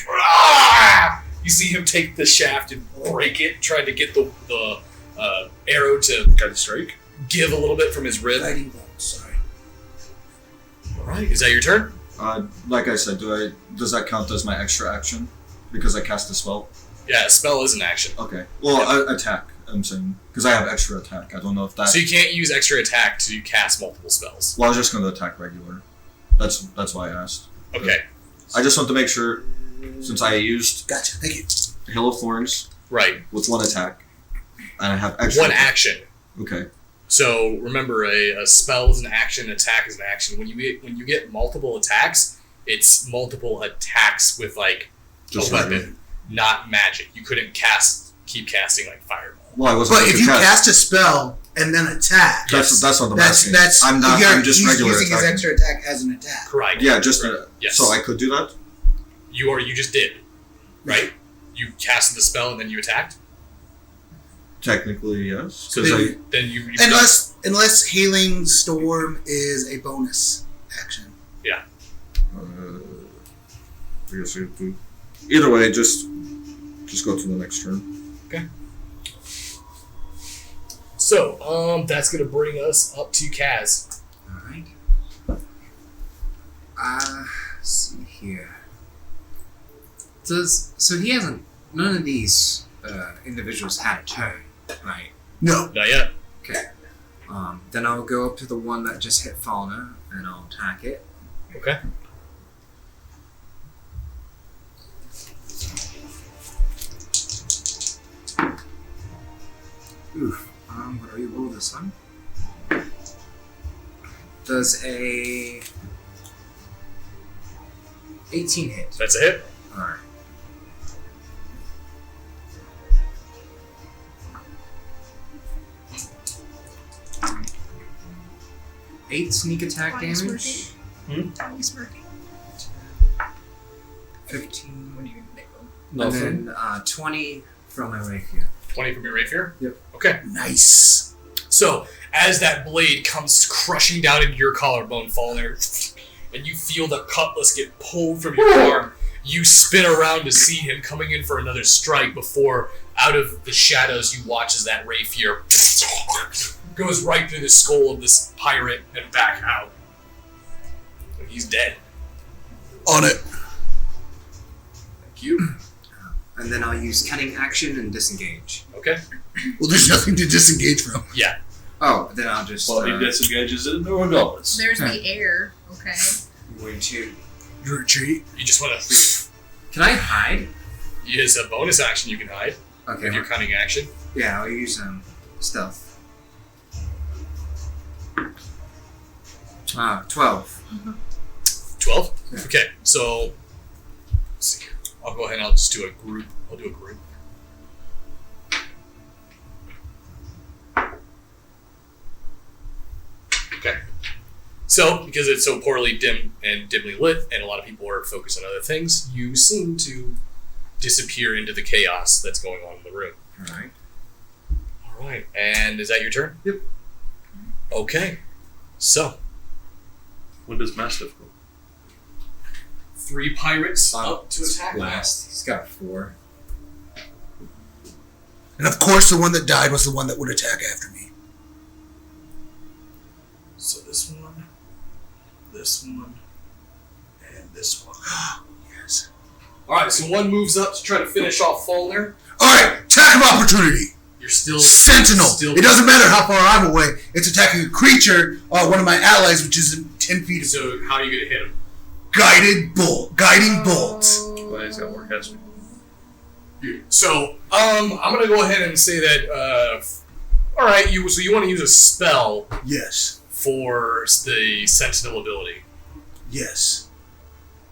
You see him take the shaft and break it, trying to get the arrow to kind of strike. Give a little bit from his rib. Guiding bolt, sorry. All right, is that your turn? Like I said, does that count as my extra action? Because I cast a spell? Yeah, a spell is an action. Okay. Well, attack, I'm saying. Because I have extra attack. I don't know if that... So you can't use extra attack to cast multiple spells. Well, I was just going to attack regular. That's why I asked. Okay. I just want to make sure, since I used Gotcha, thank you. Hail of Thorns Right. with one attack, and I have extra... One action. Okay. So remember, a spell is an action, attack is an action. When you get multiple attacks, it's multiple attacks with like Just a weapon, not magic. You couldn't keep casting like fireball. Well, I wasn't But going if to you cast... cast a spell and then attack, That's what I'm asking. that's I'm you're- just he's regular using attacking. his extra attack as an attack. Correct. Yeah, just... Yes. So I could do that? You just did, right? You casted the spell and then you attacked. Technically, yes. So Because then you Unless Healing Storm is a bonus action. I guess I have to... Either way, just go to the next turn. Okay. So that's gonna bring us up to Kaz. Alright. Let's see here. So he hasn't... None of these individuals had a turn, right? No. Not yet. Okay. Then I'll go up to the one that just hit Fauna, and I'll attack it. Okay. Oof. What do we roll this one? Does a 18 hit? That's a hit. Alright. Eight sneak attack Why is damage. Are smirking? 15. What are you gonna make? And then 20 from my rapier. 20 from your rapier? Yep. Okay. Nice. So, as that blade comes crushing down into your collarbone, falling there, and you feel the cutlass get pulled from your arm, you spin around to see him coming in for another strike before, out of the shadows, you watch as that rapier goes right through the skull of this pirate and back out. He's dead. On it. Thank you. And then I'll use cunning action and disengage. Okay. Well, there's nothing to disengage from. Yeah. Oh, then I'll just. Well, he disengages it regardless. There's the air. Okay. I'm going to. Retreat. You just want to... Can I hide? Use a bonus action you can hide Okay. with your cunning action. Yeah, I'll use stealth. 12. 12? Yeah. Okay, so... Let's see here. I'll go ahead and I'll just do a group. I'll do a group. Okay. So, because it's so poorly dim and dimly lit, and a lot of people are focused on other things, you seem to disappear into the chaos that's going on in the room. Alright. Alright, and is that your turn? Yep. Okay. So, When does Mastiff go? 3 pirates up to attack. Last. He's got 4. And of course, the one that died was the one that would attack after me. So this one, and this one. Yes. Alright, so one moves up to try to finish off Falner. Alright, attack of opportunity. You're still... Sentinel. Still, It doesn't matter how far I'm away. It's attacking a creature, one of my allies, which is 10 feet of So how are you going to hit him? guiding bolt. Oh. why he's got Warcaster. So, I'm gonna go ahead and say that. All right, so you want to use a spell Yes. for the Sentinel ability? Yes.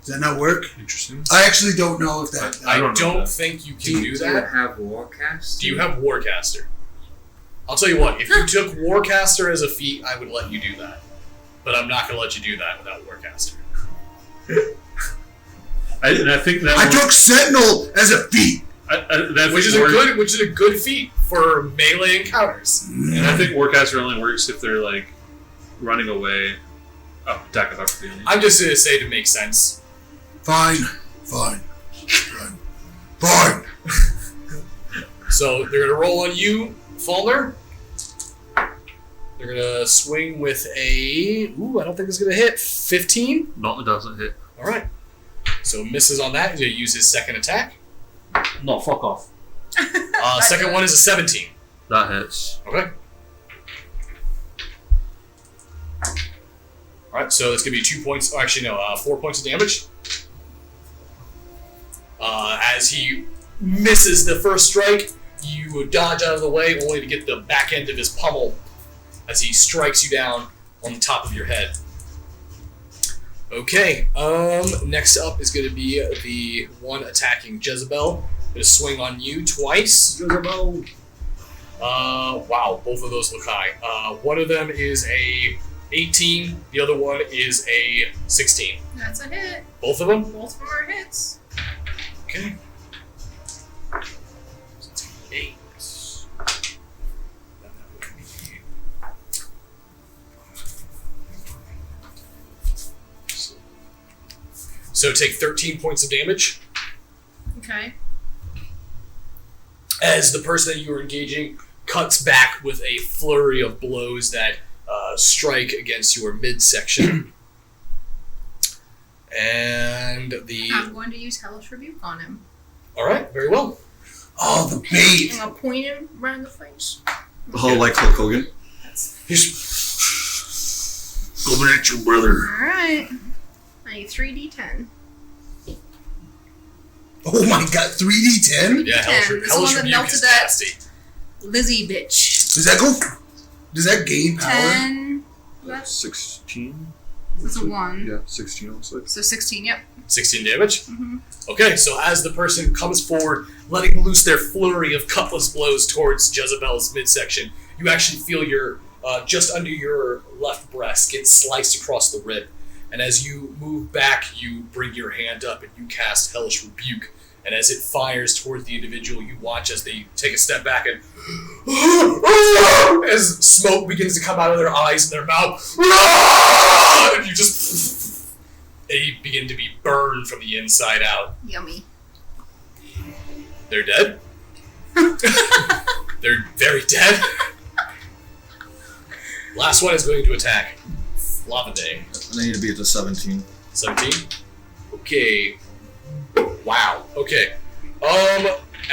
Does that not work? Interesting. I actually don't know if that. I don't know don't that. think you can Do do you that. have Warcast? Do you have Warcaster? I'll tell you what. If you took Warcaster as a feat, I would let you do that. But I'm not gonna let you do that without Warcaster. I think that I one- took Sentinel as a feat. Which is a good feat for melee encounters. And I think Warcaster only works if they're like running away. Oh, attack of opportunity. I'm just gonna say to make sense. Fine. So they're gonna roll on you, Falner. They're gonna swing with a. Ooh, I don't think it's gonna hit. 15. No, it doesn't hit. All right. So misses on that. He's gonna use his second attack. No, fuck off. Second one is a 17. That hits. Okay. All right. So it's gonna be 2 points. Oh, actually, no. 4 points of damage. As he misses the first strike, you dodge out of the way, only to get the back end of his pummel as he strikes you down on the top of your head. Okay, next up is going to be the one attacking Jezebel. Going to swing on you twice. Jezebel. Wow, both of those look high. One of them is a 18, the other one is a 16. That's a hit. Both of them? Both of them are hits. Okay. 8. Then that would be 5. So take 13 points of damage Okay. as the person that you are engaging cuts back with a flurry of blows that strike against your midsection. And I'm going to use Hellish Rebuke on him. Alright, very well. Oh, the bait. I'm going to point him around the face. Oh, like Hulk Hogan. Coming at you, brother. Alright. I need 3d10. Oh my god, 3d10? Yeah, This Hellish is the one that Rebuke melted is that- nasty. Lizzie bitch. Does that go? Does that gain power? 10. That's 16? a 1. Yeah, 16 also. So 16, yep. 16 damage? Mhm. Okay, so as the person comes forward, letting loose their flurry of cutlass blows towards Jezebel's midsection, you actually feel your, just under your left breast get sliced across the rib. And as you move back, you bring your hand up and you cast Hellish Rebuke. And as it fires towards the individual, you watch as they take a step back and as smoke begins to come out of their eyes and their mouth, and you just they begin to be burned from the inside out. Yummy. They're dead. They're very dead. Last one is going to attack Lavande. I need to be at the 17. 17. Okay. Wow. Okay.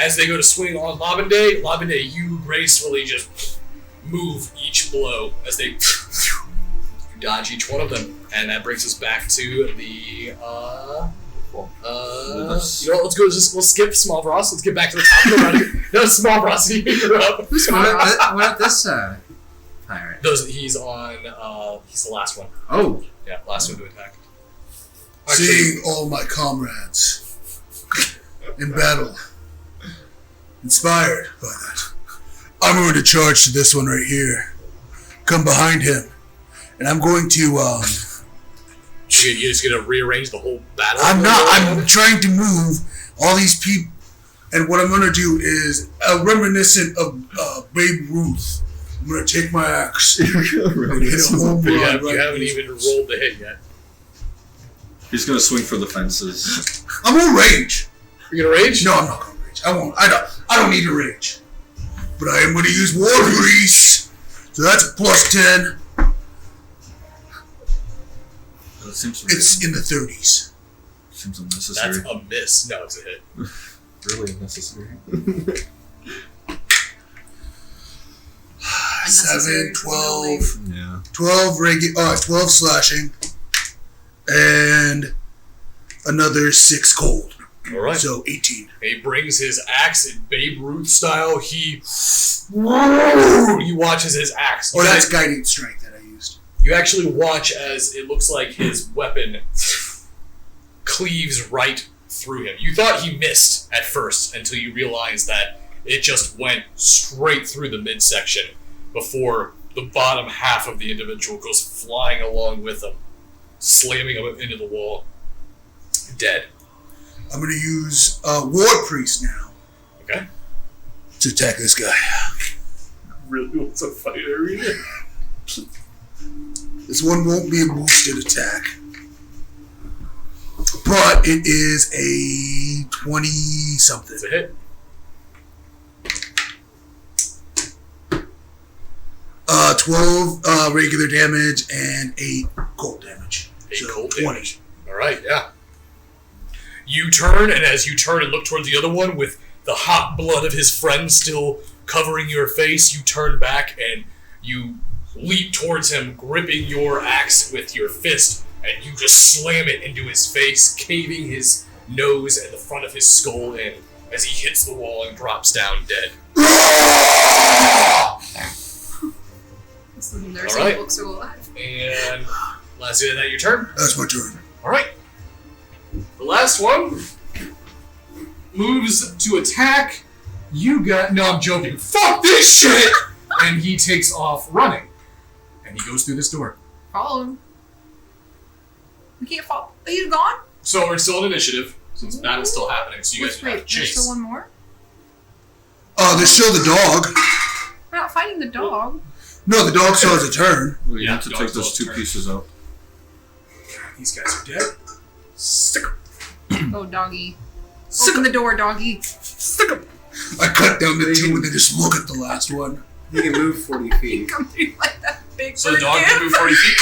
As they go to swing on Lavande, you gracefully just move each blow as they dodge each one of them, and that brings us back to the. You know, let's go. We'll skip Small Ross. Let's get back to the top of the round. No, Small Ross, you're up. Who's What Small Ross? about this pirate? He's on. He's the last one. Oh, Yeah, last one to attack. Seeing all my comrades in battle, inspired by that, I'm going to charge to this one right here. Come behind him, and I'm going to. You're just gonna rearrange the whole battle. I'm not. I'm trying to move all these people, and what I'm going to do is reminiscent of Babe Ruth. I'm going to take my axe and hit a home But run. you right haven't in even his- rolled the hit yet. He's gonna swing for the fences. I'm gonna rage. You're gonna rage? No, I'm not gonna rage. I won't. I don't need to rage. But I am gonna use war grease. So that's a +10. That seems It's in the 30s. seems That's unnecessary. a miss. No, it's a hit. Really unnecessary. 7, 12, Yeah. 12 slashing, and another 6 cold. All right. So 18. He brings his axe in Babe Ruth style. You watch as his axe. Oh, that's guiding strength that I used. You actually watch as it looks like his weapon cleaves right through him. You thought he missed at first until you realized that it just went straight through the midsection before the bottom half of the individual goes flying along with him, slamming him into the wall. Dead. I'm going to use War Priest now. Okay. To attack this guy. Really wants a fight arena? This one won't be a boosted attack. But it is a 20-something. It's a hit. 12 regular damage and 8 cold damage. 8 so cold 20. damage. Alright, yeah. You turn, and as you turn and look towards the other one, with the hot blood of his friend still covering your face, you turn back and you leap towards him, gripping your axe with your fist, and you just slam it into his face, caving his nose and the front of his skull in as he hits the wall and drops down dead. The nursing All right. books are alive. And last hit of that, your turn. That's my turn. Alright. The last one moves to attack. You got. No, I'm joking. Fuck this shit! And he takes off running. And he goes through this door. Follow him. We can't follow. Are you gone? So we're still in initiative, since battle's still happening, so you guys can have Wait, to there's chase. still one more? There's still the dog. We're not fighting the dog. No, the dog still has a turn. Well, you Yeah, have to dog take still those has 2 turn. pieces out. These guys are dead. Stick 'em. Oh, doggy. Stick Open 'em. the door, doggy. Stick 'em. I cut down the 2 and then just look at the last one. You can move 40 feet. Come through like that big So the dog can move 40 feet.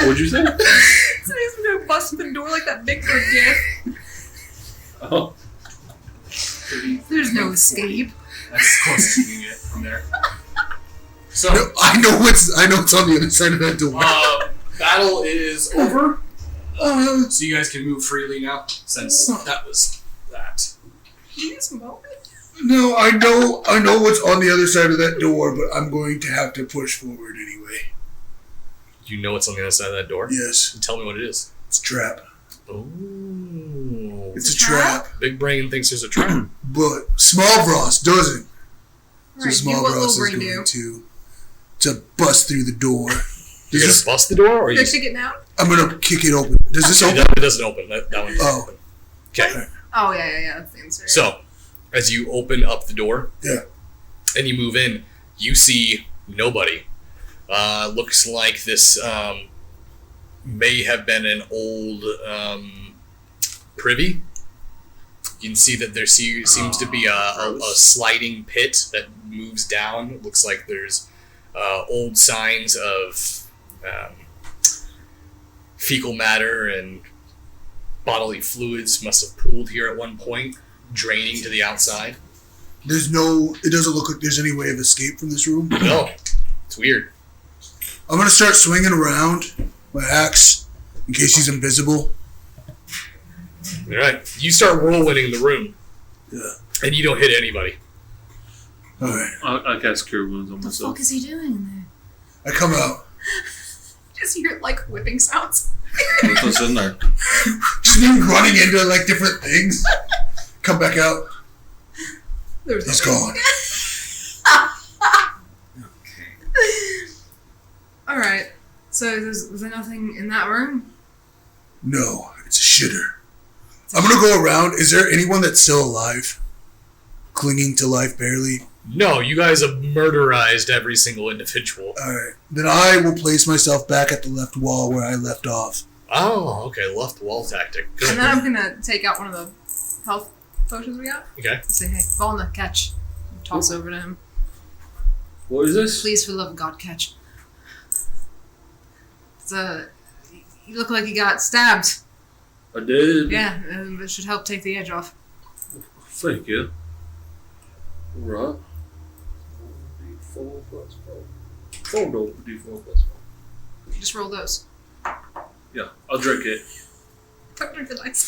What'd you say? So he's gonna bust the door like that big bird did. Oh. There's no escape. That's as close as you can get from there. So, No, I know it's on the other side of that door. battle is over. So you guys can move freely now, since that was that. You just moment. No, I know what's on the other side of that door, but I'm going to have to push forward anyway. You know what's on the other side of that door? Yes, Tell me what it is. it's a trap. Oh. It's a a trap? trap. Big Brain thinks there's a trap. But Small Vross doesn't. So Alright, do Small what Vross is Wolverine going do. to bust through the door. You're going to bust the door, or You're you gonna kick it down? I'm going to kick it open. Does this open? It doesn't open. That one doesn't Oh. open. Okay. Oh, yeah, that's the answer. So, as you open up the door, Yeah. and you move in, you see nobody. Looks like this may have been an old privy. You can see that there seems to be a sliding pit that moves down. It looks like there's old signs of fecal matter and bodily fluids must have pooled here at one point, draining to the outside. It doesn't look like there's any way of escape from this room. No, it's weird. I'm going to start swinging around my axe in case he's invisible. All right, you start whirlwinding the room, Yeah. and you don't hit anybody. Alright. I cast Cure Wounds on What the myself. fuck is he doing in there? I come out. Just hear like whipping sounds. Put those in there. Just me running into like different things. Come back out. There's He's nothing. gone. Alright. So was there nothing in that room? No, it's a shitter. I'm gonna go around. Is there anyone that's still alive? Clinging to life barely? No, you guys have murderized every single individual. Alright. Then I will place myself back at the left wall where I left off. Oh, okay, left wall tactic. Good. And then I'm gonna take out one of the health potions we got. Okay. And say, hey, Volna, catch. Toss over to him. What is this? Please, for the love of God, catch. You look like you got stabbed. I did. Yeah, it should help take the edge off. Thank you. Right. D4 plus 4. 4 D4 plus 4. Just roll those. Yeah, I'll drink it. Don't drink the ice.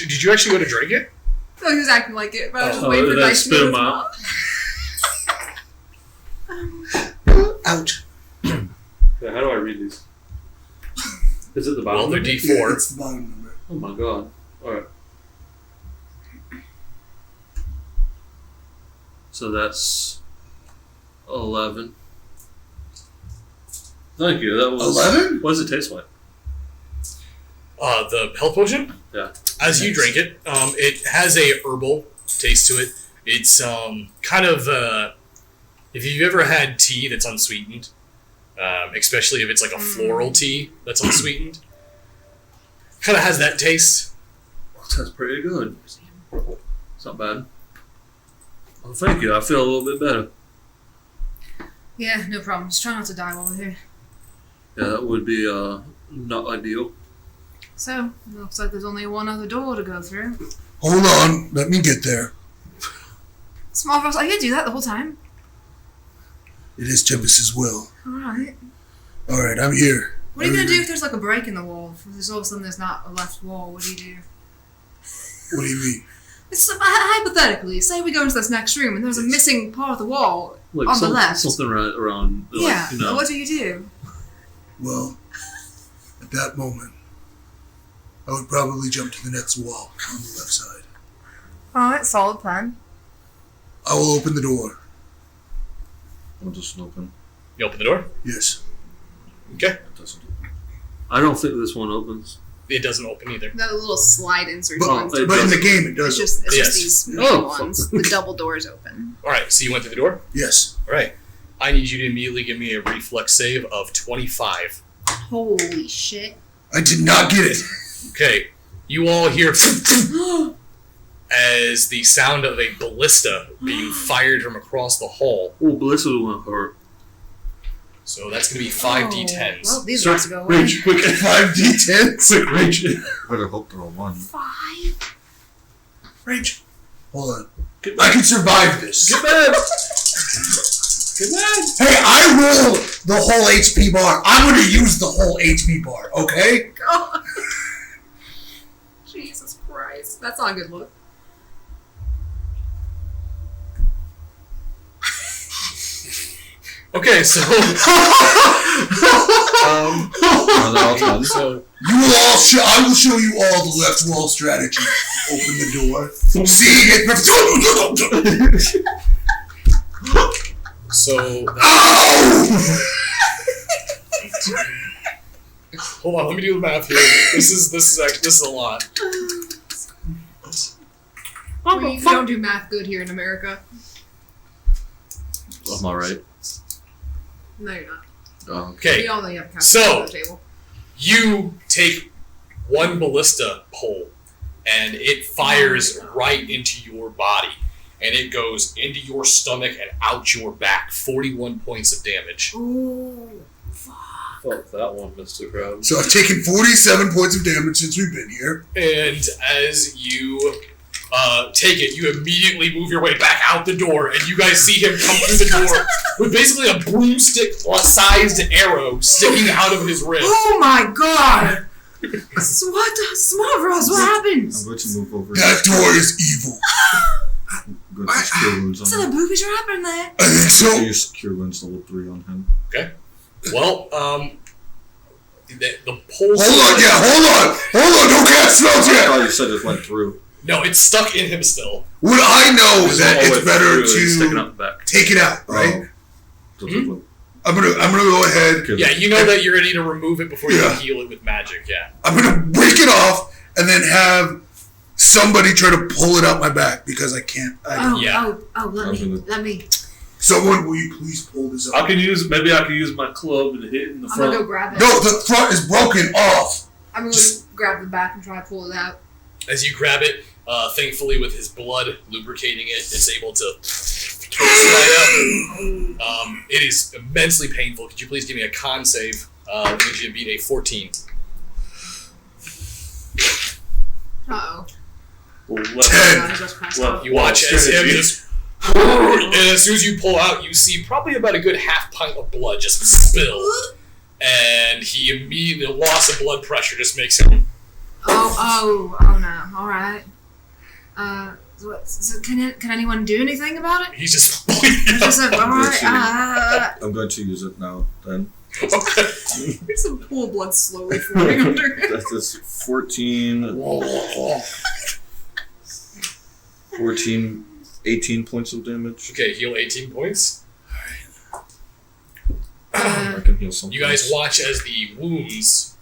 Did you actually go to drink it? No, he was acting like it, but I was just Oh, waiting for then Dice to spit move 'em his out. mouth. Ouch. Yeah, how do I read these? Is it the Well, bottom? they're Yeah, D4. it's the bottom number. Oh my god. Alright. So that's 11. Thank you. That was 11? What does it taste like? The health potion? Yeah. As you drink it, it has a herbal taste to it. It's kind of if you've ever had tea that's unsweetened, especially if it's like a floral tea that's unsweetened, kind of has that taste. That's pretty good. It's not bad. Well, thank you. I feel a little bit better. Yeah, no problem. Just try not to die while we're here. Yeah, that would be not ideal. So, looks like there's only one other door to go through. Hold on, let me get there. Small Frost, I could do that the whole time. It is Tempest's will. Alright. Alright, I'm here. What are you gonna do if there's like a break in the wall? If there's all of a sudden there's not a left wall, what do you do? What do you mean? It's hypothetically, say we go into this next room and there's a missing part of the wall Like on the left. something around. Like, Yeah, you know. what do you do? Well, at that moment, I would probably jump to the next wall on the left side. Alright, solid plan. I will open the door. I'll just open. You open the door? Yes. Okay. It doesn't. I don't think this one opens. It doesn't open either. That little slide insert But, ones. it but in does. the game, it It's does. just Yes. these main Oh, ones. The double doors open. Alright, so you went through the door? Yes. Alright. I need you to immediately give me a reflex save of 25. Holy shit. I did not get it. Okay. You all hear as the sound of a ballista being fired from across the hall. Oh, Ballista won't hurt. So that's going to be 5d10s. Well, these Sir, are to go away. Rage, quick. 5d10s? Quick, Rage. Better hope they're all one. 5? Rage. Hold on. Get I can survive this. Get mad. Get mad. Hey, I roll the whole HP bar. I'm going to use the whole HP bar, okay? God. Jesus Christ. That's not a good look. Okay, so Are they all done? so You will all I will show you all the left wall strategy. Open the door. See it. Ow! Hold on, let me do the math here. This is a lot. We don't do math good here in America. I'm alright. No, you're not. Oh, Okay, We only have So- calculations on the table. you take one ballista pole, and it fires right into your body, and it goes into your stomach and out your back. 41 points of damage. Ooh. Fuck that one, Mr. Crowd. So I've taken 47 points of damage since we've been here. And as you take it, you immediately move your way back out the door, and you guys see him come through the door with basically a broomstick-sized arrow sticking out of his ribs. Oh my god! So what the Small Frost, what happened? I'm going to move over. That door is evil. I'm going to use Cure Wounds So on the him. boobies are happening there. I think I so. use Cure Wounds level 3 on him. Well, the pole... Hold on, don't cast spells I yet. thought you said it went through. No, it's stuck in him still. Would I know It's that all the it's way better through, it's sticking to out the back. take it out, right? Oh. Does it look- I'm gonna go ahead. okay. Yeah, you know that you're going to need to remove it before you Yeah. can heal it with magic, yeah. I'm gonna break it off and then have somebody try to pull it out my back because I can't. Yeah. Let me. Someone, will you please pull this I up? can use my club and hit it in the I'm front. gonna go grab it. No, the front is broken off. I'm gonna grab the back and try to pull it out. As you grab it, thankfully with his blood lubricating it, it's able to slide up. It is immensely painful. Could you please give me a con save? Which you beat a 14. Uh-oh. Well, Ten. God, I just pressed Well, off. You watch as him strategy. just And as soon as you pull out, you see probably about a good half pint of blood just spill. And he immediately, the loss of blood pressure just makes him... Oh no. Alright. So can anyone do anything about it? He's just bleeding It's just like, alright, I'm going to use it now, then. Okay. There's some pool of blood slowly flowing under him. That is 18 points of damage. Okay, heal 18 points. I can heal something. You guys watch as the wounds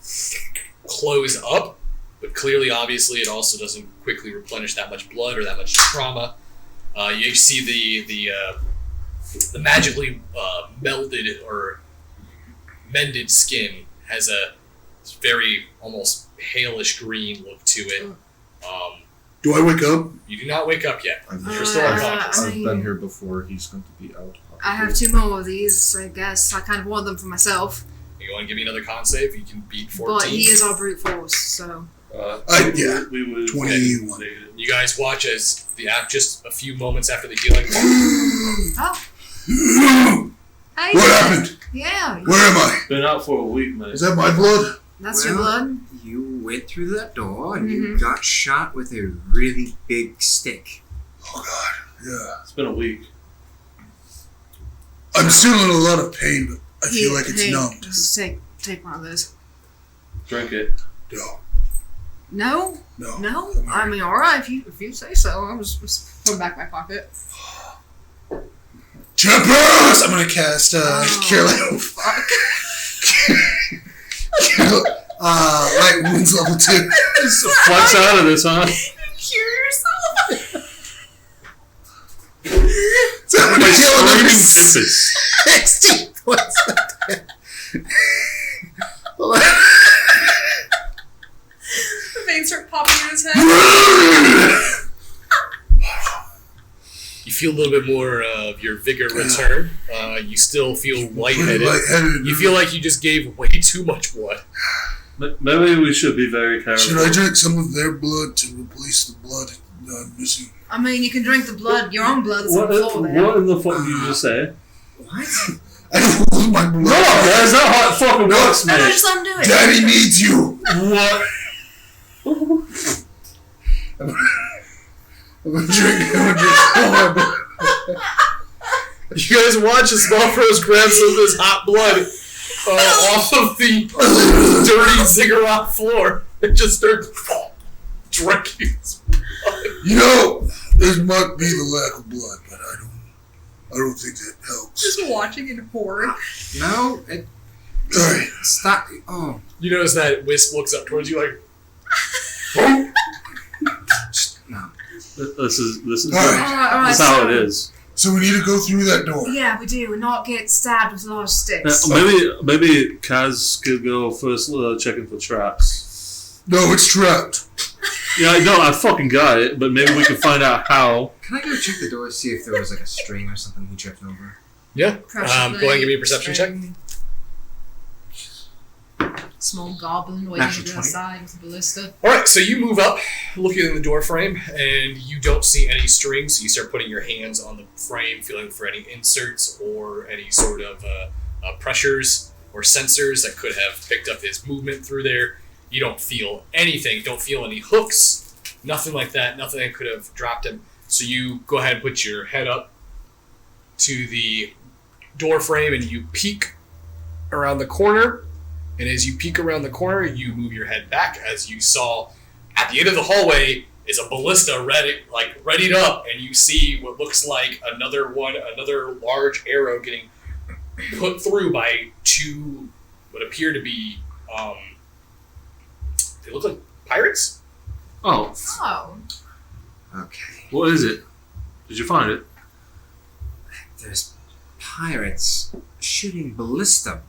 close up, but clearly, obviously, it also doesn't quickly replenish that much blood or that much trauma. You see the magically melded or mended skin has a very almost palish green look to it. Do I wake up? You do not wake up yet. You're still I unconscious. I've mean- been here before. He's going to be out. I have 2 more of these, I guess. I kind of want them for myself. You want to give me another con save? You can beat 14. But he is our brute force, so. Yeah. We would 21. You guys watch as just a few moments after the healing. Oh. Hey. What happened? Yeah. Where am I? Been out for a week, mate. Is that my blood? That's your blood. You went through that door and Mhm. you got shot with a really big stick. Oh God. Yeah. It's been a week. I'm still in a lot of pain, but I feel like it's numbed. Just take one of those. Drink it. No. No? No. No? I'm I mean, alright, if you say so. I was just putting back my pocket. Jumpers! I'm gonna cast Cure Light. Oh, fuck. Light Wounds level 2. Just flex out of this, huh? Cure yourself. So I'm gonna heal another Screaming tempest. 16 points of damage. The veins start popping in his head. You feel a little bit more of your vigor return. You still feel lightheaded. You feel like you just gave way too much blood. Maybe we should be very careful. Should I drink some of their blood to replace the blood I'm missing? I mean, you can drink the blood, your own blood that's on the floor there. What in the fuck did you just say? What? I don't want my blood. No, that's not how it fucking works, No, man. just let him do it. Daddy needs you. What? I'm gonna drink all my blood. You guys watch as Malfros grabs some of his hot blood off of the dirty ziggurat floor and just starts drinking his blood. You know, there might be the lack of blood, but I don't think that helps. Just watching in horror. No, it. Alright. Stop. Oh. You notice that Wisp looks up towards you like, No. This is Alright. that's how it is. So we need to go through that door. Yeah, we do, and not get stabbed with large sticks. Maybe Kaz could go first, checking for traps. No, it's trapped. Yeah, I know, I fucking got it, but maybe we can find out how. Can I go check the door to see if there was like a string or something he tripped over? yeah. Go ahead and give me a perception check. Small goblin waiting Natural to the 20. side with a ballista. Alright, so you move up, looking in the door frame, and you don't see any strings, so you start putting your hands on the frame, feeling for any inserts or any sort of pressures or sensors that could have picked up his movement through there. You don't feel anything, don't feel any hooks, nothing like that, nothing that could have dropped him. So you go ahead and put your head up to the door frame and you peek around the corner. And as you peek around the corner, you move your head back as you saw at the end of the hallway is a ballista readied up, and you see what looks like another large arrow getting put through by two what appear to be they look like pirates. Oh, Oh. Okay. what is it? Did you find it? There's pirates shooting ballista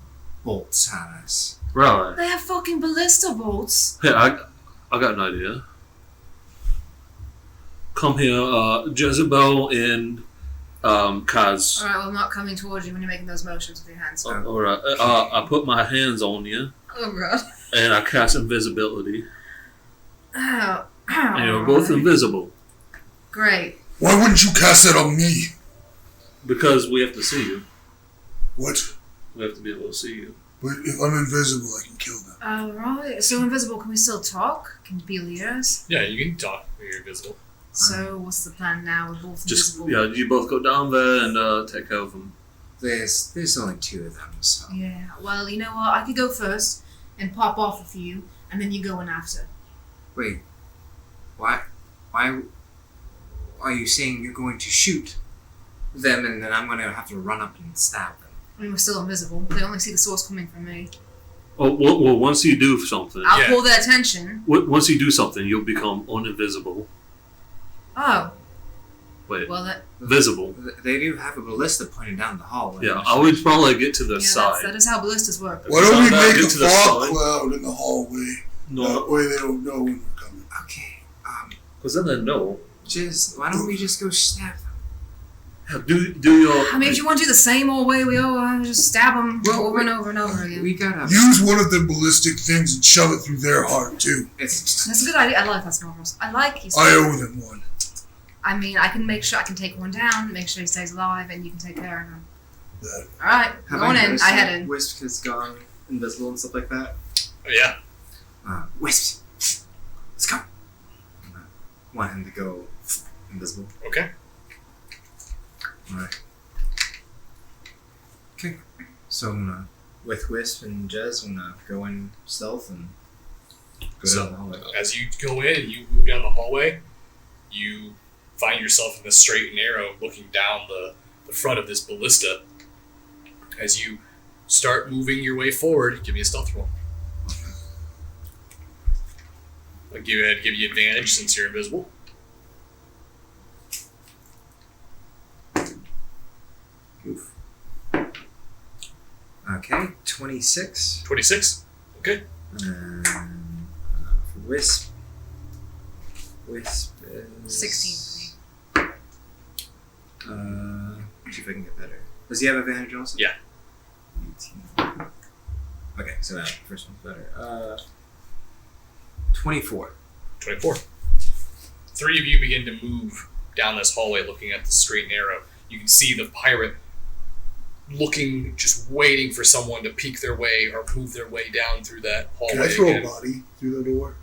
bolts at us. Really? They have fucking ballista bolts. Hey, I got an idea. Come here, Jezebel and Kaz. Alright, well, I'm not coming towards you when you're making those motions with your hands. Alright, I put my hands on you Oh, God. and I cast invisibility. Oh. And you're both invisible. Great. Why wouldn't you cast that on me? Because we have to see you. What? We have to be able to see you. But if I'm invisible, I can kill them. Oh, right. So invisible, can we still talk? Can you be leaders? Yeah, you can talk when you're invisible. So what's the plan now? We're both Just invisible. you both go down there and take care of them. There's only 2 of them, so. Yeah. Well, you know what? I could go first and pop off a few, and then you go in after. Wait. Why are you saying you're going to shoot them and then I'm going to have to run up and stab them? I mean, we're still invisible. They only see the source coming from me. Oh, well, once you do something, I'll Yeah. pull their attention. once you do something, you'll become uninvisible. Oh. Wait, Well, that. visible. They do have a ballista pointing down the hallway. Yeah, I would probably get to the Yeah, side. that is how ballistas work. Why don't we Get make to a the fog side. cloud in the hallway? No, That way they don't know when we're coming. Okay. because then they know. Why don't we just go stab them? Yeah, do your. I mean, if you want to do the same old way we all just stab them over and over and over again. We gotta. Use one of the ballistic things and shove it through their heart, too. It's That's a good idea. I like that, Snorros. I like his. I owe them one. I mean, I can make sure I can take one down, make sure he stays alive, and you can take care of him. That. All right, going in. I head in. Wisp has gone invisible and stuff like that. Oh, yeah. Wisp. Let's go. I want him to go invisible. Okay. Alright. Okay. So I'm gonna, with Wisp and Jez, I'm gonna go in stealth and go down the hallway. As you go in and you move down the hallway, you find yourself in the straight and narrow looking down the front of this ballista. As you start moving your way forward, give me a stealth roll. I'll give you advantage since you're invisible. Oof. Okay, 26. 26. Okay. And for Wisp. Wisp is 16 see if I can get better. Does he have advantage also? Yeah. 18. Okay, so that first one's better. 24. 24. 3 of you begin to move down this hallway looking at the straight and narrow. You can see the pirate looking, just waiting for someone to peek their way or move their way down through that hallway. Can I throw again. a body through the door?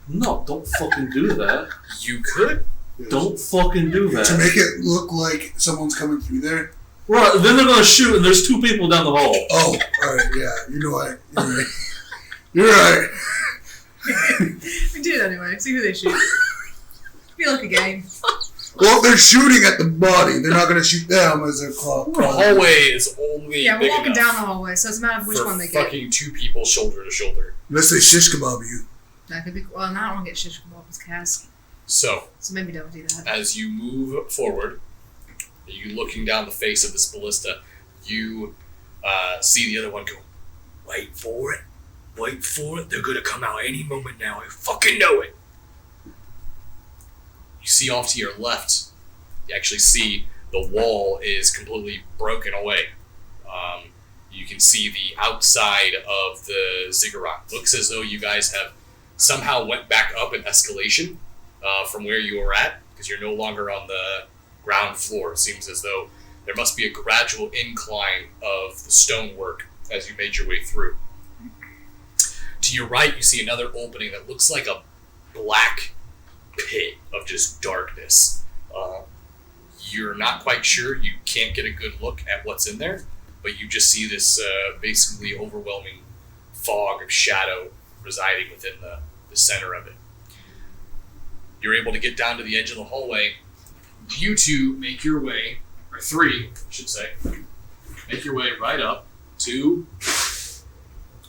No, don't fucking do that. You could. Yes. Don't fucking do To that. make it look like someone's coming through there? Right, then they're gonna shoot and there's 2 people down the hall. Oh, alright, yeah. You know what? You're right. You're right. We do it anyway. See who they shoot. Feel like a game. Well, they're shooting at the body. They're not going to shoot them as they're crawling. The hallway is only Yeah, we're big walking enough down the hallway, so it's a matter of which for one they get. fucking 2 people shoulder to shoulder. Unless they shish kebab you. That could be. Well, now I don't want to get shish kebab with Kaz, So, so maybe don't do that. as you move forward, you looking down the face of this ballista, you see the other one go, wait for it, they're gonna come out any moment now, I fucking know it. You see off to your left, you actually see the wall is completely broken away. You can see the outside of the ziggurat. Looks as though you guys have somehow went back up an escalation from where you were at, because you're no longer on the ground floor. It seems as though there must be a gradual incline of the stonework as you made your way through. To your right, you see another opening that looks like a black pit of just darkness. You're not quite sure. You can't get a good look at what's in there, but you just see this basically overwhelming fog of shadow residing within the center of it. You're able to get down to the edge of the hallway. You 2 make your way, or 3, I should say, make your way right up to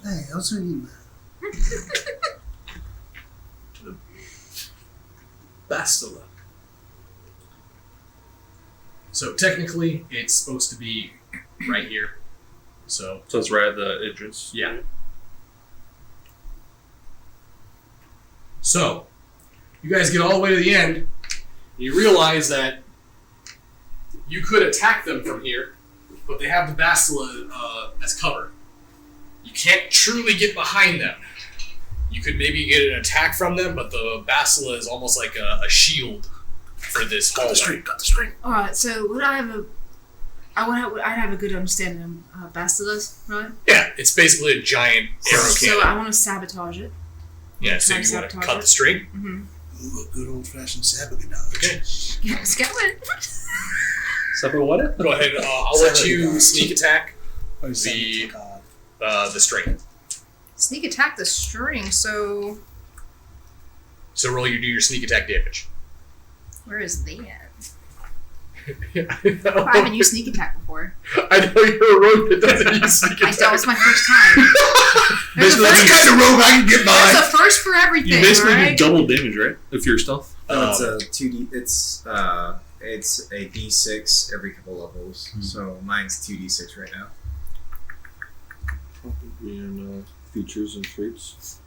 Hey, I was thinking the bastila. So technically, it's supposed to be right here. So it's right at the entrance. yeah. So, you guys get all the way to the end, and you realize that you could attack them from here, but they have the bastila as cover. You can't truly get behind them. You could maybe get an attack from them, but the bastila is almost like a shield for this hallway. got the string. Alright, so would I have I'd have a good understanding of Bastilas, right? Yeah, it's basically a giant arrow So cannon. I want to sabotage it. Yeah, so Try you want to sabotage cut it. the string? Mm-hmm. Ooh, a good old-fashioned sabotage. Okay. Yeah, let's go it. Separate what? Go ahead. I'll let you Sabotage. sneak attack Oh, The- sabotage. the string. Sneak attack the string. So So roll you do your sneak attack damage. where is that? I Oh, I haven't used sneak attack before. I know you're a rogue that doesn't use sneak I attack. know it's my first time. There's a Basically, first, That's kind of rogue I can get there's by. a first for everything, You basically right? do double damage, right? If you're stealth. No, it's a 2D. It's a D6 every couple levels. So mine's 2D6 right now. And features and traits.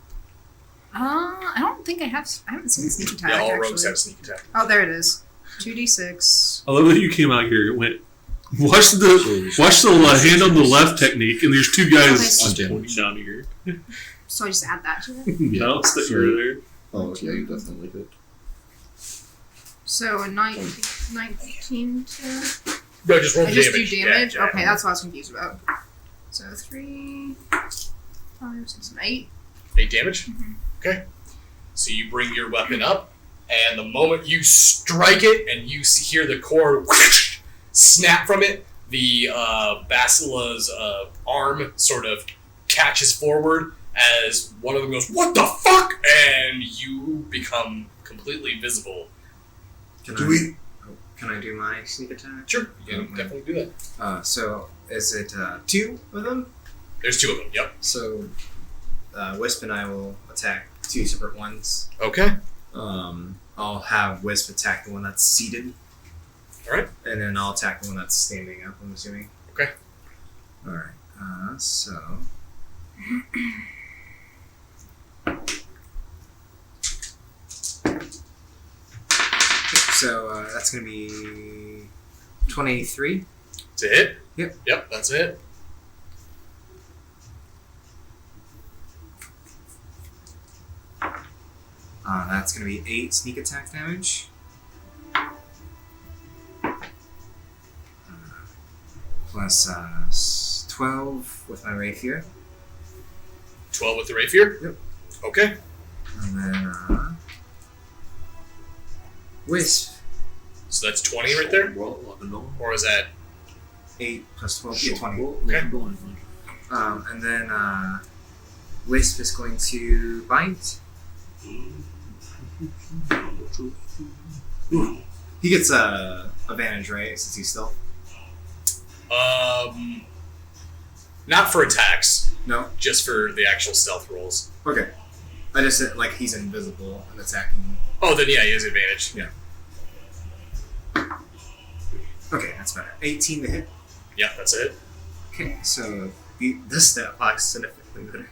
I don't think I haven't seen sneak attack. Yeah, all actually. rogues have sneak attack. Oh, there it is. 2d6. I love that you came out here and went. Watch the hand on the left technique, and there's two guys Okay. just On pointing down here. So I just add that to it. No, it's that you're there. Oh, yeah, you definitely hit. So a 19 to... No, just roll I damage. just do damage? Yeah, Okay, that's what I was confused about. So 3, 5, 6, and 8. 8 damage? Mhm. Okay. So you bring your weapon up, and the moment you strike it and you hear the cord whoosh, snap from it, the Basila's arm sort of catches forward as one of them goes, "What the fuck?" And you become completely visible. Can Do I do my sneak attack? Sure, you Yeah, can definitely do that. So is it 2 of them? There's 2 of them, yep. So Wisp and I will attack 2 separate ones. Okay. I'll have Wisp attack the one that's seated. Alright. And then I'll attack the one that's standing up, I'm assuming. Okay. Alright. So. So that's going to be 23. It's a hit? Yep. Yep, that's it. That's going to be 8 sneak attack damage. Plus 12 with my rapier. 12 with the rapier? Yep. Okay. And then Wisp. So that's 20 right there? Well, no. Or is that 8 plus 12, yeah, 20. Okay. And then Wisp is going to bite. He gets advantage, right? Since he's stealth. not for attacks, No. just for the actual stealth rolls. Okay. I just said like he's invisible and attacking. Oh, then yeah, he has advantage. Yeah. Okay, that's better. 18 to hit. Yeah, that's it. Okay, so beat this stat box significantly better.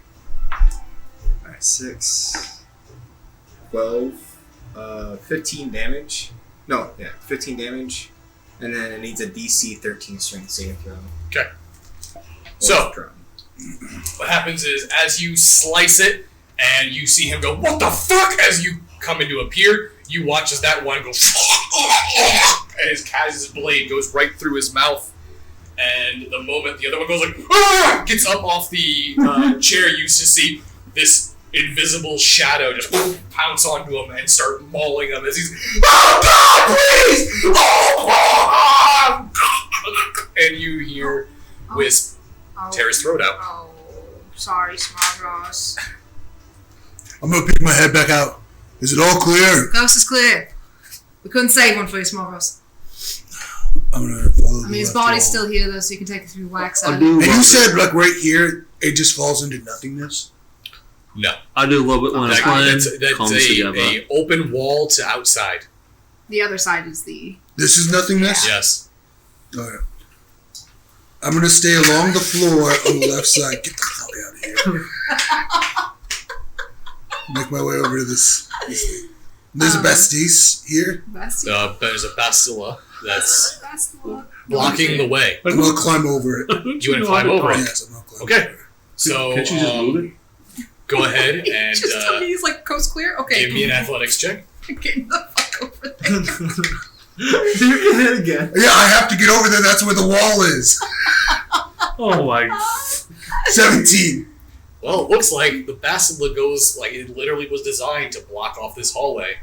Alright, 6, 12, 15 damage. No, yeah, 15 damage. And then it needs a DC 13 strength save throw. Okay. Or So- drone. What happens is, as you slice it, and you see him go, "What the fuck?" As you come into appear, you watch as that one goes, and his blade goes right through his mouth. And the moment the other one goes like, "Ah!" gets up off the chair, you just see this invisible shadow just pounce onto him and start mauling him as he's, "Oh God, please! Oh, God!" And you hear Wisp tear his throat out. Oh, sorry, Smavros. I'm gonna pick my head back out. Is it all clear? Coast is clear. We couldn't save one for you, Smavros. I'm gonna follow I mean, his body's still here, though, so you can take it through wax I out. do And you love said, like, right here, it just falls into nothingness? No. I do love it when a plan That's comes a together. open wall to outside. The other side is the... This is nothingness? Yes. Alright. I'm gonna stay along the floor on the left side. Get the fuck out of here. Make my way over to this thing. There's a Bastisse here. Best. There's a bastilla that's Best one. blocking the way. I'm gonna climb over it. You want to climb over it? Yes, I'm gonna climb Okay. over it. So Can't you just move it? go ahead and Just tell me he's like coast clear? Okay. give me an athletics check. Get the fuck over there. You're getting it again. Yeah, I have to get over there. That's where the wall is. Oh my. 17. Well, it looks like the basilica goes like it literally was designed to block off this hallway.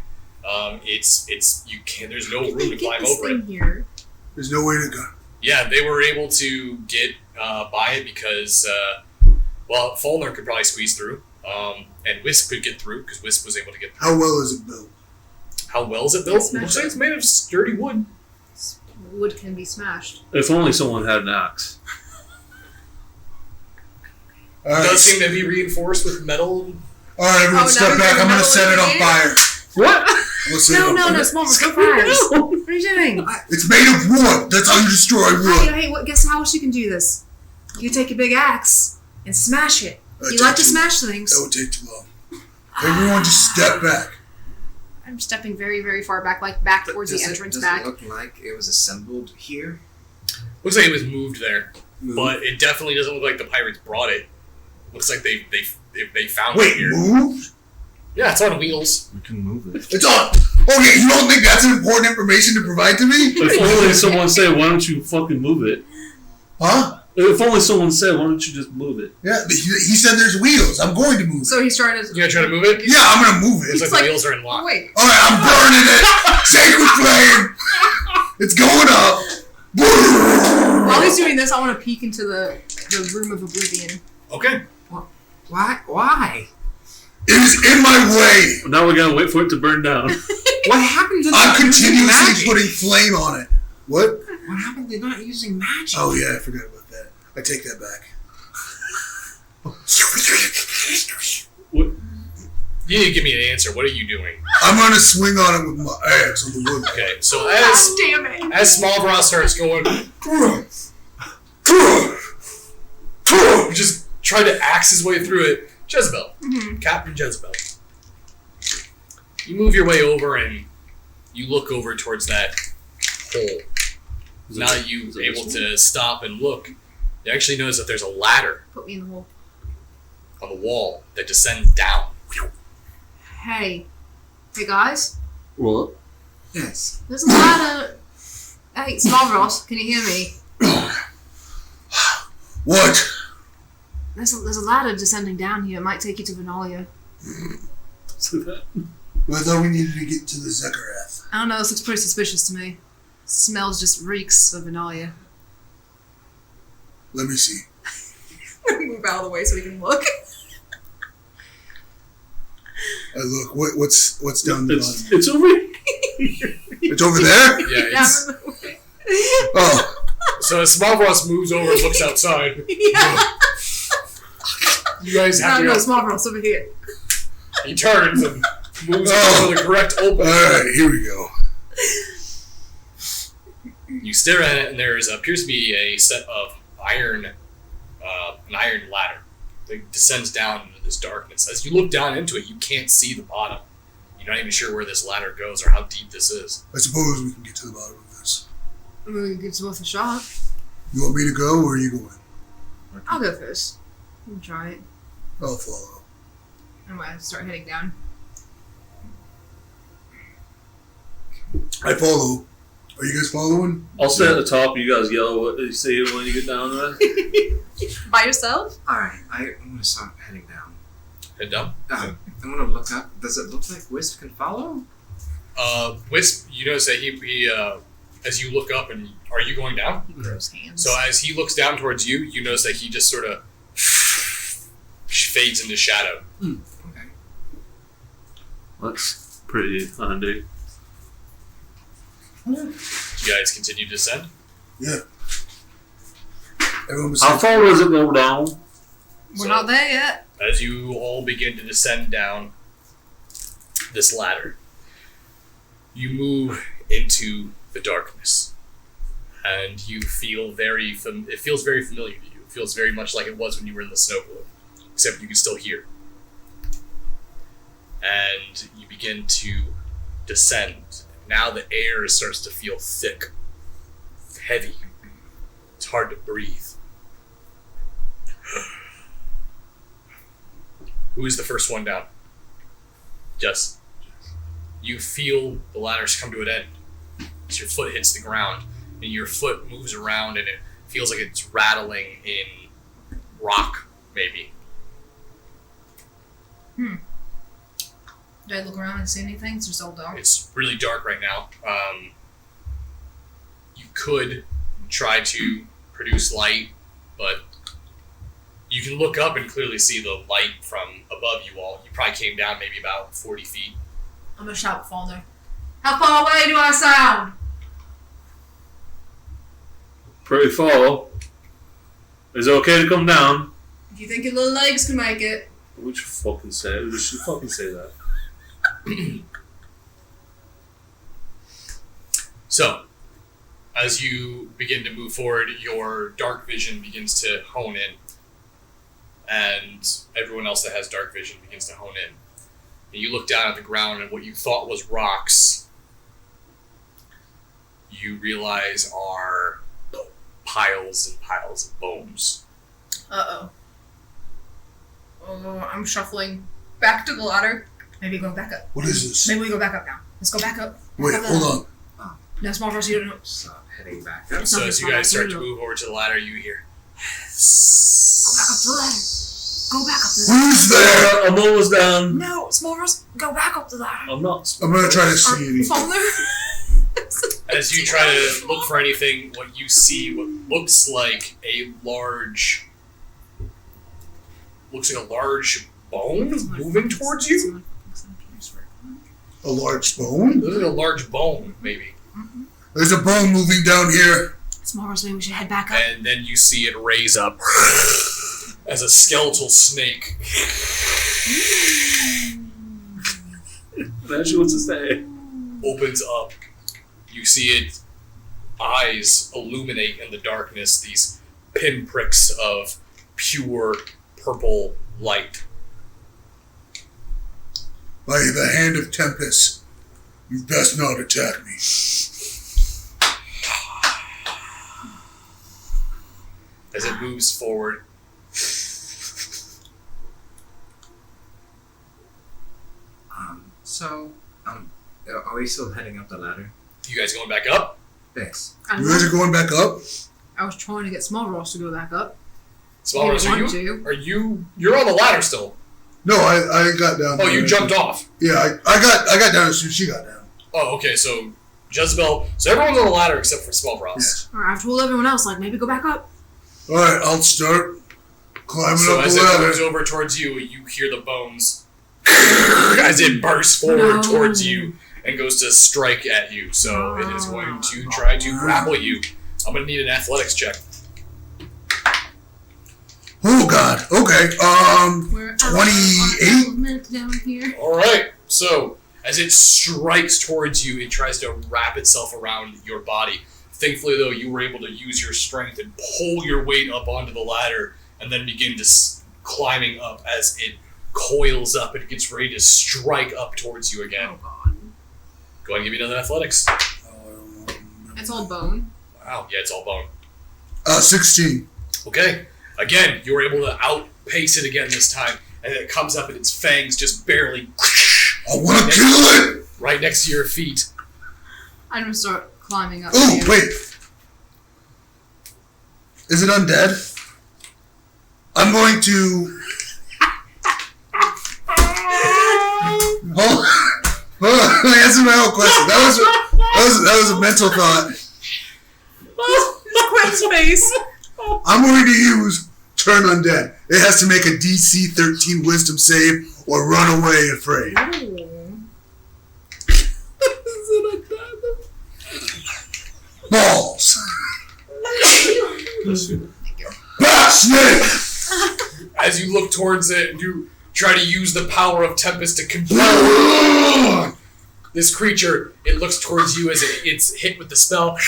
It's you can't. There's no room to climb over it. Here. There's no way to go. Yeah, they were able to get by it because Falner could probably squeeze through, and Wisp could get through because Wisp was able to get through. How well is it built? How well is it built? It looks like it's made of sturdy wood. Wood can be smashed. If only someone had an axe. It does seem to be reinforced with metal. All right, everyone, step back. I'm gonna set it on fire. What? No, small so fast. What are you doing? It's made of wood. That's undestroyed wood. Hey, guess how else you can do this? You take a big axe and smash it. You like to smash things. That would take too long. Everyone just step back. I'm stepping very, very far back, like back towards the entrance does back. It look like it was assembled here? Looks like it was moved there, but it definitely doesn't look like the pirates brought it. Looks like they found it here. Moved? Yeah, it's on wheels. We can move it. It's on. Okay, you don't think that's important information to provide to me? If only someone said, why don't you fucking move it? Huh? If only someone said, why don't you just move it? Yeah, he said there's wheels. I'm going to move it. So he's trying to. You gonna try to move it? Yeah, I'm gonna move it. It's like the wheels are in lock. Oh, wait. All right, I'm burning it. Sacred flame. It's going up. While he's doing this, I want to peek into the room of oblivion. Okay. Why? It is in my way. Now we gotta wait for it to burn down. What happened to I'm not using continuously magic? putting flame on it. What? What happened to not using magic? Oh yeah, I forgot about that. I take that back. What? You need to give me an answer. What are you doing? I'm gonna swing on it with my axe on the wood. Okay, so God damn it! as Smallbrow starts going, just try to axe his way through it. Jezebel, Captain Jezebel. You move your way over and you look over towards that hole. Now that you're able to stop and look, you actually notice that there's a ladder Put me in the hole. on the wall that descends down. Hey guys. What? Yes. There's a ladder. Hey, Smallbrow, can you hear me? What? There's a ladder descending down here. It might take you to Venalia. Well, I thought we needed to get to the Zekarath. I don't know. This looks pretty suspicious to me. Smells just reeks of Venalia. Let me see. Move out of the way so we can look. I look. What's down the bottom? It's over here. It's over there. Yeah, it's, Down in the way. Oh, so as Smallbrow moves over and looks outside, Yeah. you guys have to No, go. Smallbrow's over here. He turns and moves over the correct all opening. right. Here we go. You stare at it, and there appears to be a set of an iron ladder that descends down into this darkness. As you look down into it, you can't see the bottom. You're not even sure where this ladder goes or how deep this is. I suppose we can get to the bottom of this. I mean, it's worth a shot. You want me to go, or are you going? I'll go first. I'll try it. I'll follow. I'm gonna start heading down. I follow. Are you guys following? I'll stay at the top. You guys yell what you say when you get down there. By yourself? Alright, I'm gonna start heading down. Head down. I'm gonna look up. Does it look like Wisp can follow? Wisp, you notice that he as you look up, and are you going down? Gross hands. So as he looks down towards you, you notice that he just sort of fades into shadow. Okay. That's pretty handy. You guys continue to descend. Yeah. Everyone was How far does it go down? We're not there yet. As you all begin to descend down this ladder, you move into the darkness, and you feel it feels very familiar to you. It feels very much like it was when you were in the snow globe, except you can still hear. And you begin to descend. Now the air starts to feel thick, heavy. It's hard to breathe. Who is the first one down? Jess. You feel the ladders come to an end. as your foot hits the ground, and your foot moves around, and it feels like it's rattling in rock, maybe. Do I look around and see anything? It's just all dark. It's really dark right now. You could try to produce light, but you can look up and clearly see the light from above you all. You probably came down maybe about 40 feet. I'm gonna shout Father. How far away do I sound? Pretty far. Is it okay to come down? If you think your little legs can make it. Would you fucking say it? Would you fucking say that? So, as you begin to move forward, your dark vision begins to hone in. And everyone else that has dark vision begins to hone in. And you look down at the ground, and what you thought was rocks, you realize are piles and piles of bones. Uh-oh. Oh, I'm shuffling back to the ladder. Maybe go back up. What is this? Maybe we go back up now. Let's go back up. Wait, Back up hold the- on. No, small for us, you don't know. So heading back up. So nothing as you small, guys start to no. move over to the ladder, you hear... Go back up the ladder. Go back up the ladder. Who's there? I'm almost down. No, small for us, go back up the ladder. I'm not. I'm gonna try to see anything. Father. As you try to look for anything, what you see what looks like a large... Looks like a large bone moving towards you? A large bone? Looks like a large bone, maybe. There's a bone moving down here. Small for us, maybe we should head back up. And then you see it raise up as a skeletal snake. That's what to say. Opens up. You see it eyes illuminate in the darkness, these pinpricks of pure purple light. By the hand of Tempest, you best not attack me. As it moves forward, Are we still heading up the ladder? you guys going back up? Yes. You guys are going back up? I was trying to get Small Ross to go back up. Small Rose, want you're on the ladder still? No, I got down. Oh, you jumped off. Yeah, I got down as soon as she got down. Oh, okay, so Jezebel, so everyone's on the ladder except for Small Ross. Alright, I've told everyone else, like, maybe go back up. Alright, I'll start climbing So up as the it ladder. moves over towards you, you hear the bones as it bursts forward No. towards you and goes to strike at you. So it is going to try to grapple you. I'm going to need an athletics check. Oh god, okay, We're 28? down here. All right. So as it strikes towards you, it tries to wrap itself around your body. Thankfully, though, you were able to use your strength and pull your weight up onto the ladder and then begin to climbing up as it coils up and gets ready to strike up towards you again. Oh god. Go ahead and give me another athletics. It's all bone. Wow. Yeah, it's all bone. 16. Okay. Again, you were able to outpace it again this time, and it comes up and its fangs just barely I wanna kill it! right next to your feet. I'm gonna start climbing up. Oh, here. wait. Is it undead? I'm going to... Hold on, answer my own question. That was a mental thought. Quinn's face. I'm going to use Turn Undead. It has to make a DC 13 Wisdom save or run away afraid. Balls! Bat snake! As you look towards it and you try to use the power of Tempest to compel this creature, it looks towards you as it's hit with the spell.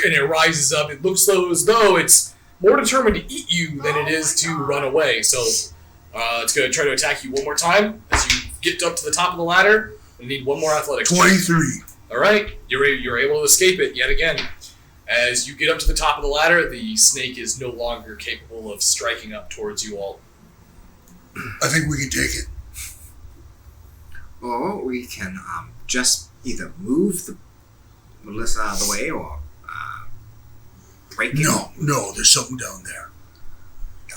And it rises up. It looks as though it's more determined to eat you than it is to run away. So it's going to try to attack you one more time as you get up to the top of the ladder and need one more athletics check. 23. All right, you're able to escape it yet again. As you get up to the top of the ladder, the snake is no longer capable of striking up towards you all. I think we can take it. Or we can just either move the Melissa out of the way or break it? No, there's something down there.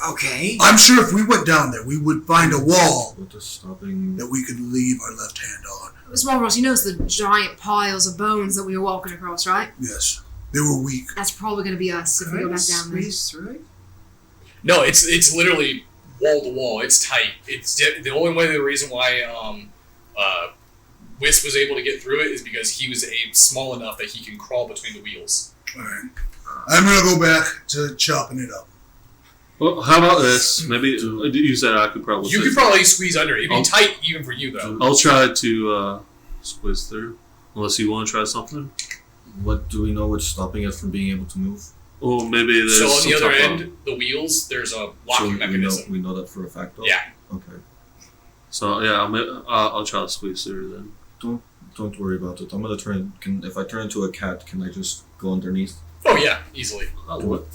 Okay. I'm sure if we went down there, we would find a wall What is stopping? that we could leave our left hand on. Small Ross, you notice the giant piles of bones that we were walking across, right? Yes, they were weak. That's probably going to be us if we go back down there. Squeeze through it? No, it's literally wall to wall. It's tight. It's the only way. The reason why Wisp was able to get through it is because he was small enough that he can crawl between the wheels. All right. I'm gonna go back to chopping it up. Well, how about this? Maybe you said I could probably. You could probably squeeze under it. It'd be I'll- tight even for you though. I'll try to squeeze through, unless you want to try something. What do we know what's stopping it from being able to move? Oh, maybe there's. So on some the other type of- end, the wheels, there's a So locking mechanism. we know that for a fact, though? Yeah. Okay. So yeah, I'll try to squeeze through then. Don't worry about it. I'm gonna turn. If I turn into a cat, can I just go underneath? Oh yeah, easily. What?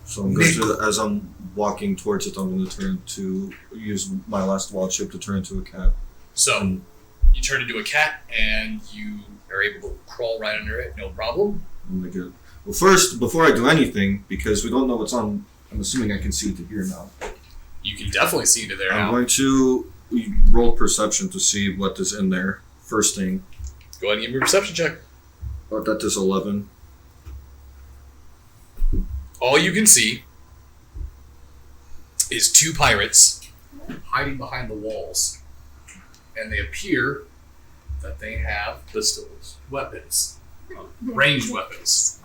So I'm going to, as I'm walking towards it, I'm going to use my last wild shape to turn into a cat. So you turn into a cat and you are able to crawl right under it, no problem. I'm gonna get. Well, first, before I do anything, because we don't know what's on, I'm assuming I can see to here now. You can definitely see to there I'm now. going to roll perception to see what is in there. First thing. Go ahead and give me a perception check. Oh, that is 11. All you can see is two pirates hiding behind the walls. And they appear that they have pistols, weapons, ranged weapons.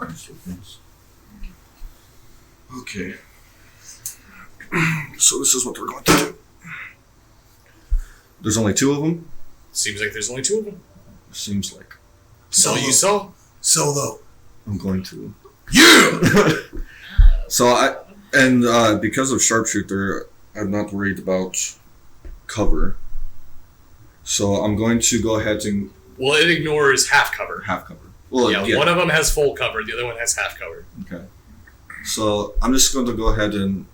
Okay. So this is what we're going to do. There's only two of them? Seems like there's only two of them. Seems like. So you saw. Solo. I'm going to. Yeah! So because of sharpshooter, I'm not worried about cover. So I'm going to go ahead and Well, it ignores half cover. half cover. Well, Yeah, one of them has full cover, the other one has half cover. Okay. So I'm just going to go ahead and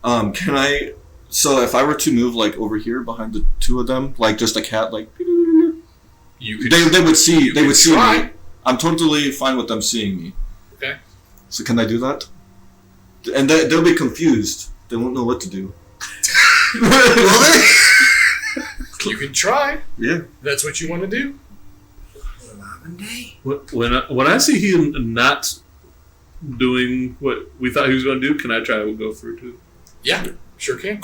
can I? So if I were to move like over here behind the two of them, like just a cat, like You could. they would see you could try. me. I'm totally fine with them seeing me. Okay. So can I do that? And they'll be confused. They won't know what to do. You can try. Yeah. That's what you want to do. When I see him not doing what we thought he was going to do, can I try to go through too? Yeah, sure can.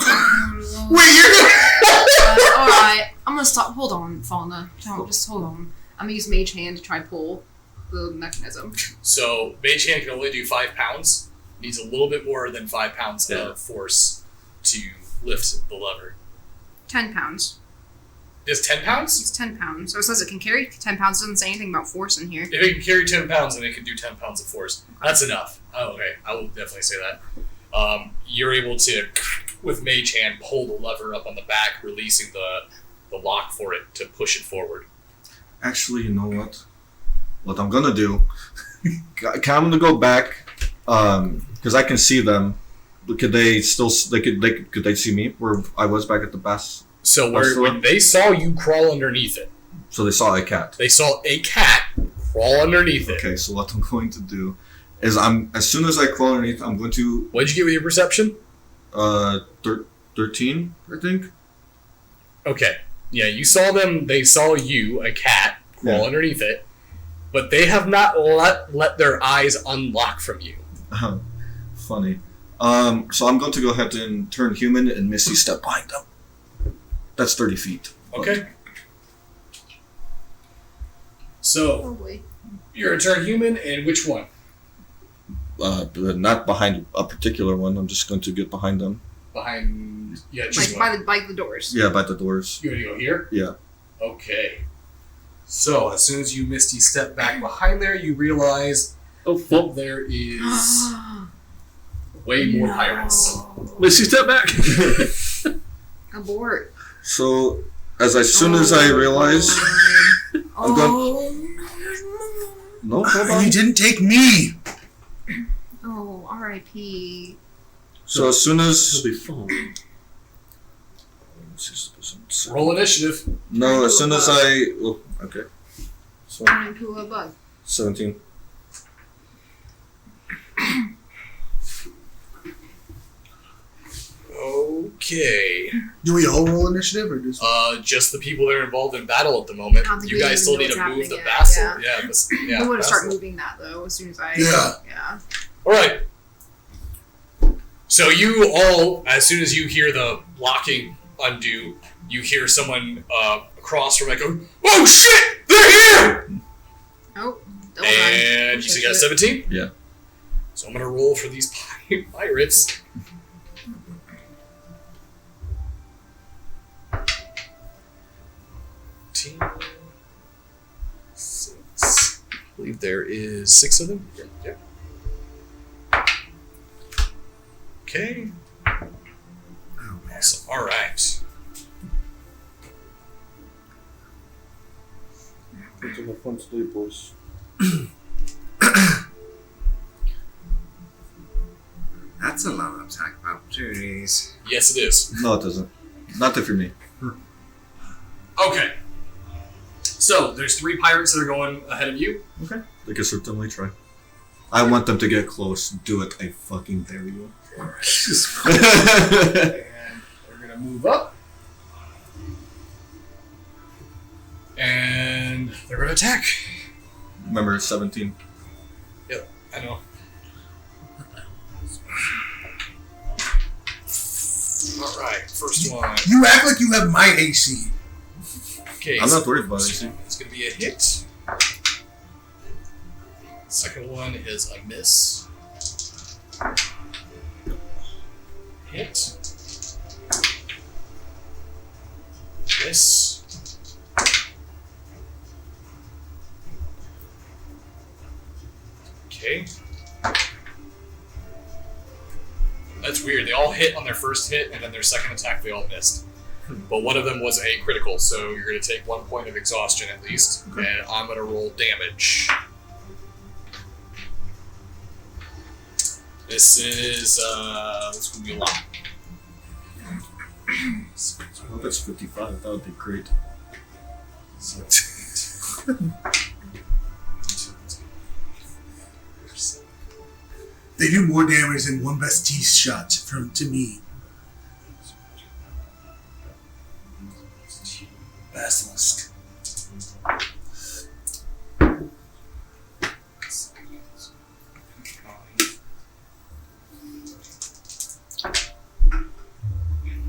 Wait, you're Alright, I'm gonna stop. Hold on, Fauna. Just hold on. I'm gonna use Mage Hand to try and pull the mechanism. So Mage Hand can only do 5 pounds. Needs a little bit more than 5 pounds Yeah. of force to lift the lever. 10 pounds. Is 10 pounds? It's 10 pounds. So it says it can carry 10 pounds. It doesn't say anything about force in here. If it can carry 10 pounds, then it can do 10 pounds of force. That's enough. Oh, okay, I will definitely say that. You're able to, with Mage Hand, pull the lever up on the back, releasing the lock for it to push it forward. Actually, you know what? What I'm gonna do? I'm gonna go back because I can see them. Could they still? Could they see me where I was back at the bus? So What's the when one? they saw you crawl underneath it, So they saw a cat. they saw a cat crawl underneath it. Okay, so what I'm going to do is as soon as I crawl underneath, I'm going to What'd you get with your perception? 13, I think. Okay. Yeah, you saw them. They saw you, a cat, crawl Yeah. underneath it, but they have not let their eyes unlock from you. Funny. So I'm going to go ahead and turn human and Misty step behind them. That's 30 feet. Okay. So Probably. you're a turn human, and which one? But not behind a particular one. I'm just going to get behind them. Behind. Yeah, just Like by the doors. Yeah, by the doors. You want to go here? Yeah. Okay. So as soon as you Misty step back behind there, you realize that there is way more pirates. Missy, step back. Abort. So as soon as I realize, I'm going. No, hold And you on. didn't take me. Oh, R.I.P. So as soon It'll as be fun. 60%. Roll initiative. No, as soon as I. Oh, okay. So, Turn into a bug. 17. Okay. Do we all roll initiative or Just the people that are involved in battle at the moment. I don't think You we guys still even need know to what's move the happening vassal. yet, Yeah, I'm going to start vassal. moving that though as soon as I. Yeah. Yeah. All right. So you all, as soon as you hear the locking undo, you hear someone across from like, "Oh shit, they're here!" Oh. Double And time. you said you got a 17? Yeah. So I'm gonna roll for these pirates. Six. I believe there is 6 of them. Yeah. Okay. Awesome. All right. It's a fun sleep, boys. That's a lot of attack opportunities. Yes, it is. No, it doesn't. Not if you're me. Okay. So there's 3 pirates that are going ahead of you. Okay. They can certainly try. I want them to get close. Do it. I fucking dare you. And they're gonna move up. And they're gonna attack. Remember, 17. Yep, I know. Alright, first one. You act like you have my AC. Okay, I'm not worried about it. so it's gonna be a hit. Second one is a miss. Hit. Miss. Okay. That's weird. They all hit on their first hit, and then their second attack they all missed. But one of them was a critical, so you're going to take 1 point of exhaustion at least, and I'm going to roll damage. This is this going to be a lot. Well, that's 55. That would be great. So, They do more damage than one Baptiste shot to me. Basilisk.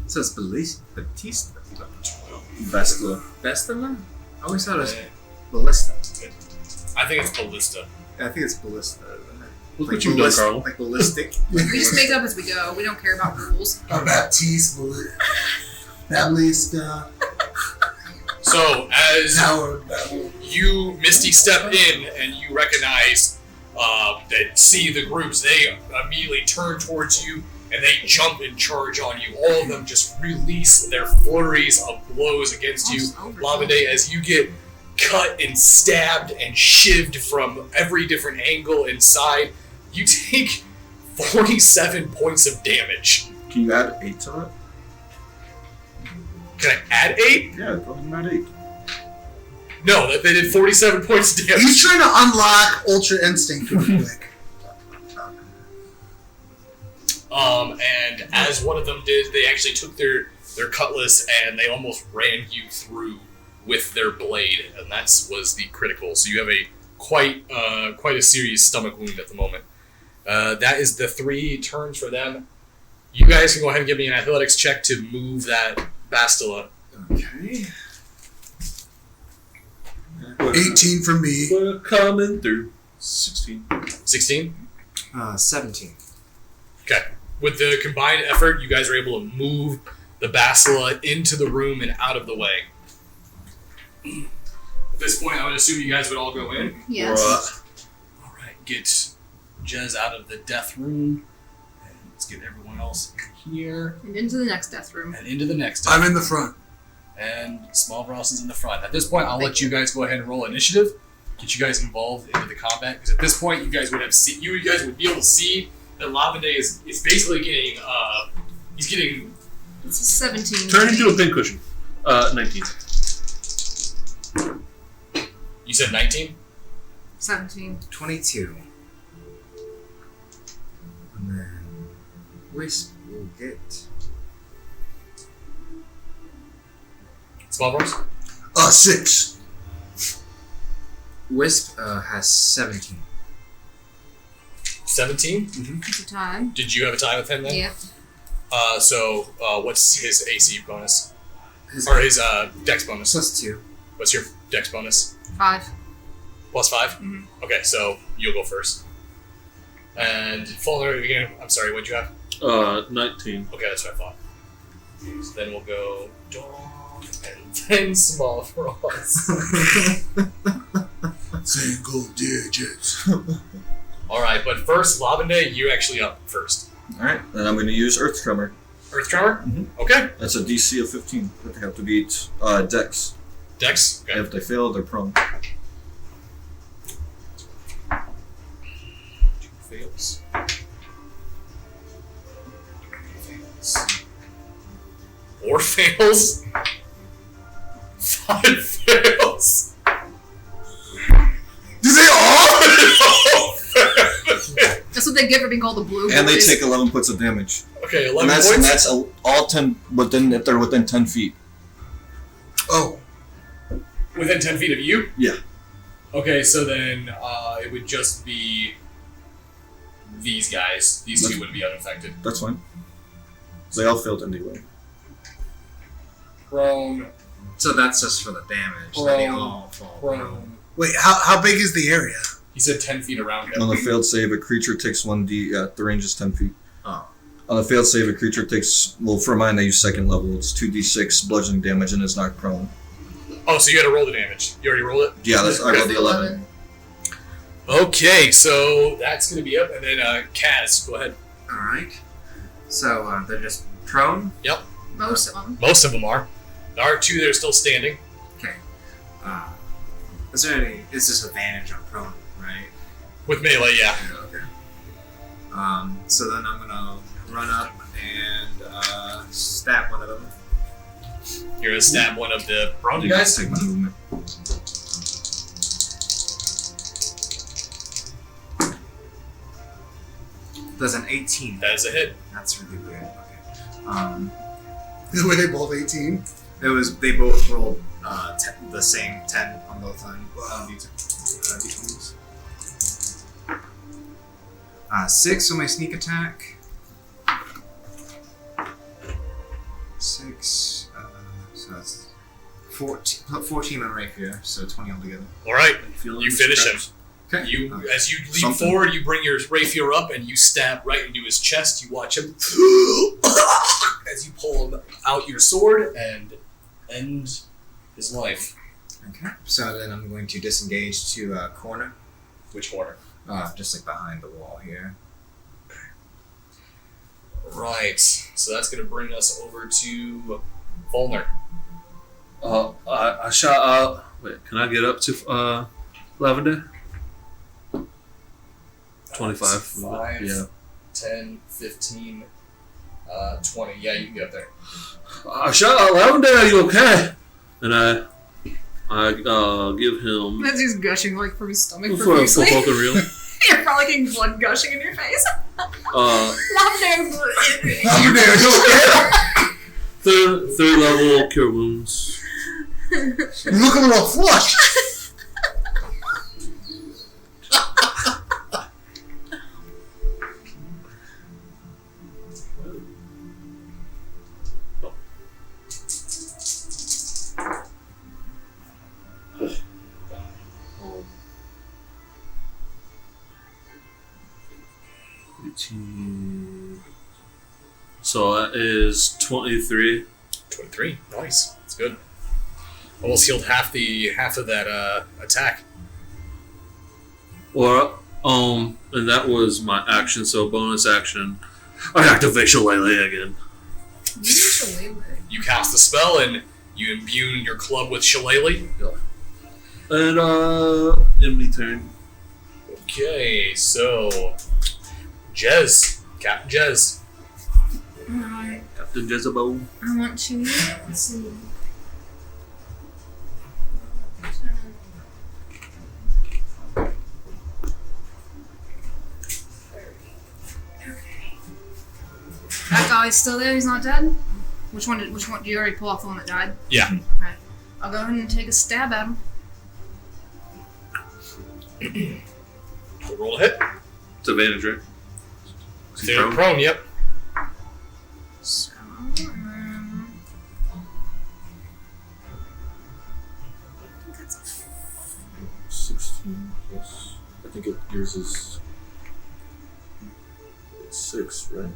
So it's Batista. Bastila. Bastila? I always thought it was Ballista. I think it's Ballista. I think it's Ballista. Look what you've done, Carl. Like ballistic. We just make up as we go. We don't care about rules. Baptiste, Baptiste, So, as Tower Battle. you Misty step in and you recognize that see the groups, they immediately turn towards you and they jump and charge on you. All of them just release their flurries of blows against you. Lavande, as you get cut and stabbed and shivved from every different angle inside, you take 47 points of damage. Can you add 8 to it? Can I add 8? Yeah, go ahead and add 8. No, they did 47 points of damage. He's trying to unlock Ultra Instinct real quick. And as one of them did, they actually took their cutlass and they almost ran you through with their blade, and that was the critical. So you have a quite a serious stomach wound at the moment. That is the 3 turns for them. You guys can go ahead and give me an athletics check to move that Bastila. Okay. 18 for me. We're coming through. 16. 16? 17. Okay. With the combined effort, you guys are able to move the Bastila into the room and out of the way. At this point, I would assume you guys would all go in. Yes. Alright, get Jez out of the death room. And let's get everyone else in here. And into the next death room. And into the next death I'm in the front. And Small Ross is in the front. At this point, I'll let you guys go ahead and roll initiative. Get you guys involved into the combat. Because at this point, you guys would be able to see that Lavande is basically getting he's getting It's a 17. Turn into a pincushion. 19. You said 19? 17. 22. And then Wisp will get Small rolls? 6. Wisp has 17. 17? It's a time. Did you have a tie with him then? Yep. So what's his AC bonus? His Or his dex bonus? +2. What's your dex bonus? 5. +5? Mhm. Okay, so you'll go first. And Fulner, I'm sorry, what'd you have? 19. Okay, that's what I thought. So then we'll go dog and then small frost. Single digits. Alright, but first, Lavender, you're actually up first. Alright, then I'm going to use Earth Tremor. Earth Tremor? Mhm. Okay. That's a DC of 15, but they have to beat Dex. Dex? Okay. If they fail, they're prone. 2 fails. Four fails. 5 fails. Do they all? That's what they get for being called the blue And they boys. take 11 points of damage. Okay, 11 And that's, points. all 10 within, if they're within 10 feet. Oh, Within 10 feet of you? Yeah. Okay, so then it would just be these guys. These two would be unaffected. That's fine. They all failed anyway. Prone, So that's just for the damage. Prone. They all fall prone. prone. wait, how big is the area? He said 10 feet around him. On a failed save, a creature takes 1d. The range is 10 feet. Oh. On a failed save, a creature takes. Well, for mine, I use second level. It's 2d6 bludgeoning damage and is not prone. Oh, so you had to roll the damage. You already rolled it? Yeah, I rolled the 11. Okay, so that's going to be up. And then Kaz, go ahead. Alright. So they're just prone. Most of them. Most of them are. There are 2 that are still standing. Okay. Is there any. Is this advantage on prone, right? With melee, yeah. Okay. So then I'm gonna run up and stab one of them. You're going to stab one of the prone You guys? take my movement. Does an 18. That is a hit. That's really weird. Okay. Were they both 18? It was. They both rolled the same 10 on both d20s. 6 on my sneak attack. 6. So that's 14 on rapier. So 20 altogether. All right. Feeling You the finish him. scraps. Okay. As you leap Something. forward, you bring your rapier up and you stab right into his chest. You watch him as you pull him out your sword and end his life. Okay. So then I'm going to disengage to a corner, Which corner? just like behind the wall here. Right. So that's going to bring us over to Volner. I shot out. Wait, can I get up to Lavender? 25. 5, Yeah. 10, 15, 20. Yeah, you can get up there. I shot out Lavender. Are you okay? And I give him As he's gushing like from his stomach for profusely. fucking real. You're probably getting blood gushing in your face. I'm Lavender. there, you okay? Third level cure wounds. You look a little flushed. So that is 23. 23. Nice. That's good. Almost healed half of that attack. Or and that was my action. So bonus action, I activate Shillelagh again. You cast the spell and you imbue your club with shillelagh. And end me turn. Okay, so Jez, Captain Jez. Alright. The Jezebel. I want to. Let's see. Okay. That guy's still there. He's not dead. Which one? Did you already pull off the one that died? Yeah. Okay. I'll go ahead and take a stab at him. So roll a hit. It's advantage, right? Is he They're prone? prone, yep. So, I think that's a 16 plus. I think yours is 6, right?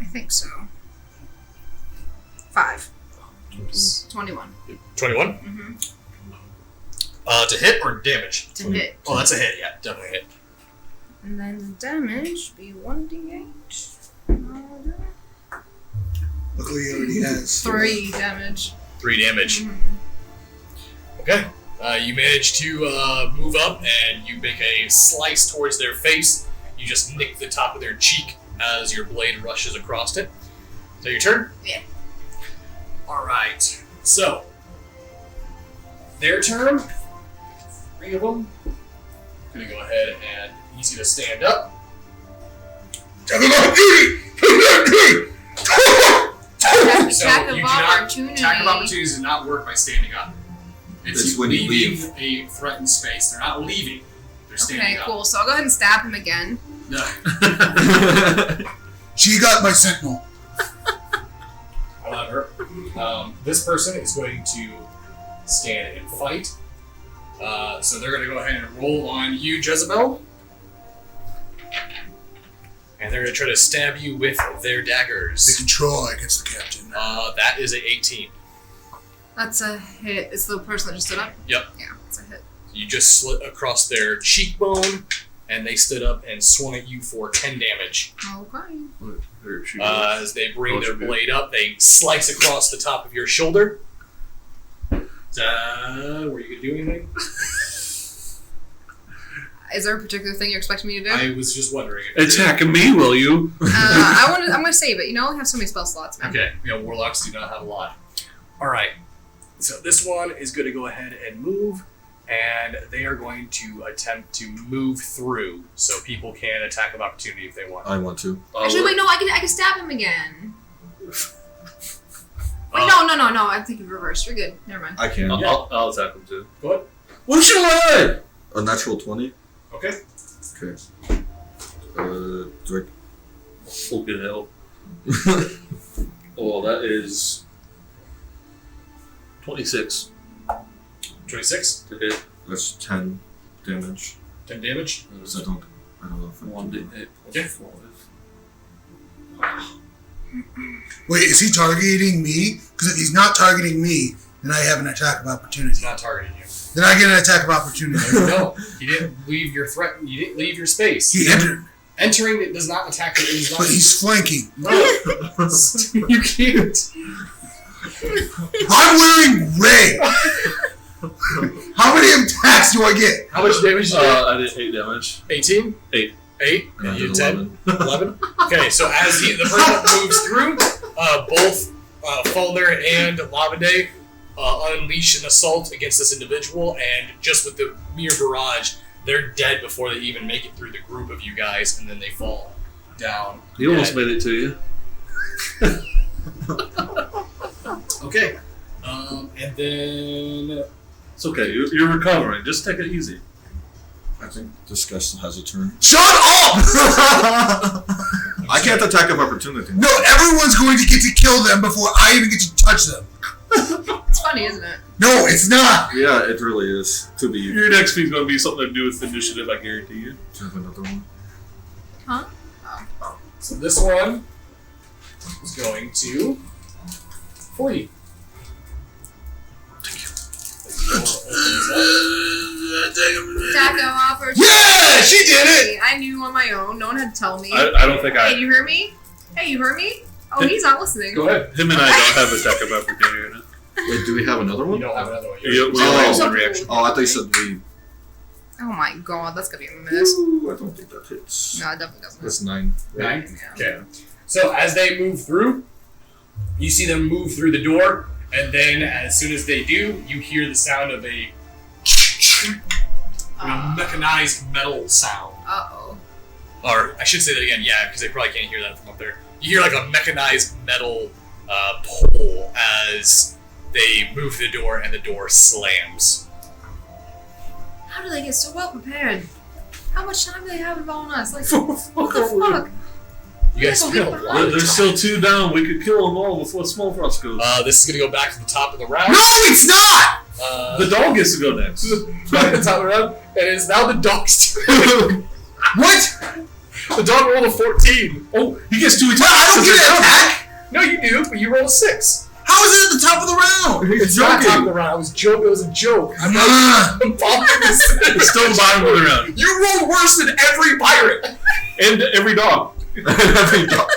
I think so. 5. 20. 21. 21. Mm-hmm. To hit or damage? To hit. Oh, that's a hit. Yeah, definitely a hit. And then the damage be 1d8. Luckily, he already has 3 damage. 3 damage. Mm-hmm. Okay. You manage to move up and you make a slice towards their face. You just nick the top of their cheek as your blade rushes across it. Is that your turn? Yeah. Alright. So, their turn. 3 of them. Gonna go ahead and he's gonna stand up. Attack of opportunity. Attack of opportunities does not work by standing up. It's It's when you leaving a threatened space. They're not leaving. They're standing Okay, up. cool. So I'll go ahead and stab him again. No. She got my sentinel. However, this person is going to stand and fight. So they're going to go ahead and roll on you, Jezebel. And they're going to try to stab you with their They daggers. can try against the captain. That is a 18. That's a hit. It's the person that just stood up? Yep. Yeah, it's a hit. You just slit across their cheekbone, and they stood up and swung at you for 10 damage. Okay. Or she As they bring their Oh, blade up, they slice across the top of your shoulder. Were you going to do anything? Is there a particular thing you're expecting me to do? I was just wondering. If attacking me, will you? I'm gonna save it. You know, I only have so many spell slots, man. Okay, warlocks do not have a lot. Alright, so this one is going to go ahead and move, and they are going to attempt to move through, so people can attack of opportunity if they want. I want to. Actually, wait, no, I can stab him again. Wait, no, I'm thinking reverse. You're good. Never mind. I can. I'll attack him too. Go ahead. What should I? A natural 20. Okay. Okay. Do Fucking hell. Oh, that is 26 26. to hit. That's 10 damage. 10 damage. So I don't know if I 1d8 Okay. plus 5. Wait, is he targeting me? Because if he's not targeting me, then I have an attack of opportunity. He's not targeting you. Then I get an attack of opportunity. No, you didn't leave your threat. You didn't leave your space. He entered, Entering it does not attack. He's not. but he's flanking. No, you can't. I'm wearing red. How many attacks do I get? How much damage did you get? I did 8 damage. 18? 8. 8? I You did 10? 11? Okay, so as the person moves through, both Fulner and Lavande unleash an assault against this individual, and just with the mere barrage, they're dead before they even make it through the group of you guys, and then they fall down. He almost dead. made it to you. Okay. And then... It's okay. You're recovering. Just take it easy. I think this guy still has a turn. Shut up! I can't attack of opportunity. No, everyone's going to get to kill them before I even get to touch them. It's funny, isn't it? No, it's not. Yeah, it really is. To be. Your next feed's going to be something to do with initiative, I guarantee you. Do you have another one? Huh? So this one is going to... for you. Attack of opportunity. Yeah, she did it. I knew on my own. No one had to tell me. I don't think Hey, you heard me? Hey, you heard me? Oh, he's not listening. Go ahead. Him and I don't have attack of opportunity right now. Wait, do we have another You one? don't have another one. Yeah, we only Oh. have one reaction. Oh, I thought you said we. Oh my god, that's gonna be a miss. Ooh, I don't think that hits. No, it definitely doesn't. That's 9. 9? Yeah. Okay. So as they move through, you see them move through the door, and then as soon as they do, you hear the sound of a mechanized metal sound. Uh-oh. Or I should say that again, yeah, because they probably can't hear that from up there. You hear like a mechanized metal pull as they move the door and the door slams. How do they get so well prepared? How much time do they have on us? Like, what the fuck? You guys We're feel gonna go behind. There's still 2 down. We could kill them all before Small Frost goes. This is gonna go back to the top of the round. No, it's not! The dog gets to go next. Back to the top of the round, and it is now the dog's turn. What? The dog rolled a 14. Oh, he gets 2 attacks. What? I don't get an attack? No, you do, but you rolled a 6. How is it at the top of the round? It's not top of the round. It was a joke. I'm not. It's still the bottom of the round. You rolled worse than every pirate. And every dog. Every dog.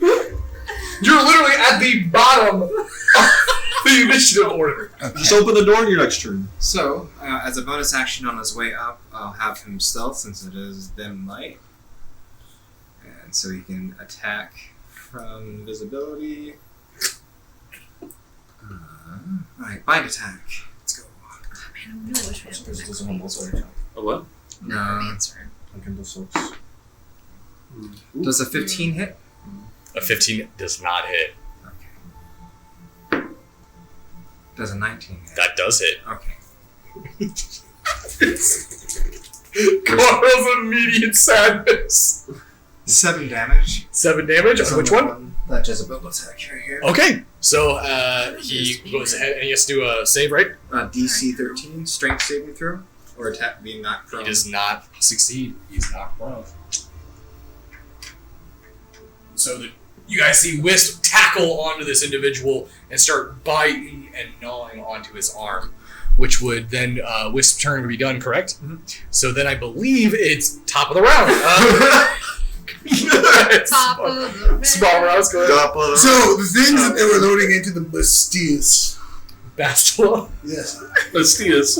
You're literally at the bottom of the initiative order. Just open the door on your next turn. So, as a bonus action on his way up, I'll have him stealth since it is dim light. And so he can attack from visibility. Alright, bite attack. Let's go. Man, I really wish we had This doesn't have also A what? Necromancer. I can do so. Does a 15 hit? A 15 does not hit. Okay. Does a 19 hit? That does hit. Okay. Carl's immediate sadness. 7 damage. 7 damage. It's Which on one? That Jezebel attack right here. Okay. So he goes ahead and he has to do a save, right? DC 13, strength saving throw, or attack being knocked prone. He does not succeed. He's knocked prone. So you guys see Wisp tackle onto this individual and start biting and gnawing onto his arm, which would then Wisp's turn would be done, correct? Mm-hmm. So then I believe it's top of the round. Top of the round. Small rounds, go ahead. So, the things that they were loading into the Bastias. Bastila. Yes. Bastias.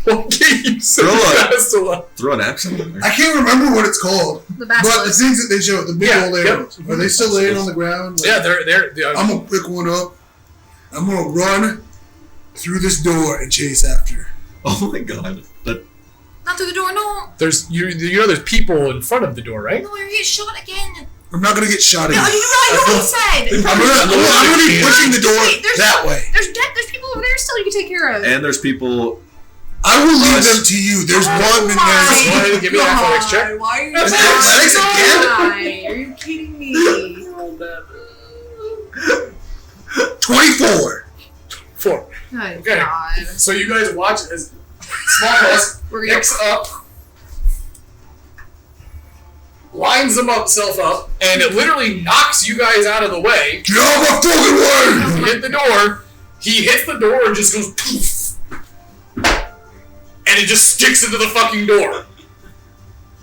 Okay, you said Throw it. Bastila. Throw an axe in there. I can't remember what it's called. The But the basilisk. things that they showed, the big Yeah, old yep. arrows, are they still laying on the ground? Like, Yeah, they're I'm gonna pick one up. I'm gonna run through this door and chase after. Oh my god. That Not through the door, no. there's there's people in front of the door, right? No, you're getting shot again. I'm not gonna get shot No, again. you realize what he said. I'm gonna be pushing the door Wait, there's that way. There's people over there still you can take care of. and there's people. I will leave them to you. There's one in Go ahead and give me an athletics check. Why are you Is it athletics again? Are you kidding me? 24. 4. Good Okay. God. So you guys watch as Small House We're gonna picks up, lines himself up, and it literally knocks you guys out of the way. Get out of my fucking way! You hit the door. He hits the door and just goes poof, and it just sticks into the fucking door.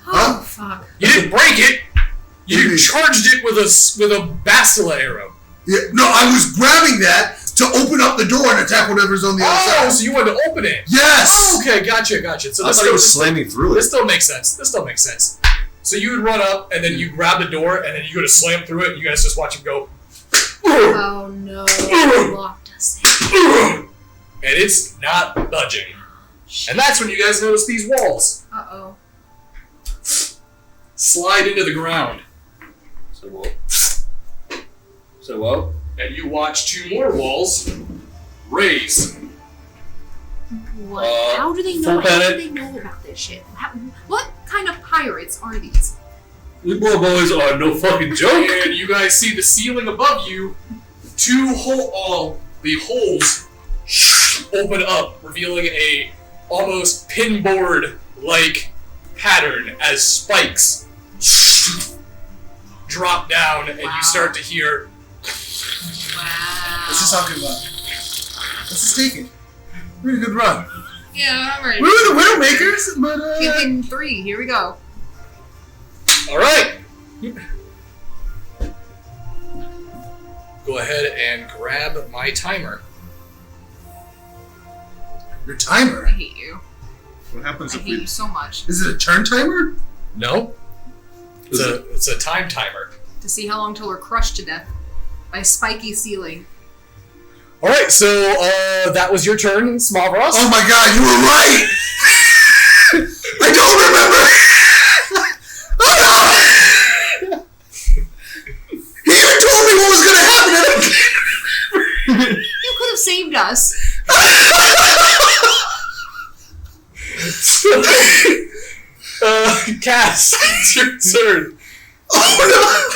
Oh, fuck. You didn't break it. You Mhm. charged it with a bastila arrow. Yeah, no, I was grabbing that to open up the door and attack whatever's on the other Oh, side. so you wanted to open it. Yes! Oh, okay, gotcha. So I thought he was slamming through This it. still makes sense. So you would run up, and then you grab the door, and then you go to slam through it, and you guys just watch him go, Oh no. He locked us in. and it's not budging. And that's when you guys notice these walls Uh-oh. slide into the ground. So what? So what? And you watch 2 more walls raise. What? How do they know? full How panic. do they know about this shit? What kind of pirates are these? We poor boys are no fucking joke. And you guys see the ceiling above you, the holes open up, revealing a almost pinboard-like pattern as spikes drop down, and you start to hear. Wow. What's he talking about? Let's just take it. Really good run. Yeah, I'm ready. We were the Widowmakers, but Campaign 3, here we go. All right. Go ahead and grab my timer. your timer. I hate you. What happens I if hate you we? so much. Is it a turn timer? No. It's a time timer. To see how long till we're crushed to death by a spiky ceiling. All right, so that was your turn, Smallross. Oh my god, you were right! I don't remember! Oh no! He even told me what was gonna happen and You could have saved us. Cass, it's your turn. Oh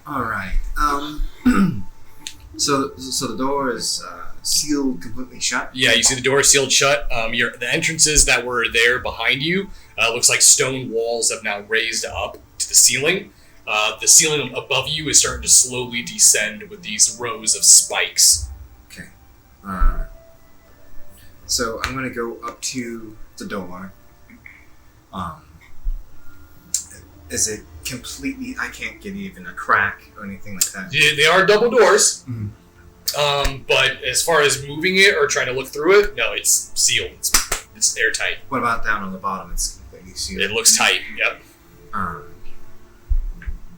All right. So the door is sealed completely shut. Yeah, you see the door sealed shut. The entrances that were there behind you looks like stone walls have now raised up to the ceiling. The ceiling above you is starting to slowly descend with these rows of spikes. Okay. So I'm gonna go up to the door. Is it completely? I can't get even a crack or anything like that. Yeah, they are double doors. Mhm. But as far as moving it or trying to look through it, no, it's sealed. It's airtight. What about down on the bottom? It's completely sealed. It looks tight. Yep.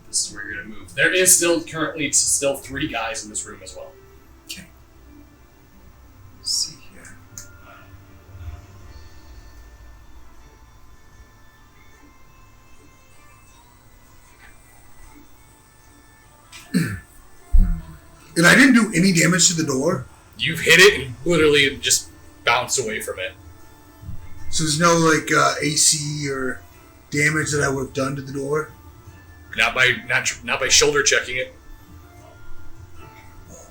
This is where you're gonna move. There is currently 3 guys in this room as well. Okay. Let's see here. And I didn't do any damage to the door? You've hit it and literally just bounced away from it. So there's no AC or damage that I would have done to the door? Not by shoulder checking it.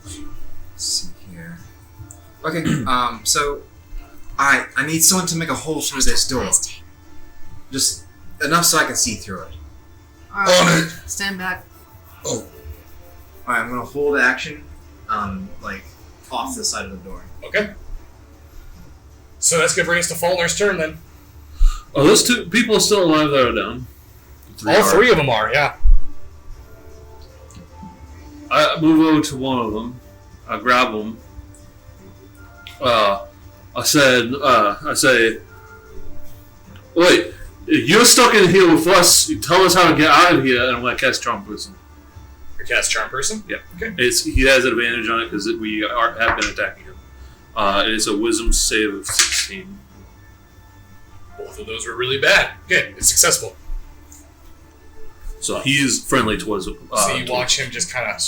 Let's see here. Okay. So I need someone to make a hole through this door. Just enough so I can see through it. All On right, it! stand back. Oh. Alright, I'm gonna hold action, off the side of the door. Okay. So that's gonna bring us to Faulkner's turn then. Are those 2 people still alive that are down? All 3 of them are, yeah. I move over to one of them. I grab him. I say, wait, you're stuck in here with us. You tell us how to get out of here, and I'm going to cast Charm Person. Your cast Charm Person? Yeah. Okay. He has an advantage on it because have been attacking him. It's a Wisdom save of 16. Both of those were really bad. Okay, it's successful. So he is friendly towards. So you watch him just kind of.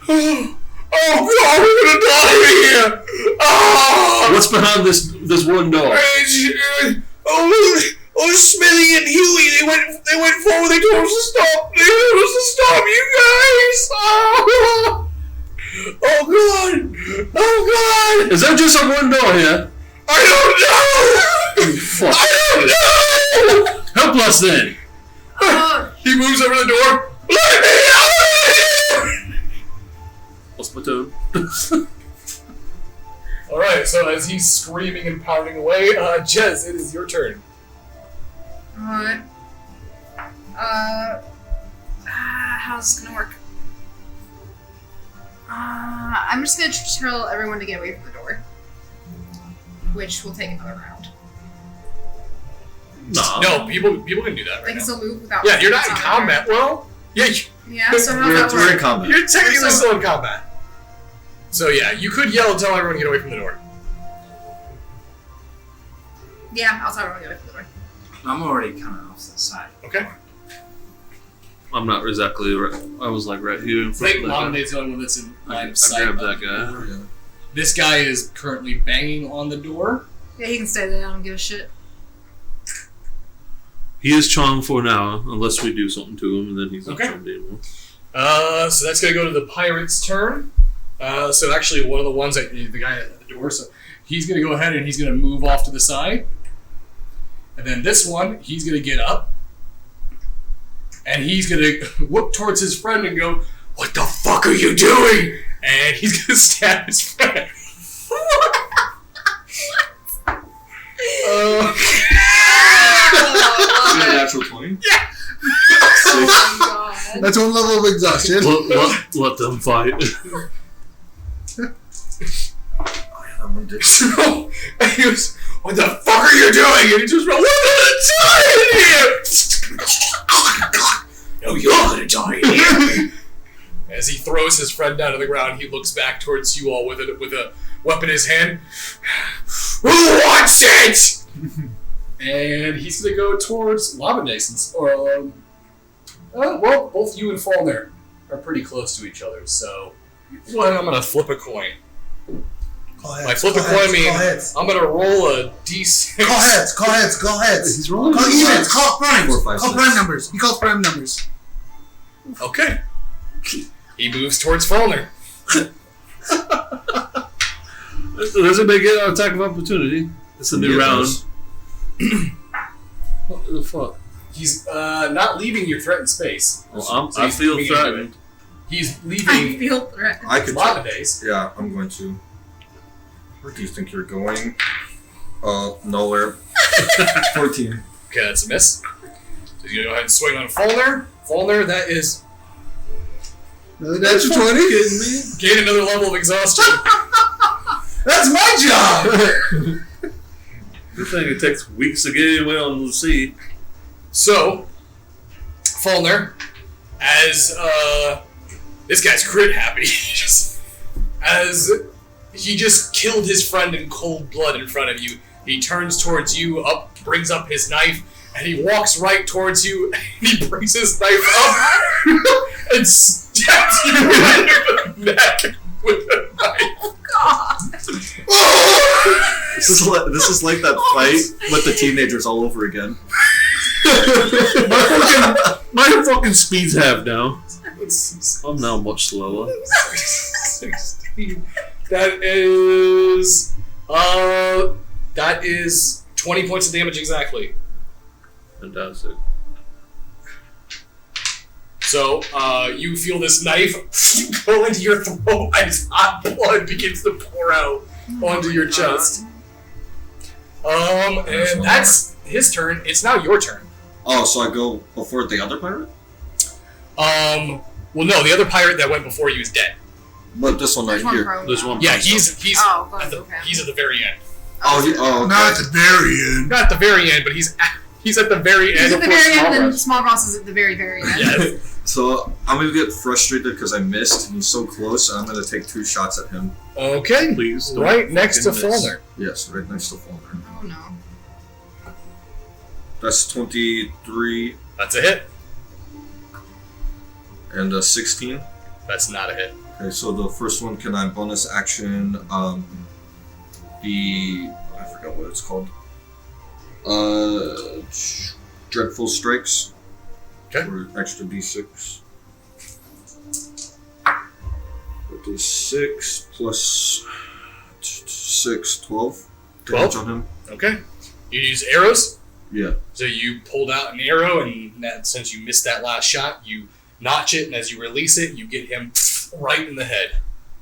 Oh God, we're gonna die here! Oh! What's behind this one door? Smithy and Huey, they went forward. They told us to stop. They told us to stop, you guys. Oh God! Oh God! Is that just a one door here? I don't know. Fuck. I don't know. Help us then. He moves over the door. Let me out of here! What's my turn? Alright, so as he's screaming and pounding away, Jez, it is your turn. Alright. How's this gonna work? I'm just gonna tell everyone to get away from the door. Which will take another round. No, people can do that They right can now. still move without. Yeah, you're not in combat. Well, yeah, Yeah, so how's that We're in work? combat. you're technically So- still in combat. So yeah, you could yell and tell everyone to get away from the door. Yeah, I'll tell everyone to get away from the door. I'm already kind of off to the side. Okay. I'm not exactly right. I was like right here in I front think of that guy. Mondade's the only one that's in line I of sight. grabbed of that the guy. door. This guy is currently banging on the door. Yeah, he can stay there. I don't give a shit. He is charmed for now, unless we do something to him, and then he's not Okay. charmed anymore. So that's gonna go to the pirate's turn. So actually, one of the ones that the guy at the door. So he's gonna go ahead and he's gonna move off to the side, and then this one he's gonna get up, and he's gonna whoop towards his friend and go, "What the fuck are you doing?" And he's gonna stab his friend. Natural 20. Oh my god. That's one level of exhaustion. Let them fight. So, and he goes, "What the fuck are you doing?" And he just went, "What are you doing here?" No, you're gonna die here. As he throws his friend down to the ground, he looks back towards you all with a weapon in his hand. Who wants it? And he's gonna go towards Labanasons. Well, both you and Fallner are pretty close to each other, so I'm gonna flip a coin. By flip a coin means I'm gonna roll a d6. Call heads. He's rolling. Call evens. Call primes. 4, 5, Call 6. prime numbers. He calls prime numbers. Okay. He moves towards Fallner. There's a big attack of opportunity. It's a new round. What the fuck? He's not leaving your threatened space. Well, So I he's feel moving into threatened. it. He's I leaving feel threatened. I could. Labanase. Yeah, I'm going to. Where do you think you're going? Nowhere. 14. Okay, that's a miss. So you go ahead and swing on Fallner. Fallner, that is That's 20. Kidding me? gain another level of exhaustion. That's my job. Good thing it takes weeks to get away on the sea. So, Fallner, as this guy's crit happy, as he just killed his friend in cold blood in front of you, he turns towards you, brings up his knife, and he walks right towards you, and he brings his knife up and stabs you right in the neck with a knife. God. This is like that fight with the teenagers all over again. My fucking speed's half now. I'm now much slower. 16. That is 20 points of damage exactly. Fantastic. So, you feel this knife go into your throat as hot blood begins to pour out onto your chest. And that's his turn. It's now your turn. Oh, so I go before the other pirate? Well, no, the other pirate that went before you is dead. But this one right There's one here. prone There's now. one. Yeah, he's Oh, at the, okay. he's at the very end. Okay. Not at the very end. Not at the very end, but he's at the very end. He's at the before very end, Small then Ross. Small Ross is at the very, very end. Yes. So I'm gonna get frustrated because I missed and he's so close, and I'm gonna take 2 shots at him. Okay. Please don't Right next to fucking miss. Fallner. Yes, right next to Fulmer. Oh no. That's 23 That's a hit. and a 16. That's not a hit. Okay, so the first one, can I bonus action I forgot what it's called. Dreadful Strikes. Okay. For extra d6. D6 plus 6, 12. 12? Damage on him. Okay. You use arrows. Yeah. So you pulled out an arrow, and since you missed that last shot, you notch it, and as you release it, you get him right in the head.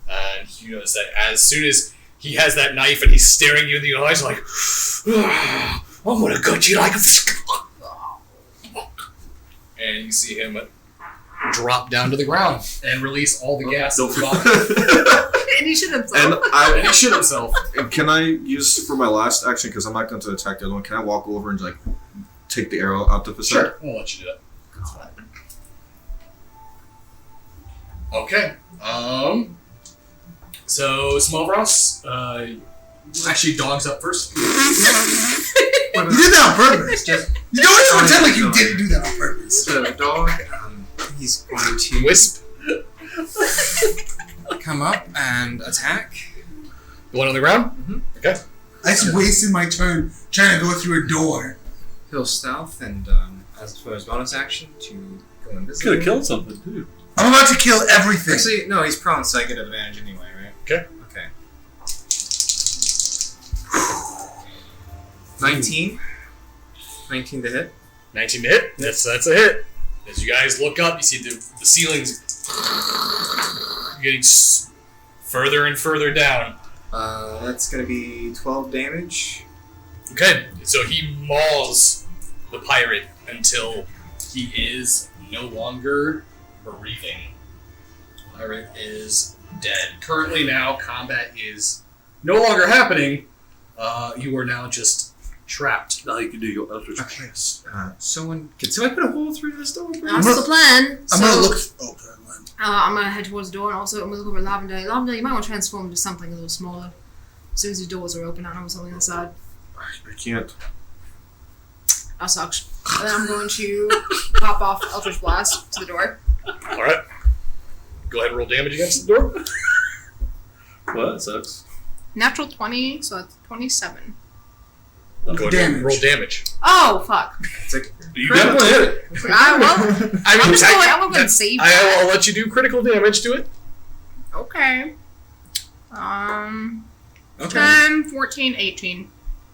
And you notice that as soon as he has that knife and he's staring you in the eyes like, I'm gonna cut you like a... And you see him drop down to the ground and release all the gas in his body. And he shit himself. And he shit himself. And can I use for my last action, because I'm not going to attack the other one, can I walk over and like take the arrow out of his head? Sure, I'll let you do that. That's fine. Okay. So Small Ross, actually dogs up first. You did that on purpose. You don't even pretend like you didn't do that on purpose. So the dog, he's going to Wisp. come up and attack. The one on the ground? Mm-hmm. Okay. I just wasted my turn trying to go through a door. He'll stealth and, as for his bonus action, to go invisible. Could have killed something too. I'm about to kill everything. Actually, no, he's prone, so I get advantage anyway, right? Okay. Okay. 19. 19 to hit. 19 to hit. That's a hit. As you guys look up, you see the ceilings getting further and further down. That's going to be 12 damage. Okay, so he mauls the pirate until he is no longer breathing. Pirate is dead. Currently now, combat is no longer happening. You are now just trapped. Now you can do your Eldritch Okay. Blast. Can someone put a hole through this door, please? That's the plan. I'm gonna look. Oh, never mind. I'm gonna head towards the door, and also I'm gonna look over at Lavender. Lavender, you might want to transform into something a little smaller. As soon as the doors are open, I know something inside. I can't. That sucks. And then I'm going to pop off Eldritch Blast to the door. Alright. Go ahead and roll damage against the door. Well, that sucks. Natural 20, so that's 27. Go ahead and Damage. roll damage. Oh, fuck. It's like, You definitely hit it. I'm just going to go and save that. I'll let you do critical damage to it. Okay. okay. 10, 14, 18.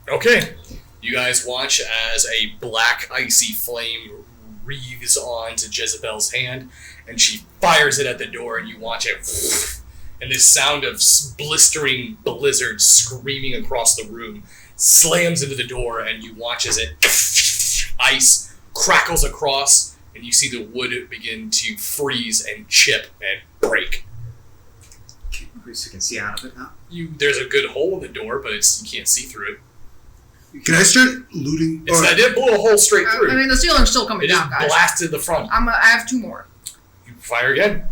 Okay. You guys watch as a black, icy flame wreathes onto Jezebel's hand, and she fires it at the door, and you watch it, and this sound of blistering blizzard screaming across the room slams into the door, and you watch as it ice crackles across, and you see the wood begin to freeze and chip and break. So you can see out of it now. There's a good hole in the door, but you can't see through it. Can I start looting? I didn't blow a hole straight through. I mean, the ceiling's still coming It just down, guys. blasted the front. I have 2 more. You fire again.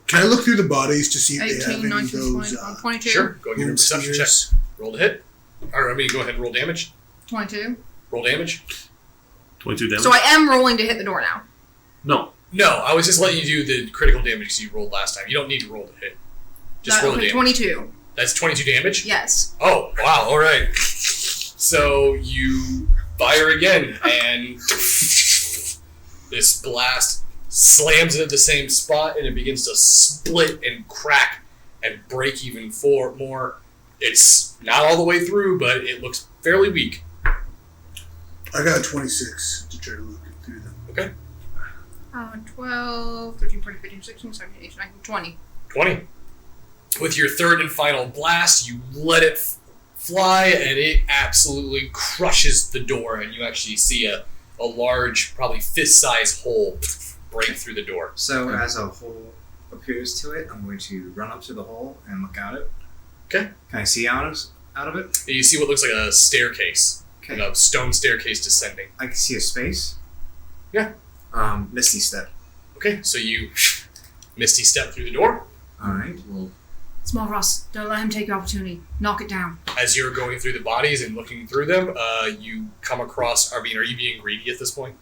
Can I look through the bodies to see if they have 18, any 19, of 20, those 22. Sure. Go ahead and give me a wound perception check. spears? Roll to hit. Go ahead and roll damage. 22. Roll damage. 22 damage. So I am rolling to hit the door now. No. No, I was just letting you do the critical damage because you rolled last time. You don't need to roll to hit. Just roll the damage. 22. That's 22 damage? Yes. Oh, wow, alright. So you fire again, and this blast slams into the same spot, and it begins to split and crack and break even more. It's not all the way through, but it looks fairly weak. I got a 26 to try to look through them. Okay. 12, 13, 14, 15, 16, 17, 18, 19, 20. 20. With your third and final blast, you let it fly, and it absolutely crushes the door, and you actually see a large, probably fist-sized hole break through the door. So as a hole appears to it, I'm going to run up to the hole and look out it. Okay. Can I see out of it? You see what looks like a staircase, Okay. a stone staircase descending. I can see a space. Yeah. Misty step. Okay, so you misty step through the door. Alright, well, Small Ross, don't let him take your opportunity. Knock it down. As you're going through the bodies and looking through them, you come across. I mean, are you being greedy at this point?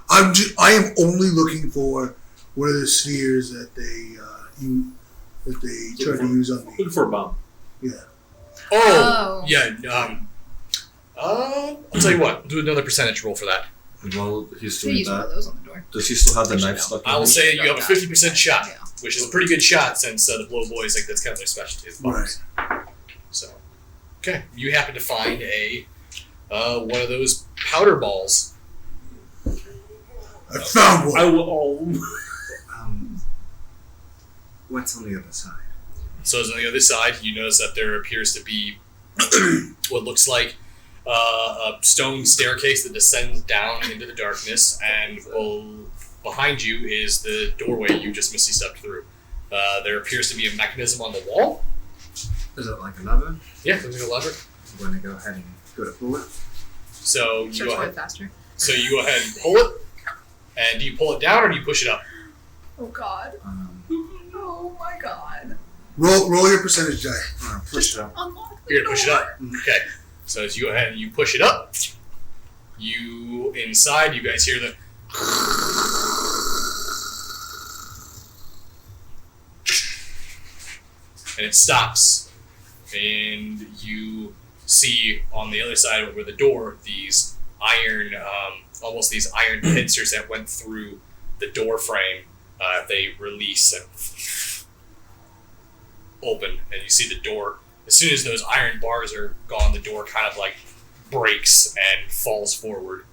I am only looking for one of the spheres that they try to use on me. Looking for a bomb. Yeah. Oh. Yeah. I'll tell you what. Do another percentage roll for that. While he's Should doing use one of that, those on the door. does he still have the Actually, knife no. stuck in I will him? say you have a 50% shot, Yeah. which is a pretty good shot since the blow boys that's kind of their specialty. Is bombs. So, okay, you happen to find one of those powder balls. I found one. I will. what's on the other side? So as on the other side, you notice that there appears to be what looks like a stone staircase that descends down into the darkness, and behind you is the doorway you just misty stepped through. There appears to be a mechanism on the wall. Is it like a lever? Yeah, there's a lever. I'm going to go ahead and go to pull it. So you Search go for it ahead. faster. So you go ahead and pull it. And do you pull it down or do you push it up? Oh god. Oh my god. Roll your percentage die. Push it up. Unlock the You're gonna push it up. Mm. Okay. So as you go ahead and you push it up, you inside, you guys hear the and it stops. And you see on the other side where the door, these iron, almost these iron pincers that went through the door frame, they release and open, and you see the door. As soon as those iron bars are gone, the door kind of like breaks and falls forward.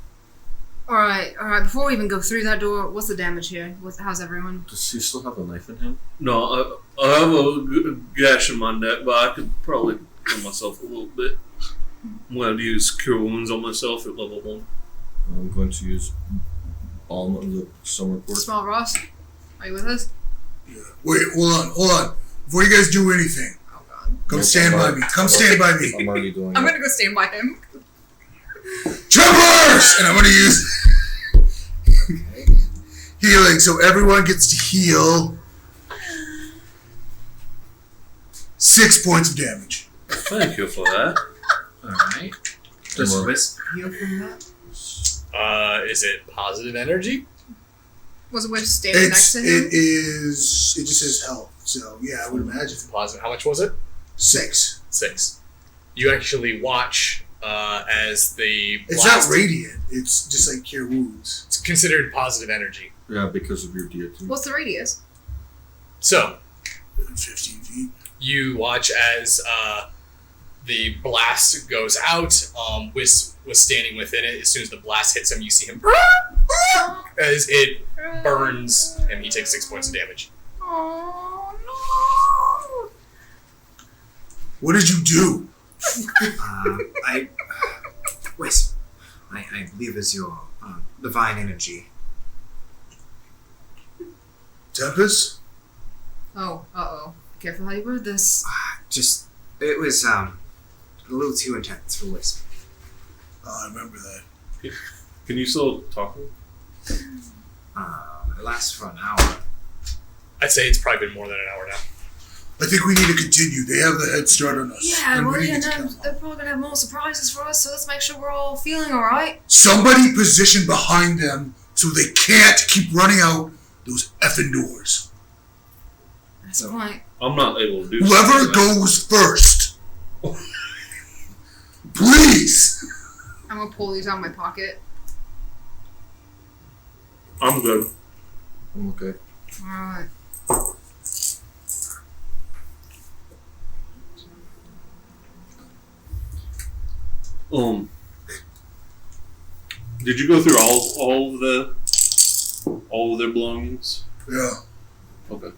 Alright. Before we even go through that door, what's the damage here? How's everyone? Does he still have a knife in him? No, I have a gash in my neck, but I could probably kill myself a little bit. I'm going to use Cure Wounds on myself at level 1. I'm going to use Balm of the Summer Court. Small Ross, are you with us? Yeah. Wait, hold on. Before you guys do anything, Oh god. come stand by me. Come stand by me. I'm already doing I'm it. gonna go stand by him. Travelers! And I'm going to use healing, so everyone gets to heal 6 points of damage. Thank you for that. Alright. Does Wisp heal from that? Is it positive energy? Was Wisp standing next to him? It just says health, so yeah, I would imagine. Positive. How much was it? 6. 6. You actually watch as the It's blast. not radiant, it's just like cure wounds. It's considered positive energy. Yeah, because of your deity. What's the radius? So 15 feet. you watch as the blast goes out. Wisp was standing within it. As soon as the blast hits him, you see him as it burns, and he takes 6 points of damage. Oh no! What did you do? Wisp, I believe is your divine energy. Tempest? Oh, uh-oh. Careful how you word this. It was a little too intense for Wisp. Oh, I remember that. Can you still talk? It lasts for an hour. I'd say it's probably been more than an hour now. I think we need to continue. They have the head start on us. Yeah, and well, we need yeah, to no, kill they're them. probably gonna have more surprises for us, so let's make sure we're all feeling alright. Somebody position behind them so they can't keep running out those effing doors. That's the point. I'm not able to do Whoever something like that. goes first. Please. I'm gonna pull these out of my pocket. I'm good. I'm okay. Alright. Did you go through all of their belongings? Yeah. Okay.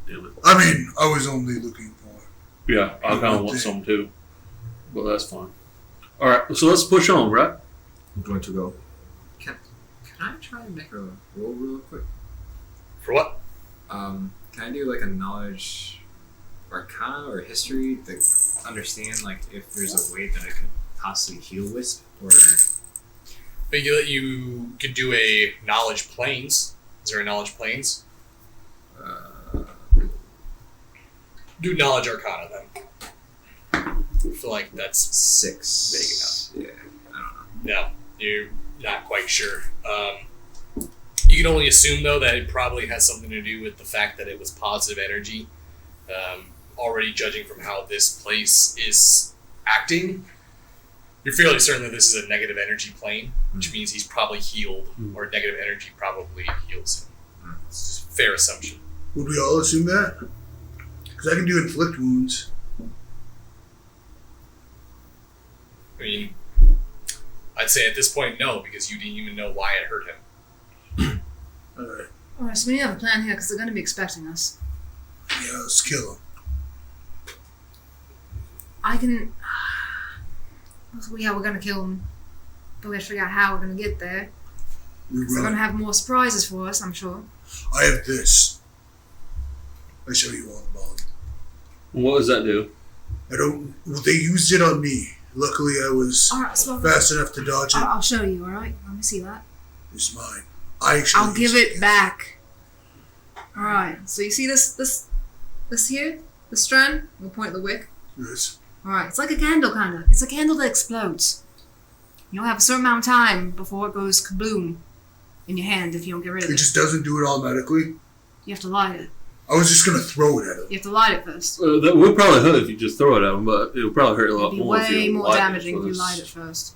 Damn it. I mean, I was only looking for. Yeah, I kind of want some too, but that's fine. All right, so let's push on, right? I'm going to go. Can I try and make a roll real quick? For what? Can I do like a knowledge arcana or history to understand like if there's a way that I could possibly heal Wisp or But you could do a knowledge planes. Is there a knowledge planes? Do knowledge arcana then. I feel like that's 6. Yeah, I don't know. no. You're not quite sure. You can only assume though that it probably has something to do with the fact that it was positive energy. Already judging from how this place is acting, you're fairly certain that this is a negative energy plane, which means he's probably healed, or negative energy probably heals him. It's just a fair assumption. Would we all assume that? Because I can do inflict wounds. I mean, I'd say at this point no, because you didn't even know why it hurt him. Alright. Alright, so we have a plan here because they're gonna be expecting us. Yeah, let's kill him. I can. Yeah, we're gonna kill them. But we have to figure out how we're gonna get there. We They're gonna run. have more surprises for us, I'm sure. I have this. I show you all the ball. What does that do? I don't. Well, they used it on me. Luckily, I was Alright, so fast enough to dodge it. I'll show you, alright? Let me see that. It's mine. I actually. I'll give used it back. Alright, so you see this here? The strand? We'll point at the wick. Yes. Alright, it's like a candle, kinda. It's a candle that explodes. You'll have a certain amount of time before it goes kabloom in your hand if you don't get rid of It it. just doesn't do it automatically. You have to light it. I was just gonna throw it at him. You have to light it first. That would probably hurt if you just throw it at them, but it would probably hurt a lot It'd be more if way you more light it damaging if you first. light it first.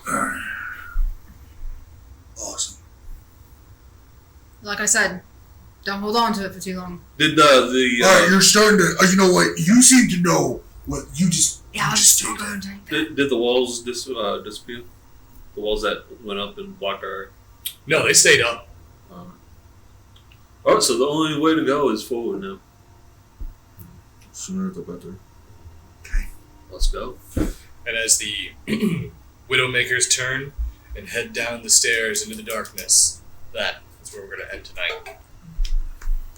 Alright. Awesome. Like I said, don't hold on to it for too long. Did Alright, you're starting to. You know what? You seem to know what you just. Yeah, you I'll just just did go that. and take that. did the walls disappear? The walls that went up and blocked our. No, they stayed up. Alright, so the only way to go is forward now. Sooner the better. Let's go. And as the Widowmakers turn and head down the stairs into the darkness, that is where we're going to end tonight.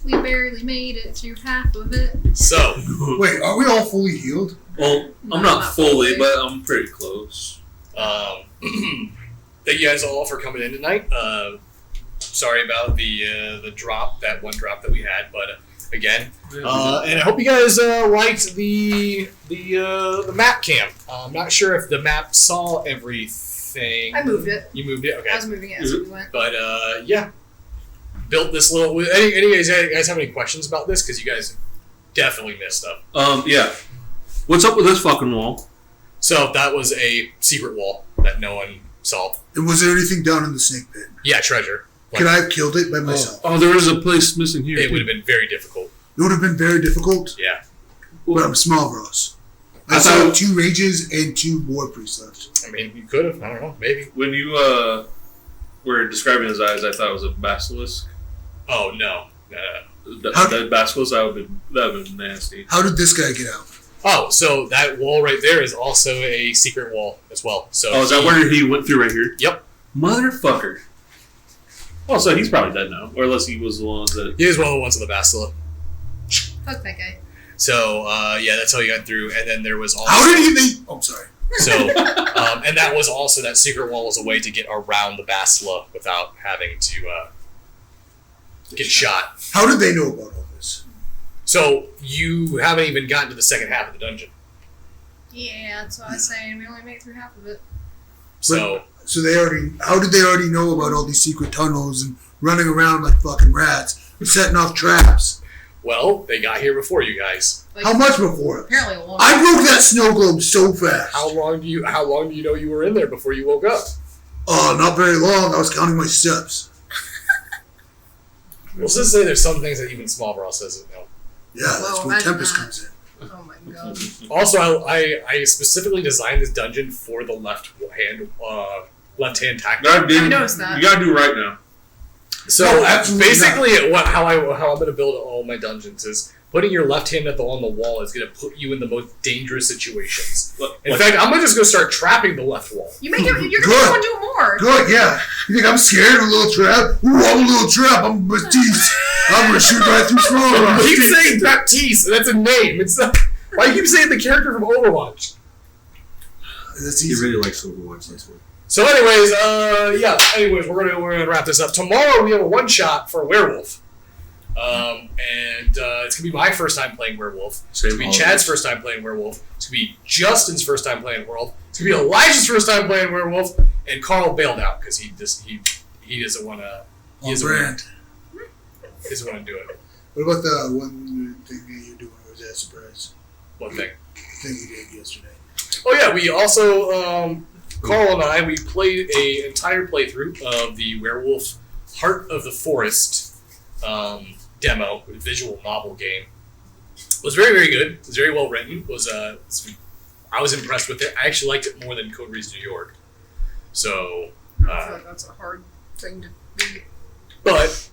We barely made it through half of it. So, Wait, are we all fully healed? Well, I'm not fully, but I'm pretty close. thank you guys all for coming in tonight. Sorry about the drop, that one drop that we had, but again, and I hope you guys liked the map camp. I'm not sure if the map saw everything. I moved it. You moved it, okay. I was moving it as we went. But yeah, built this little. Any you guys have any questions about this? Because you guys definitely missed stuff. Yeah. What's up with this fucking wall? So that was a secret wall that no one saw. And was there anything down in the snake pit? Yeah, treasure. Could I have killed it by myself? Oh, there is a place missing here. It would have been very difficult. It would have been very difficult. Yeah. But I'm small, bros. I saw 2 rages and 2 war priests left. I mean, you could have. I don't know. Maybe. When you were describing his eyes, I thought it was a basilisk. Oh no. That basilisk, that would have been nasty. How did this guy get out? Oh, so that wall right there is also a secret wall as well. So Oh, is that where he went through right here? Yep. Motherfucker. Oh, so he's probably dead now. Or unless he was the one that... He was one of the ones in the Bastila. Fuck that guy. So, yeah, that's how you got through. And then there was also... How did he... Oh, sorry. So, and that was also... That secret wall was a way to get around the Bastila without having to get shot. How did they know about all this? So, you haven't even gotten to the second half of the dungeon. Yeah, that's what I was saying. We only made it through half of it. So... So they already... How did they already know about all these secret tunnels and running around like fucking rats and setting off traps? Well, they got here before you guys. Like, How much before us? Apparently a long I broke that snow globe so fast. How long do you know you were in there before you woke up? Not very long. I was counting my steps. We'll just say there's some things that even Small Bros doesn't know. Yeah, that's Whoa, where imagine Tempest that. comes in. Oh my god. Also, I specifically designed this dungeon for the left hand tactic. I noticed that. You gotta do it right now. So No, absolutely basically, how I'm going to build all my dungeons is putting your left hand on the wall is going to put you in the most dangerous situations. In fact, I'm just going to start trapping the left wall. You make it. You're gonna Good. make one do it more. Good, yeah. You think I'm scared of a little trap? Ooh, I'm a little trap. I'm Batiste. I'm gonna shoot right through small You rocks. keep saying Baptiste. That's a name. It's not. Why do you keep saying the character from Overwatch? That's He easy. really likes Overwatch, that's why. So, anyways, we're gonna wrap this up. Tomorrow we have a one shot for Werewolf, and it's gonna be my first time playing Werewolf. It's gonna be Chad's first time playing Werewolf. It's gonna be Justin's first time playing Werewolf. It's gonna be Elijah's first time playing Werewolf, and Carl bailed out because he doesn't want to. He On doesn't brand. want to do it. What about the one thing that you're doing? Or was that a surprise? One thing. Thing you did yesterday. Oh yeah, we also Carl and I played an entire playthrough of the Werewolf Heart of the Forest demo, visual novel game. It was very, very good. It was very well written. I was impressed with it. I actually liked it more than Code Reads New York. So, I feel like that's a hard thing to beat. but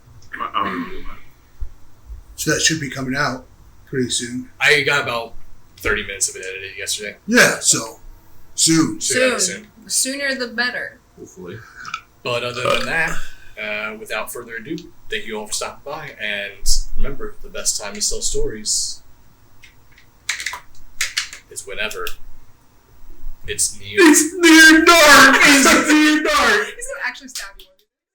So that should be coming out pretty soon. I got about 30 minutes of it edited yesterday. Yeah, so soon. Soon. The sooner the better. Hopefully. But other than that, without further ado, thank you all for stopping by. And remember, the best time to sell stories is whenever it's near. It's near dark! It's near dark! He's gonna actually stab you.